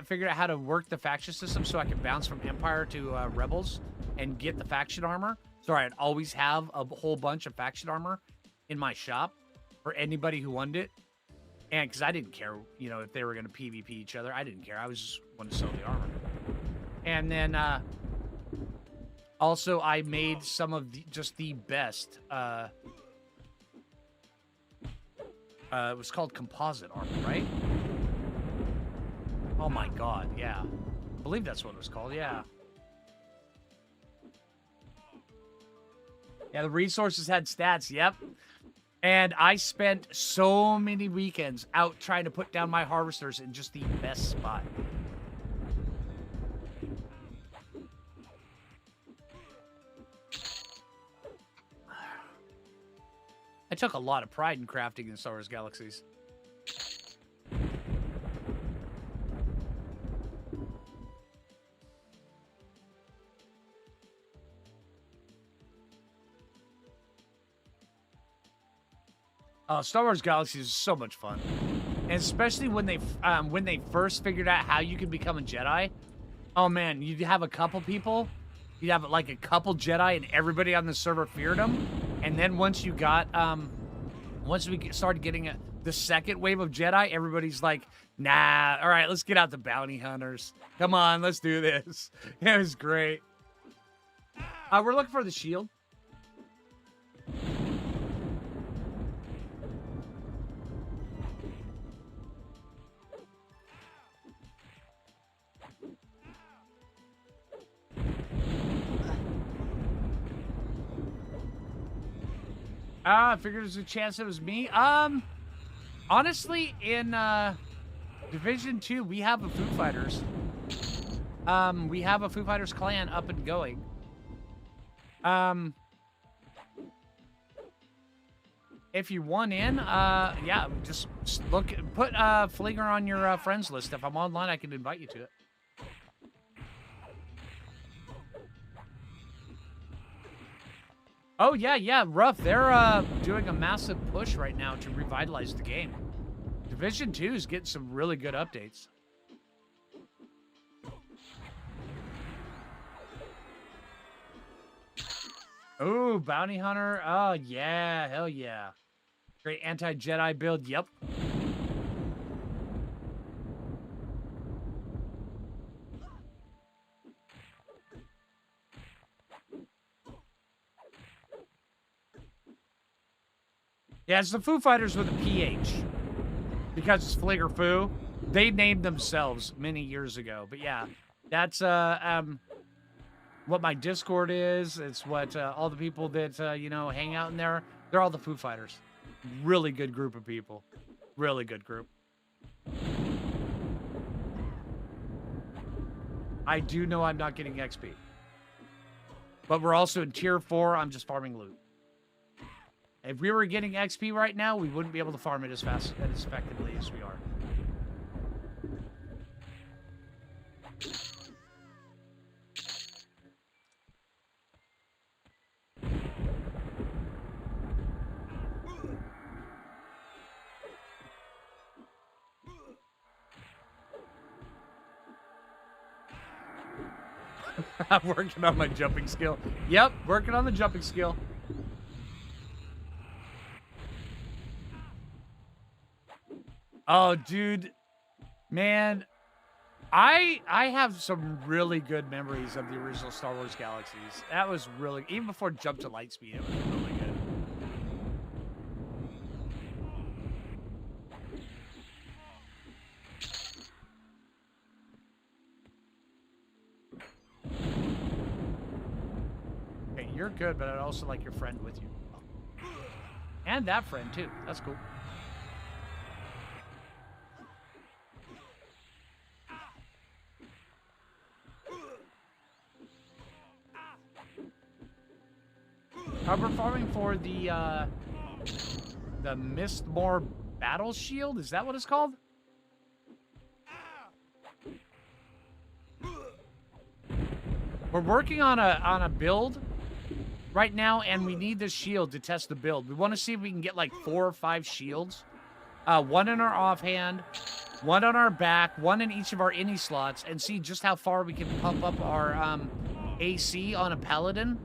figured out how to work the faction system so I could bounce from Empire to Rebels and get the faction armor. So I'd always have a whole bunch of faction armor in my shop for anybody who wanted it. And because I didn't care, you know, if they were going to PvP each other, I didn't care. I was just wanting to sell the armor. And then also I made some of the best. It was called composite armor, right? Oh my god, yeah. I believe that's what it was called, yeah. Yeah, the resources had stats, yep. And I spent so many weekends out trying to put down my harvesters in just the best spot. I took a lot of pride in crafting in Star Wars Galaxies. Star Wars Galaxies is so much fun, and especially when they first figured out how you could become a Jedi. Oh man, you'd have a couple people, you'd have like a couple Jedi, and everybody on the server feared them. And then once we started getting the second wave of Jedi, everybody's like, nah, all right, let's get out the bounty hunters. Come on, let's do this. It was great. We're looking for the shield. I figured there's a chance it was me. Honestly, in Division 2, we have a Foo Fighters. We have a Foo Fighters clan up and going. If you want in, yeah, just put Flinger on your friends list. If I'm online, I can invite you to it. Oh, yeah, Rough. They're doing a massive push right now to revitalize the game. Division 2 is getting some really good updates. Oh, Bounty Hunter. Oh, yeah. Hell yeah. Great anti-Jedi build. Yep. Yeah, it's the Foo Fighters with a PH. Because it's Flinger Foo. They named themselves many years ago. But yeah, that's what my Discord is. It's what all the people that, you know, hang out in there. They're all the Foo Fighters. Really good group of people. Really good group. I do know I'm not getting XP. But we're also in Tier 4. I'm just farming loot. If we were getting XP right now, we wouldn't be able to farm it as fast and as effectively as we are. I'm working on my jumping skill. Yep, working on the jumping skill. Oh, dude, man, I have some really good memories of the original Star Wars Galaxies. That was really, even before Jump to Lightspeed, it was really good. Hey, you're good, but I'd also like your friend with you. And that friend, too. That's cool. We're farming for the Mistmore Battle Shield. Is that what it's called? We're working on a build right now, and we need this shield to test the build. We want to see if we can get like 4 or 5 shields. One in our offhand, one on our back, one in each of our any slots, and see just how far we can pump up our AC on a paladin,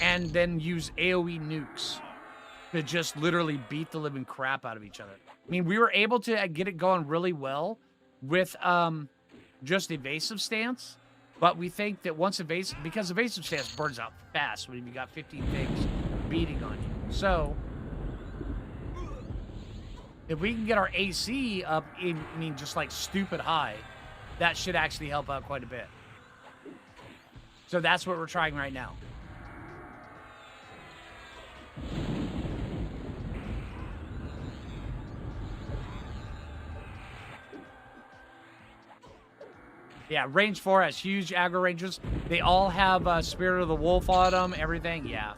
and then use AoE nukes to just literally beat the living crap out of each other. I mean, we were able to get it going really well with just evasive stance, but we think that once because evasive stance burns out fast when you got 15 things beating on you. So if we can get our AC up, just like stupid high, that should actually help out quite a bit. So that's what we're trying right now. Yeah, range 4 has huge aggro ranges. They all have Spirit of the Wolf on them, everything. Yeah.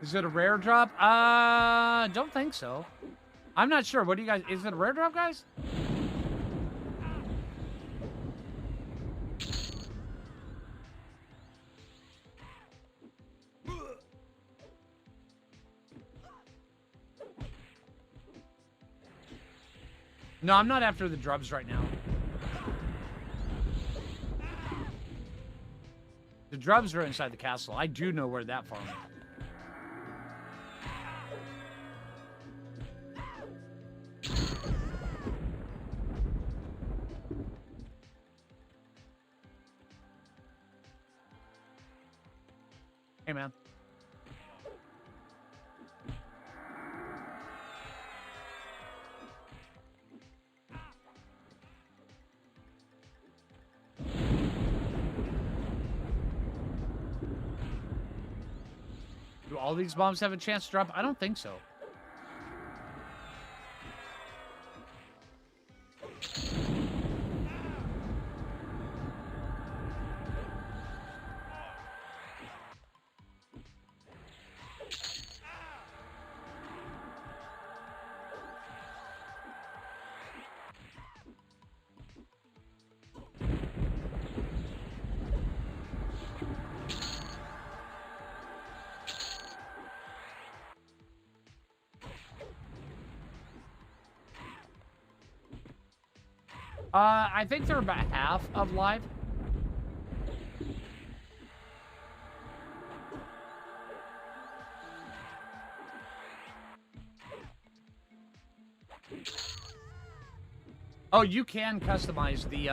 Is it a rare drop? Don't think so. I'm not sure. What do you guys... Is it a rare drop, guys? No, I'm not after the drubs right now. The drubs are inside the castle. I do know where that farm is. Hey, man. Do all these bombs have a chance to drop? I don't think so. I think they're about half of live. Oh, you can customize the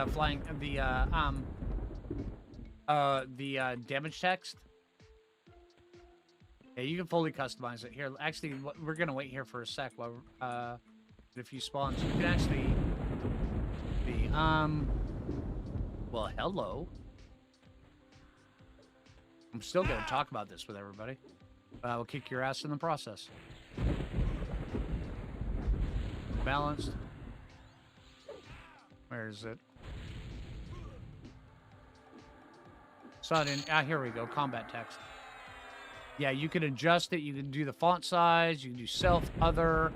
damage text. Yeah, you can fully customize it. Here, actually, we're gonna wait here for a sec while a few spawns. You can actually be well, hello. I'm still gonna talk about this with everybody. We'll kick your ass in the process. Balanced. Where is it? Sudden. Here we go. Combat text. Yeah, you can adjust it. You can do the font size. You can do self, other.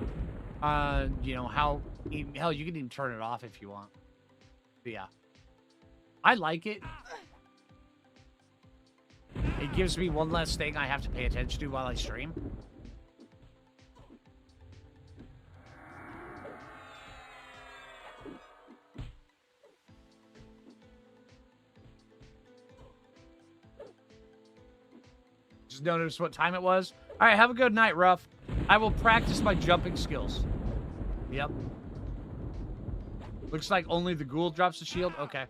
You know, hell, you can even turn it off if you want. But yeah. I like it. It gives me one less thing I have to pay attention to while I stream. Just notice what time it was. All right, have a good night, Ruff. I will practice my jumping skills. Yep. Looks like only the ghoul drops the shield. Okay.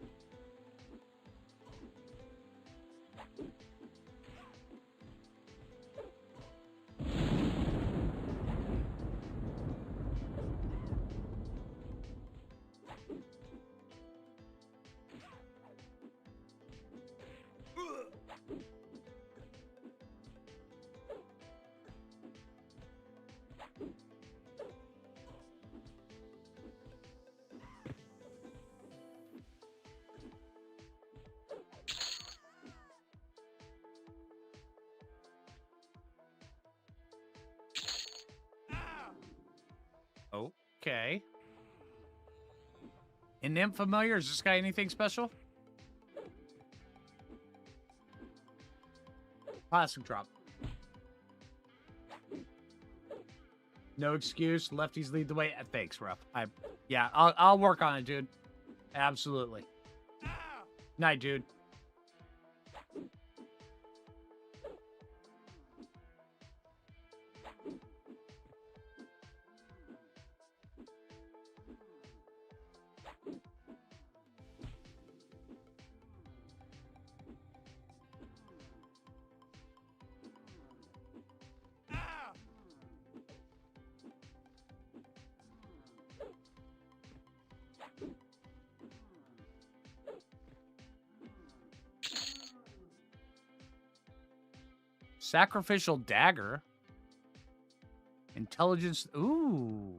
Okay. An imp familiar? Is this guy anything special? Classic drop. No excuse. Lefties lead the way. Thanks, bro. Yeah, I'll work on it, dude. Absolutely. Night, dude. Sacrificial dagger. Intelligence. Ooh.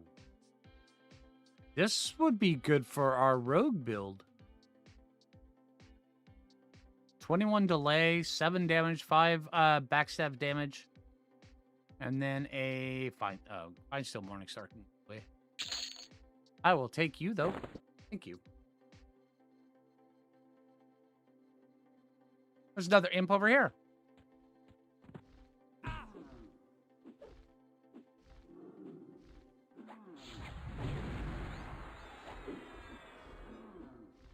This would be good for our rogue build. 21 delay, 7 damage, 5 backstab damage. And then a fine still Morningstar can play. I will take you though. Thank you. There's another imp over here.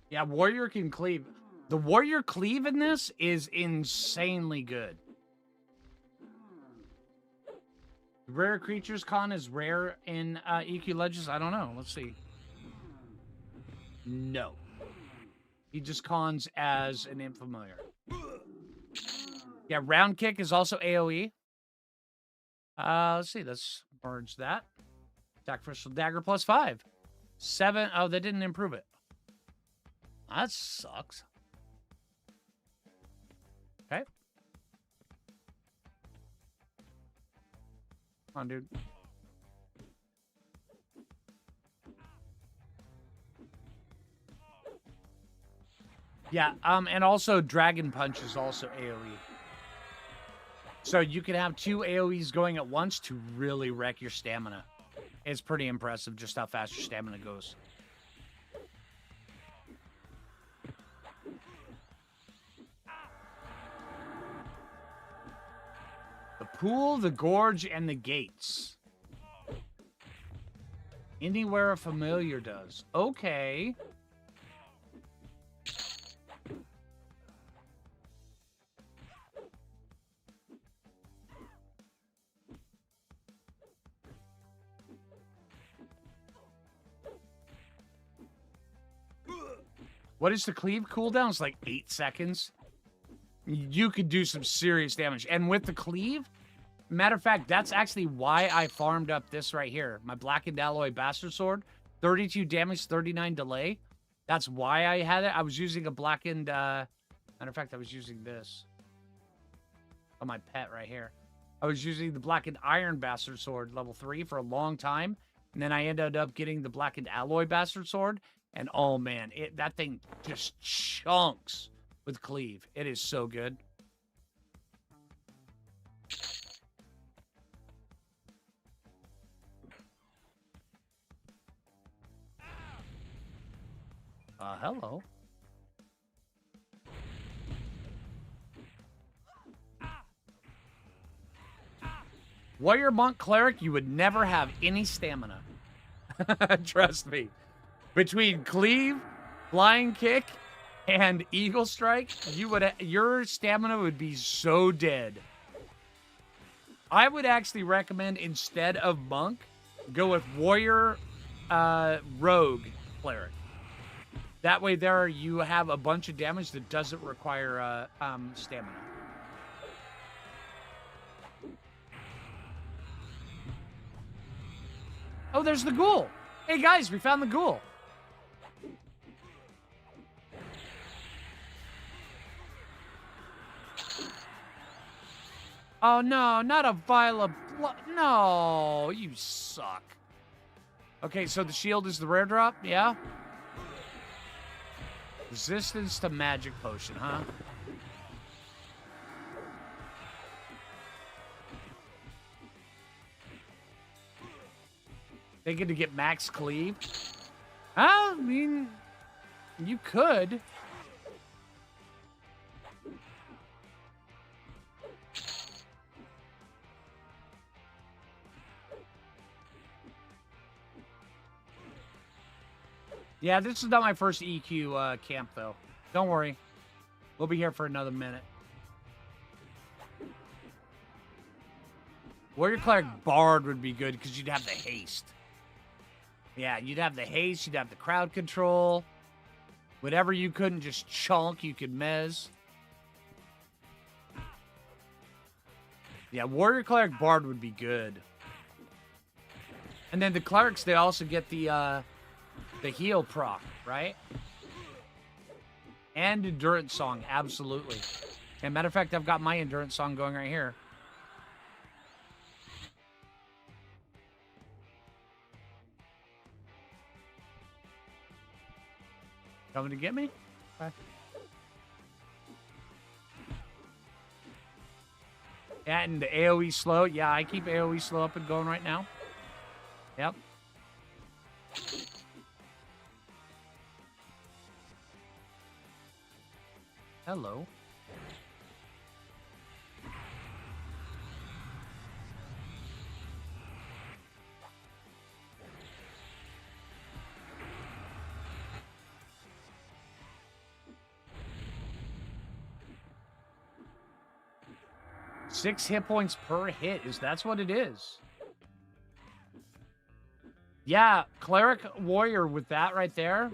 Yeah, warrior can cleave. The warrior cleave in this is insanely good. Rare creatures con is rare in EQ Legends. I don't know. Let's see. No. He just cons as an imp familiar. Yeah, round kick is also AoE. Let's see. Let's merge that. Sacrificial dagger plus 5. 7. Oh, they didn't improve it. That sucks. Okay. Come on, dude. Yeah, and also Dragon Punch is also AoE. So you can have 2 AoEs going at once to really wreck your stamina. It's pretty impressive just how fast your stamina goes. The pool, the gorge, and the gates. Anywhere a familiar does. Okay. What is the cleave cooldown? It's like 8 seconds. You could do some serious damage. And with the cleave, matter of fact, that's actually why I farmed up this right here. My Blackened Alloy Bastard Sword. 32 damage, 39 delay. That's why I had it. I was using a Blackened... matter of fact, I was using this. On my pet right here. I was using the Blackened Iron Bastard Sword, level 3, for a long time. And then I ended up getting the Blackened Alloy Bastard Sword. And oh man, that thing just chunks with cleave. It is so good. Hello. Warrior, Monk, Cleric, you would never have any stamina. Trust me. Between cleave, flying kick, and eagle strike, your stamina would be so dead. I would actually recommend, instead of monk, go with warrior, rogue, cleric. That way there you have a bunch of damage that doesn't require stamina. Oh, there's the ghoul. Hey guys, we found the ghoul. Oh no, not a vial of blood. No, you suck. Okay, so the shield is the rare drop, yeah? Resistance to magic potion, huh? Thinking to get max cleave? I mean, you could. Yeah, this is not my first EQ camp, though. Don't worry. We'll be here for another minute. Warrior Cleric Bard would be good because you'd have the haste. Yeah, you'd have the haste. You'd have the crowd control. Whatever you couldn't just chunk, you could mez. Yeah, Warrior Cleric Bard would be good. And then the clerics, they also get the heal proc, right? And endurance song, absolutely. And matter of fact, I've got my endurance song going right here. Coming to get me? Okay. Yeah, and the AoE slow. Yeah, I keep AoE slow up and going right now. Yep. Hello. Six hit points per hit. That's what it is. Yeah, Cleric Warrior with that right there.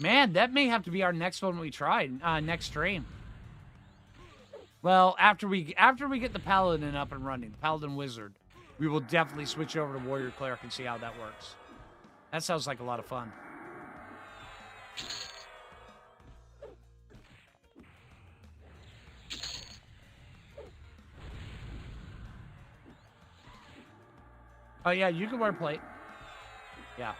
Man, that may have to be our next one we try, next stream. Well, after we get the Paladin up and running, the Paladin Wizard, we will definitely switch over to Warrior Cleric and see how that works. That sounds like a lot of fun. Oh, yeah, you can wear plate. Yeah.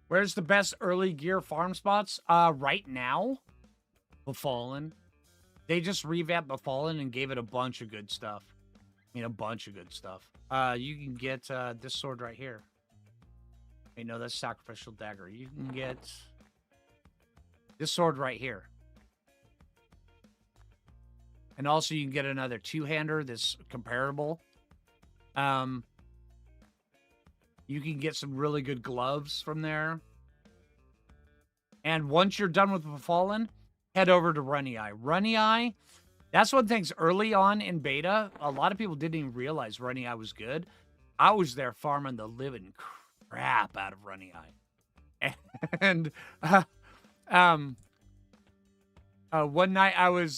Where's the best early gear farm spots? Right now, Befallen. They just revamped Befallen and gave it a bunch of good stuff. I mean, a bunch of good stuff. You can get this sword right here. Wait, no, that's Sacrificial Dagger. You can get this sword right here. And also you can get another two-hander that's comparable. You can get some really good gloves from there. And once you're done with Befallen, head over to Runny Eye. Runny Eye, that's one thing's early on in beta. A lot of people didn't even realize Runny Eye was good. I was there farming the living crap out of Runny Eye. And one night I was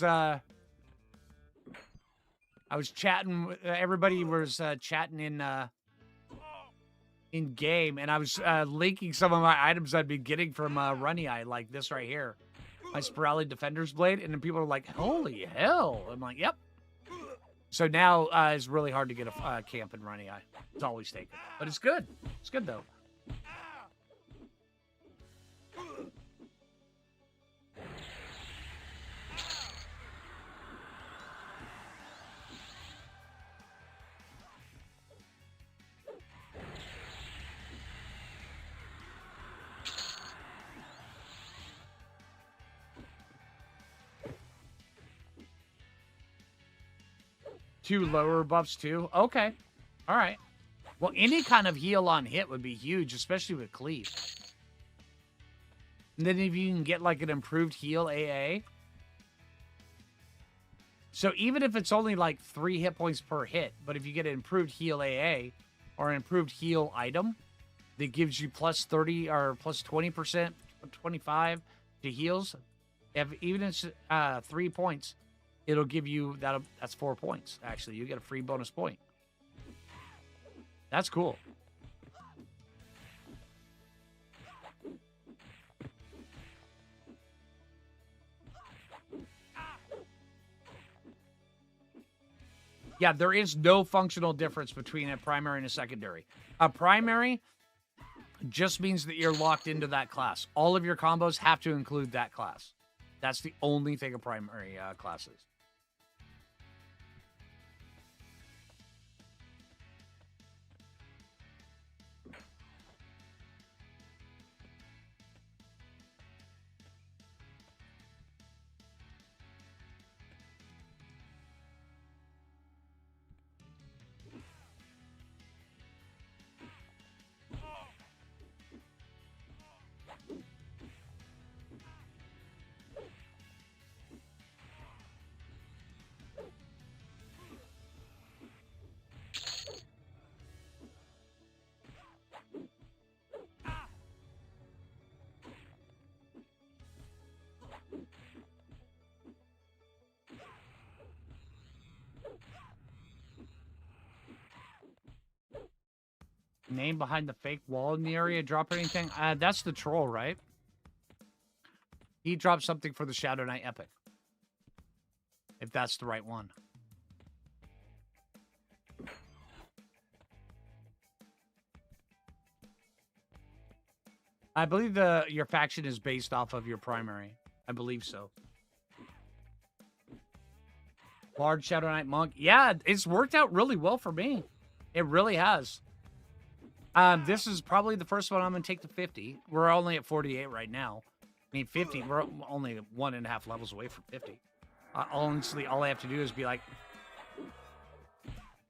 chatting. Everybody was chatting in game, and I was linking some of my items I'd been getting from Runny Eye, like this right here. My Spirali Defender's Blade, and then people are like, holy hell. I'm like, yep. So now it's really hard to get a camp in Runny Eye. It's always taken. But it's good. It's good, though. Two lower buffs, too? Okay. All right. Well, any kind of heal on hit would be huge, especially with Cleave. And then if you can get, like, an improved heal AA. So even if it's only, like, 3 hit points per hit, but if you get an improved heal AA or an improved heal item that gives you plus 30 or plus 20%, 25 to heals, even if it's 3 points, it'll give you, that's 4 points, actually. You get a free bonus point. That's cool. Yeah, there is no functional difference between a primary and a secondary. A primary just means that you're locked into that class. All of your combos have to include that class. That's the only thing a primary class is. Name behind the fake wall in the area. Drop anything. That's the troll, right? He dropped something for the Shadow Knight Epic. If that's the right one. I believe your faction is based off of your primary. I believe so. Large Shadow Knight Monk. Yeah, it's worked out really well for me. It really has. This is probably the first one I'm going to take to 50. We're only at 48 right now. I mean, 50, we're only 1.5 levels away from 50. Honestly, all I have to do is be like...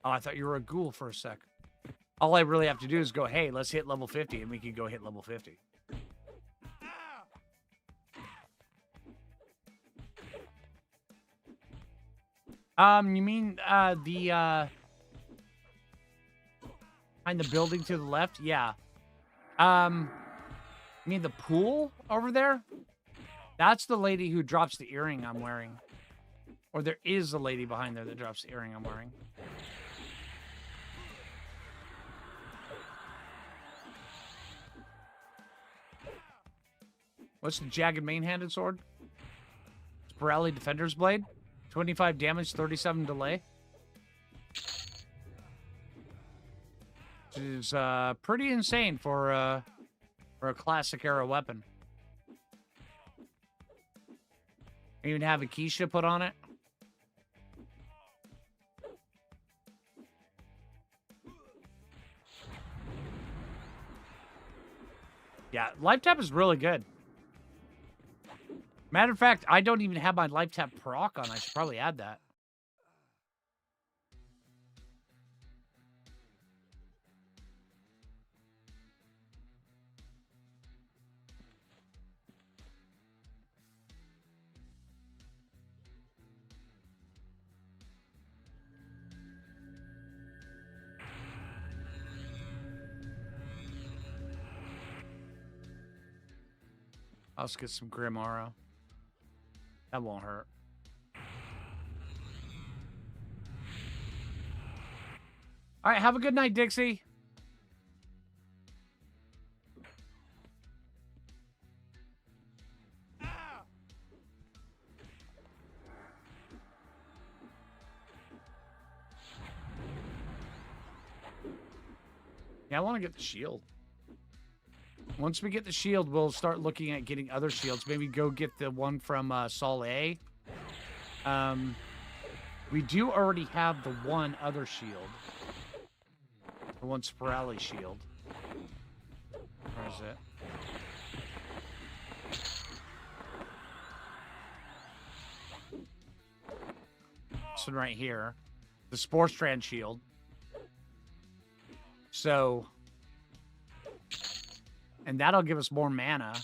Oh, I thought you were a ghoul for a sec. All I really have to do is go, hey, let's hit level 50, and we can go hit level 50. You mean, behind the building to the left? Yeah. You mean the pool over there? That's the lady who drops the earring I'm wearing. Or there is a lady behind there that drops the earring I'm wearing. What's the jagged main-handed sword? Spirelli Defender's Blade. 25 damage, 37 delay. Which is pretty insane for a classic era weapon. Even have a Keisha put on it. Yeah, life tap is really good. Matter of fact, I don't even have my life tap proc on. I should probably add that. Let's get some Grim Aura. That won't hurt. All right, have a good night, Dixie. Yeah, I want to get the shield. Once we get the shield, we'll start looking at getting other shields. Maybe go get the one from Sol A. We do already have the one other shield. The one Spirelli shield. Where is it? This one right here. The Spore Strand shield. So... And that'll give us more mana.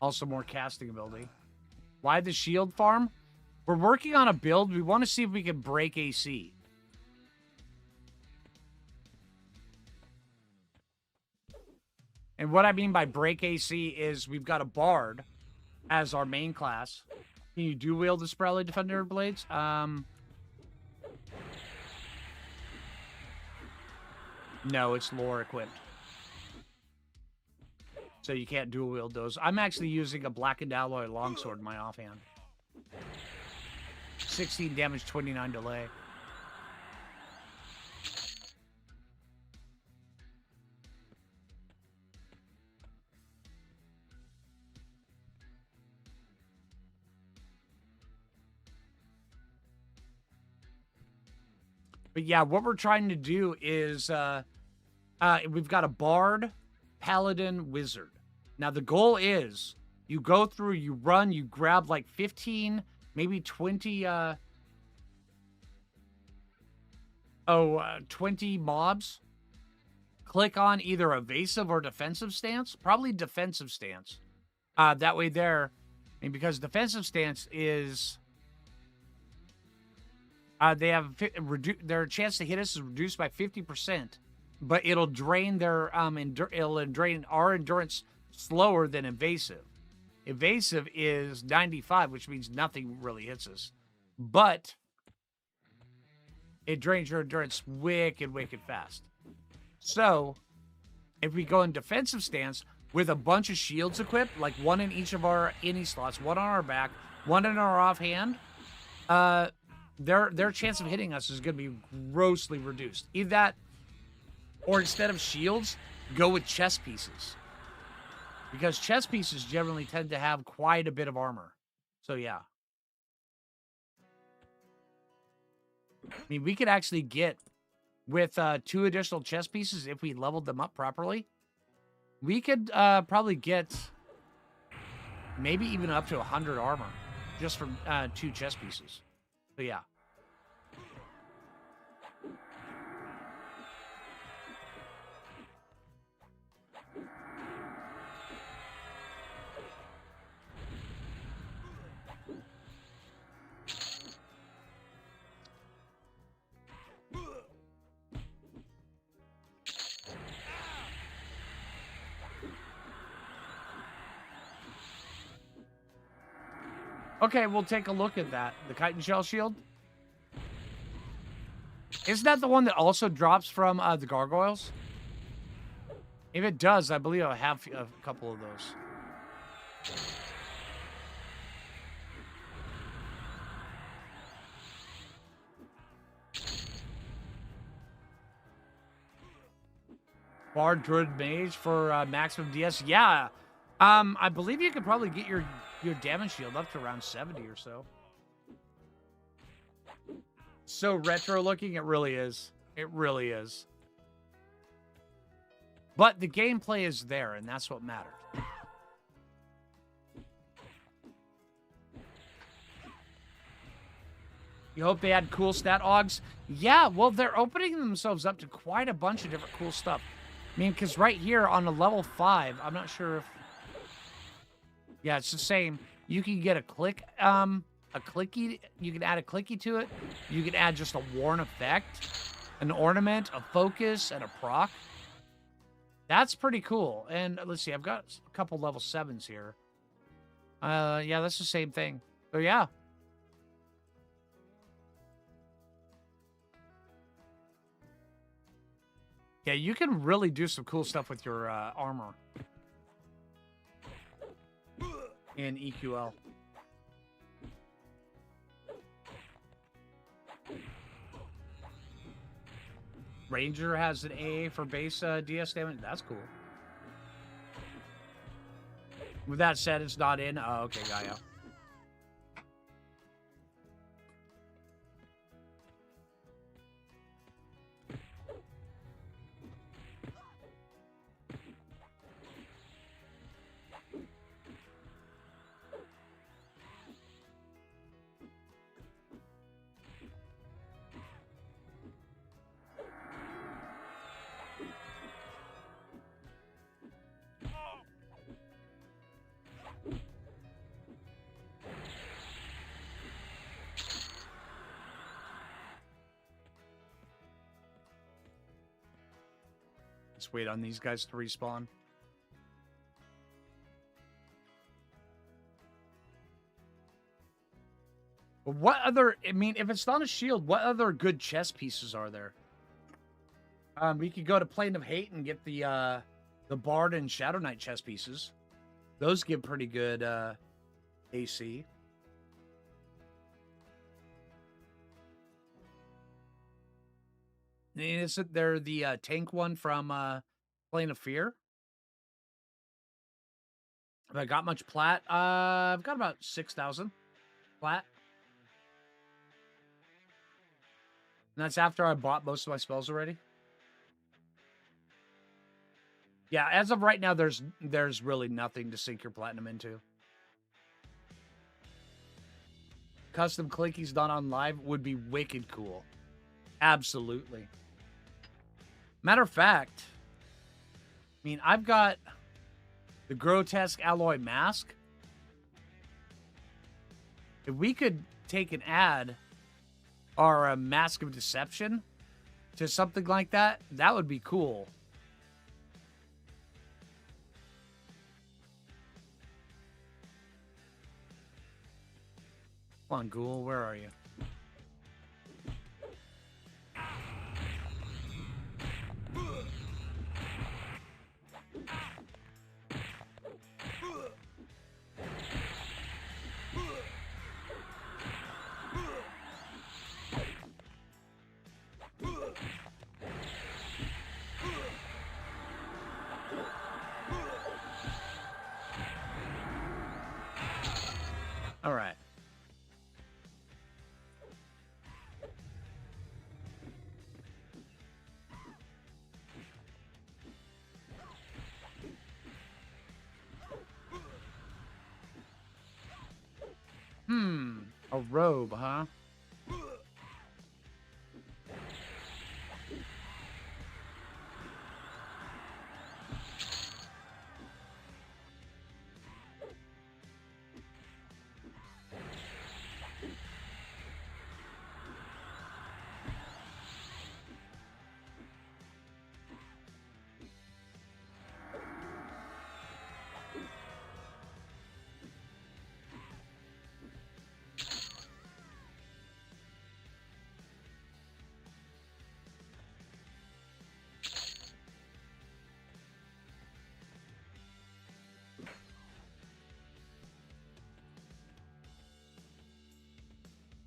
Also more casting ability. Why the shield farm? We're working on a build. We want to see if we can break AC. And what I mean by break AC is we've got a Bard as our main class. Can you dual wield the Spirelli Defender Blades? No, it's lore equipped. So you can't dual wield those. I'm actually using a Blackened Alloy Longsword in my offhand. 16 damage, 29 delay. But yeah, what we're trying to do is we've got a Bard, Paladin, Wizard. Now, the goal is you go through, you run, you grab like 15, maybe 20, 20 mobs. Click on either evasive or defensive stance. Probably defensive stance. That way there, and because defensive stance is... they have their chance to hit us is reduced by 50%. but it'll drain their it'll drain our endurance slower than evasive. Evasive is 95, which means nothing really hits us, but it drains your endurance wicked fast. So if we go in defensive stance with a bunch of shields equipped, like one in each of our any slots, one on our back, one in our offhand, their chance of hitting us is going to be grossly reduced. Either that, or instead of shields, go with chest pieces. Because chest pieces generally tend to have quite a bit of armor. So yeah. I mean, we could actually get, with 2 additional chest pieces, if we leveled them up properly, we could probably get maybe even up to 100 armor just from 2 chest pieces. So yeah. Okay, we'll take a look at that. The Chitin Shell Shield. Isn't that the one that also drops from the gargoyles? If it does, I believe I have a couple of those. Bard Druid Mage for maximum DS. Yeah. I believe you could probably get your damage shield up to around 70 or so. So retro looking, it really is. It really is. But the gameplay is there, and that's what matters. You hope they add cool stat augs? Yeah, well, they're opening themselves up to quite a bunch of different cool stuff. I mean, because right here on a level 5, I'm not sure if... Yeah, it's the same. You can get a clicky. You can add a clicky to it. You can add just a worn effect, an ornament, a focus, and a proc. That's pretty cool. And let's see, I've got a couple level 7s here. Yeah, that's the same thing. So yeah. Yeah, you can really do some cool stuff with your armor in EQL. Ranger has an A for base DS damage. That's cool. With that said, it's not in. Oh, okay, Gaia. Let's wait on these guys to respawn. But what other... I mean, if it's not a shield, what other good chest pieces are there? We could go to Plane of Hate and get the Bard and Shadow Knight chest pieces. Those give pretty good AC. Isn't there the tank one from Plane of Fear? Have I got much plat? I've got about 6,000 plat. And that's after I bought most of my spells already. Yeah, as of right now, there's really nothing to sink your platinum into. Custom clickies done on live would be wicked cool. Absolutely. Matter of fact, I mean, I've got the Grotesque Alloy Mask. If we could take and add our Mask of Deception to something like that, that would be cool. Come on, Ghoul, where are you? All right. A robe, huh?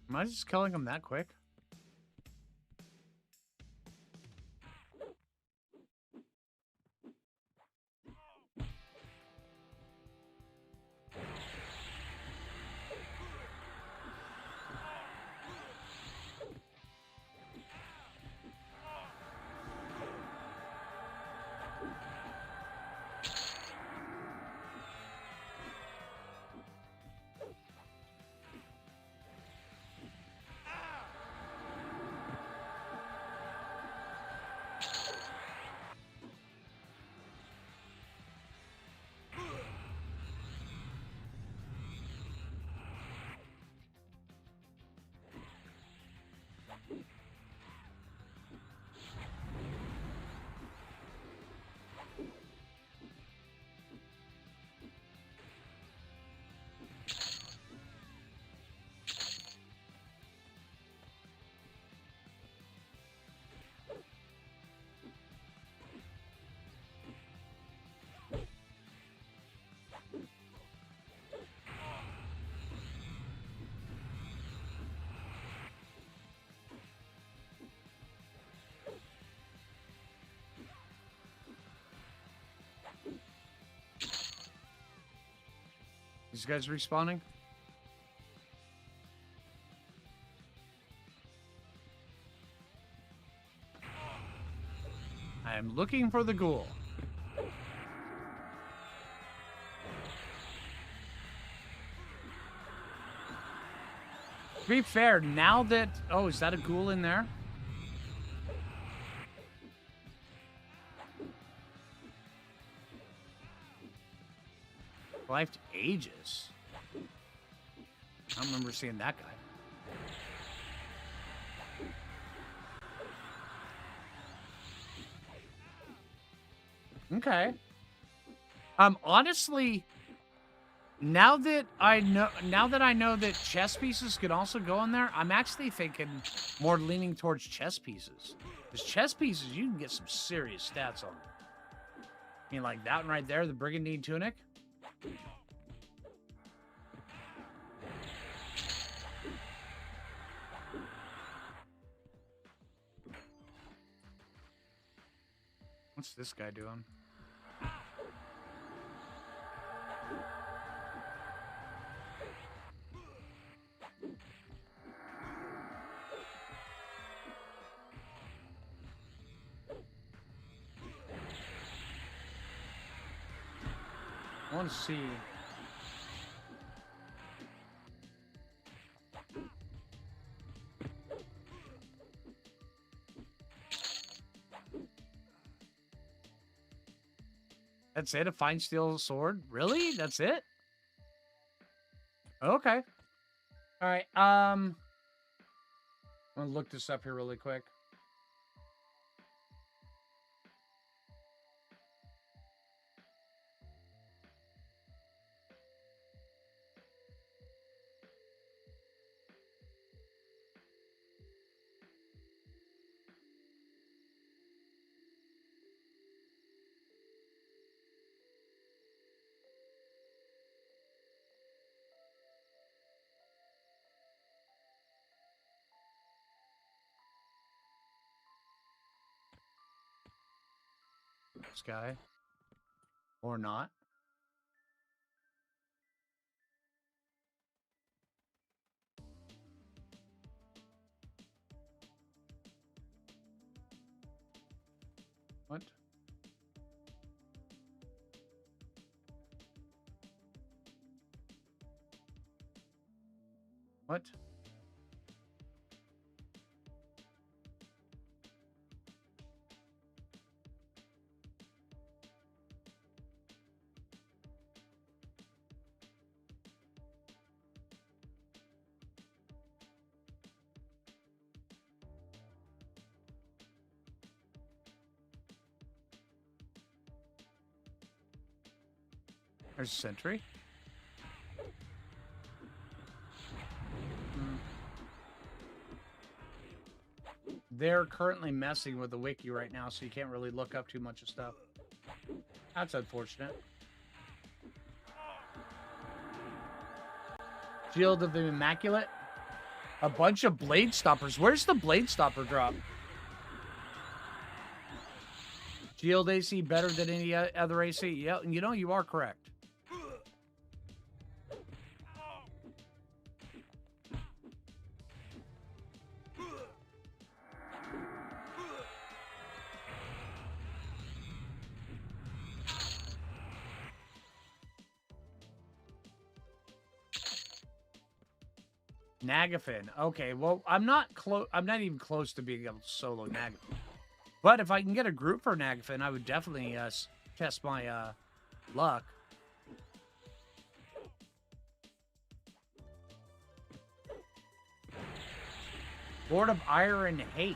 Am I just killing him that quick? These guys respawning? I am looking for the ghoul. To be fair, now that... Oh, is that a ghoul in there? Life ages. I don't remember seeing that guy. Okay. Honestly, now that I know that chess pieces can also go in there, I'm actually thinking more leaning towards chess pieces. Because chess pieces, you can get some serious stats on them. I mean, like that one right there, the Brigandine Tunic. What's this guy doing? I want to see. That's it? A fine steel sword? Really? That's it? Okay. All right. I'm gonna look this up here really quick. this guy. Or not. What? What? There's a sentry. They're currently messing with the wiki right now, so you can't really look up too much of stuff. That's unfortunate. Shield of the Immaculate. A bunch of Blade Stoppers. Where's the Blade Stopper drop? Shield AC better than any other AC. Yeah, you know, you are correct. Nagafin. Okay, well, I'm not even close to being able to solo Nagafin. But if I can get a group for Nagafin, I would definitely test my luck. Lord of Ire and Hate.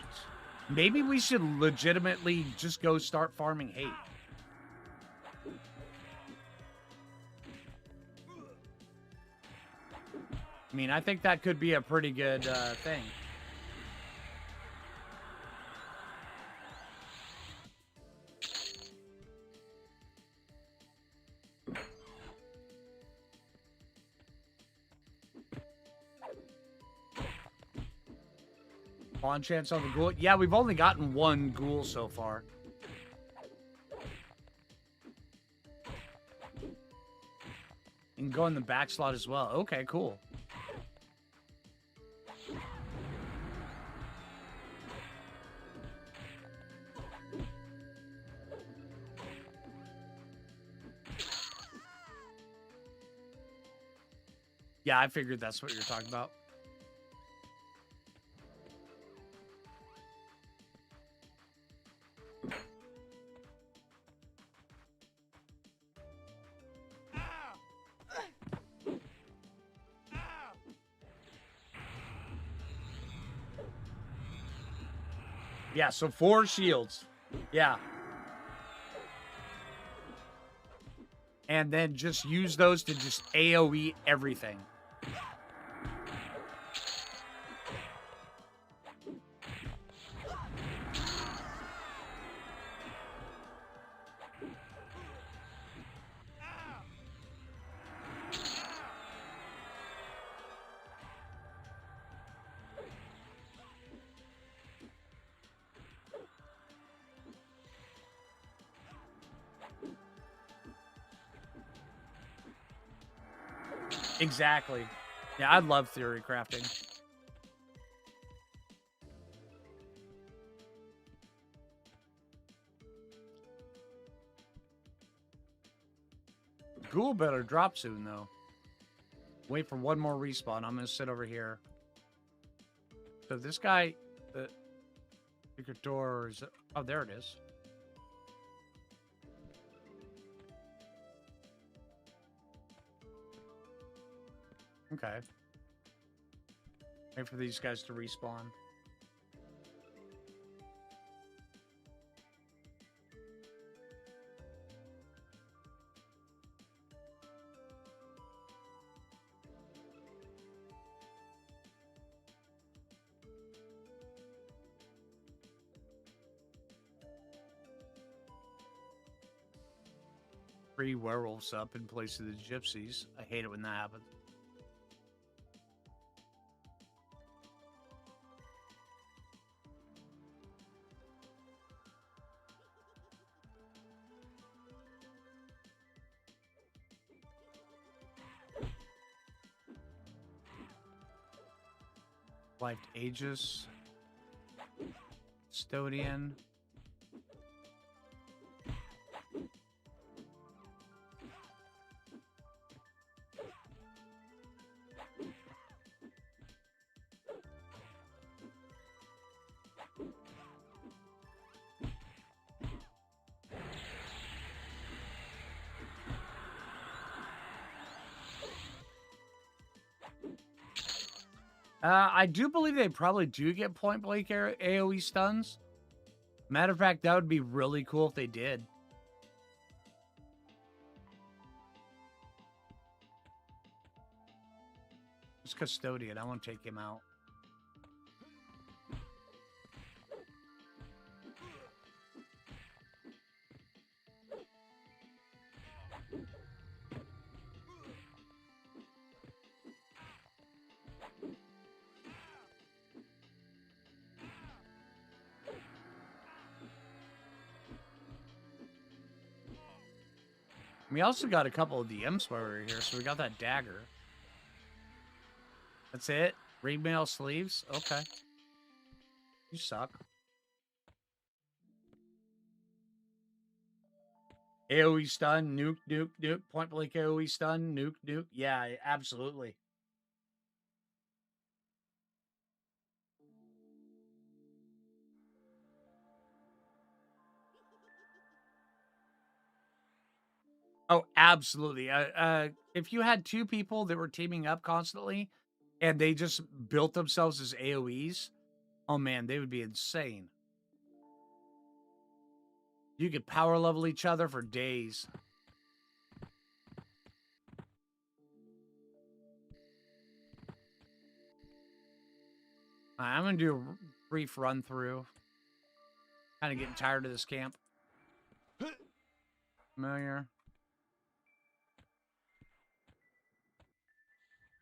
Maybe we should legitimately just go start farming hate. I mean, I think that could be a pretty good thing. On chance on the ghoul. Yeah, we've only gotten one ghoul so far. You can go in the back slot as well. Okay, cool. Yeah, I figured that's what you're talking about. Yeah, so 4 shields. Yeah. And then just use those to just AoE everything. Exactly. Yeah, I love theory crafting. Ghoul better drop soon, though. Wait for one more respawn. I'm going to sit over here. So this guy, the secret door is... Oh, there it is. Okay. Wait for these guys to respawn. Three werewolves up in place of the gypsies. I hate it when that happens. Life Aegis. Custodian. I do believe they probably do get point blank AoE stuns. Matter of fact, that would be really cool if they did. It's Custodian. I want to take him out. We also got a couple of DMs while we were here, so we got that dagger. That's it? Ringmail sleeves? Okay. You suck. AoE stun, nuke, nuke, nuke. Point blank AoE stun, nuke, nuke. Yeah, absolutely. Oh, absolutely. If you had two people that were teaming up constantly and they just built themselves as AoEs, oh man, they would be insane. You could power level each other for days. I'm going to do a brief run through. Kind of getting tired of this camp. Familiar.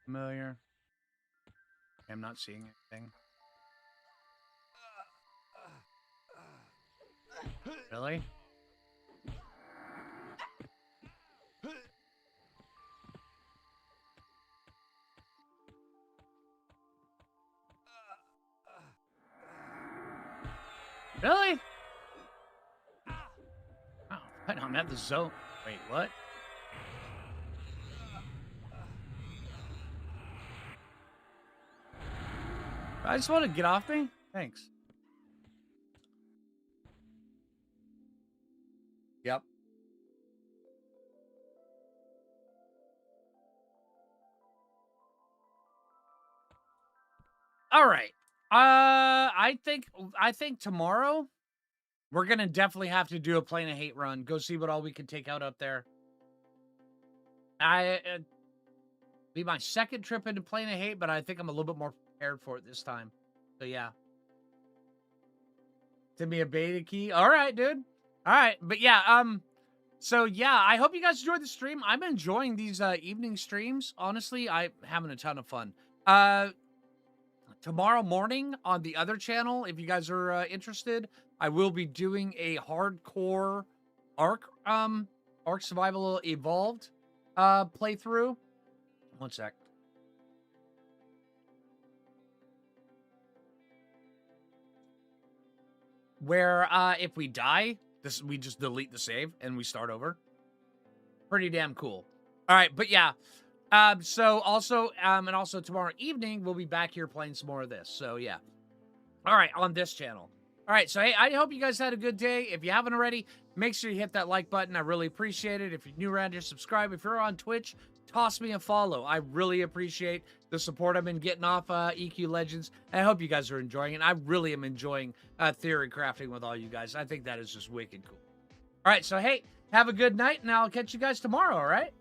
Familiar. I'm not seeing anything. Really? Really? Oh, I'm at the zone. Wait, what? I just want to get off me? Thanks. Yep. All right. I think tomorrow we're gonna definitely have to do a Plane of Hate run. Go see what all we can take out up there. Be my second trip into Plane of Hate, but I think I'm a little bit more prepared for it this time. So yeah. Send me a beta key. All right, dude. All right, but yeah, so yeah, I hope you guys enjoyed the stream. I'm enjoying these evening streams. Honestly, I'm having a ton of fun. Tomorrow morning on the other channel, if you guys are interested, I will be doing a hardcore Ark Survival Evolved playthrough. One sec. Where if we die, we just delete the save and we start over. Pretty damn cool. All right, but yeah. So also, and also tomorrow evening, we'll be back here playing some more of this. So yeah. All right, on this channel. All right, so hey, I hope you guys had a good day. If you haven't already, make sure you hit that like button. I really appreciate it. If you're new around here, subscribe. If you're on Twitch, toss me a follow. I really appreciate the support I've been getting off EQ Legends. And I hope you guys are enjoying it. I really am enjoying theory crafting with all you guys. I think that is just wicked cool. All right, so hey, have a good night, and I'll catch you guys tomorrow, all right?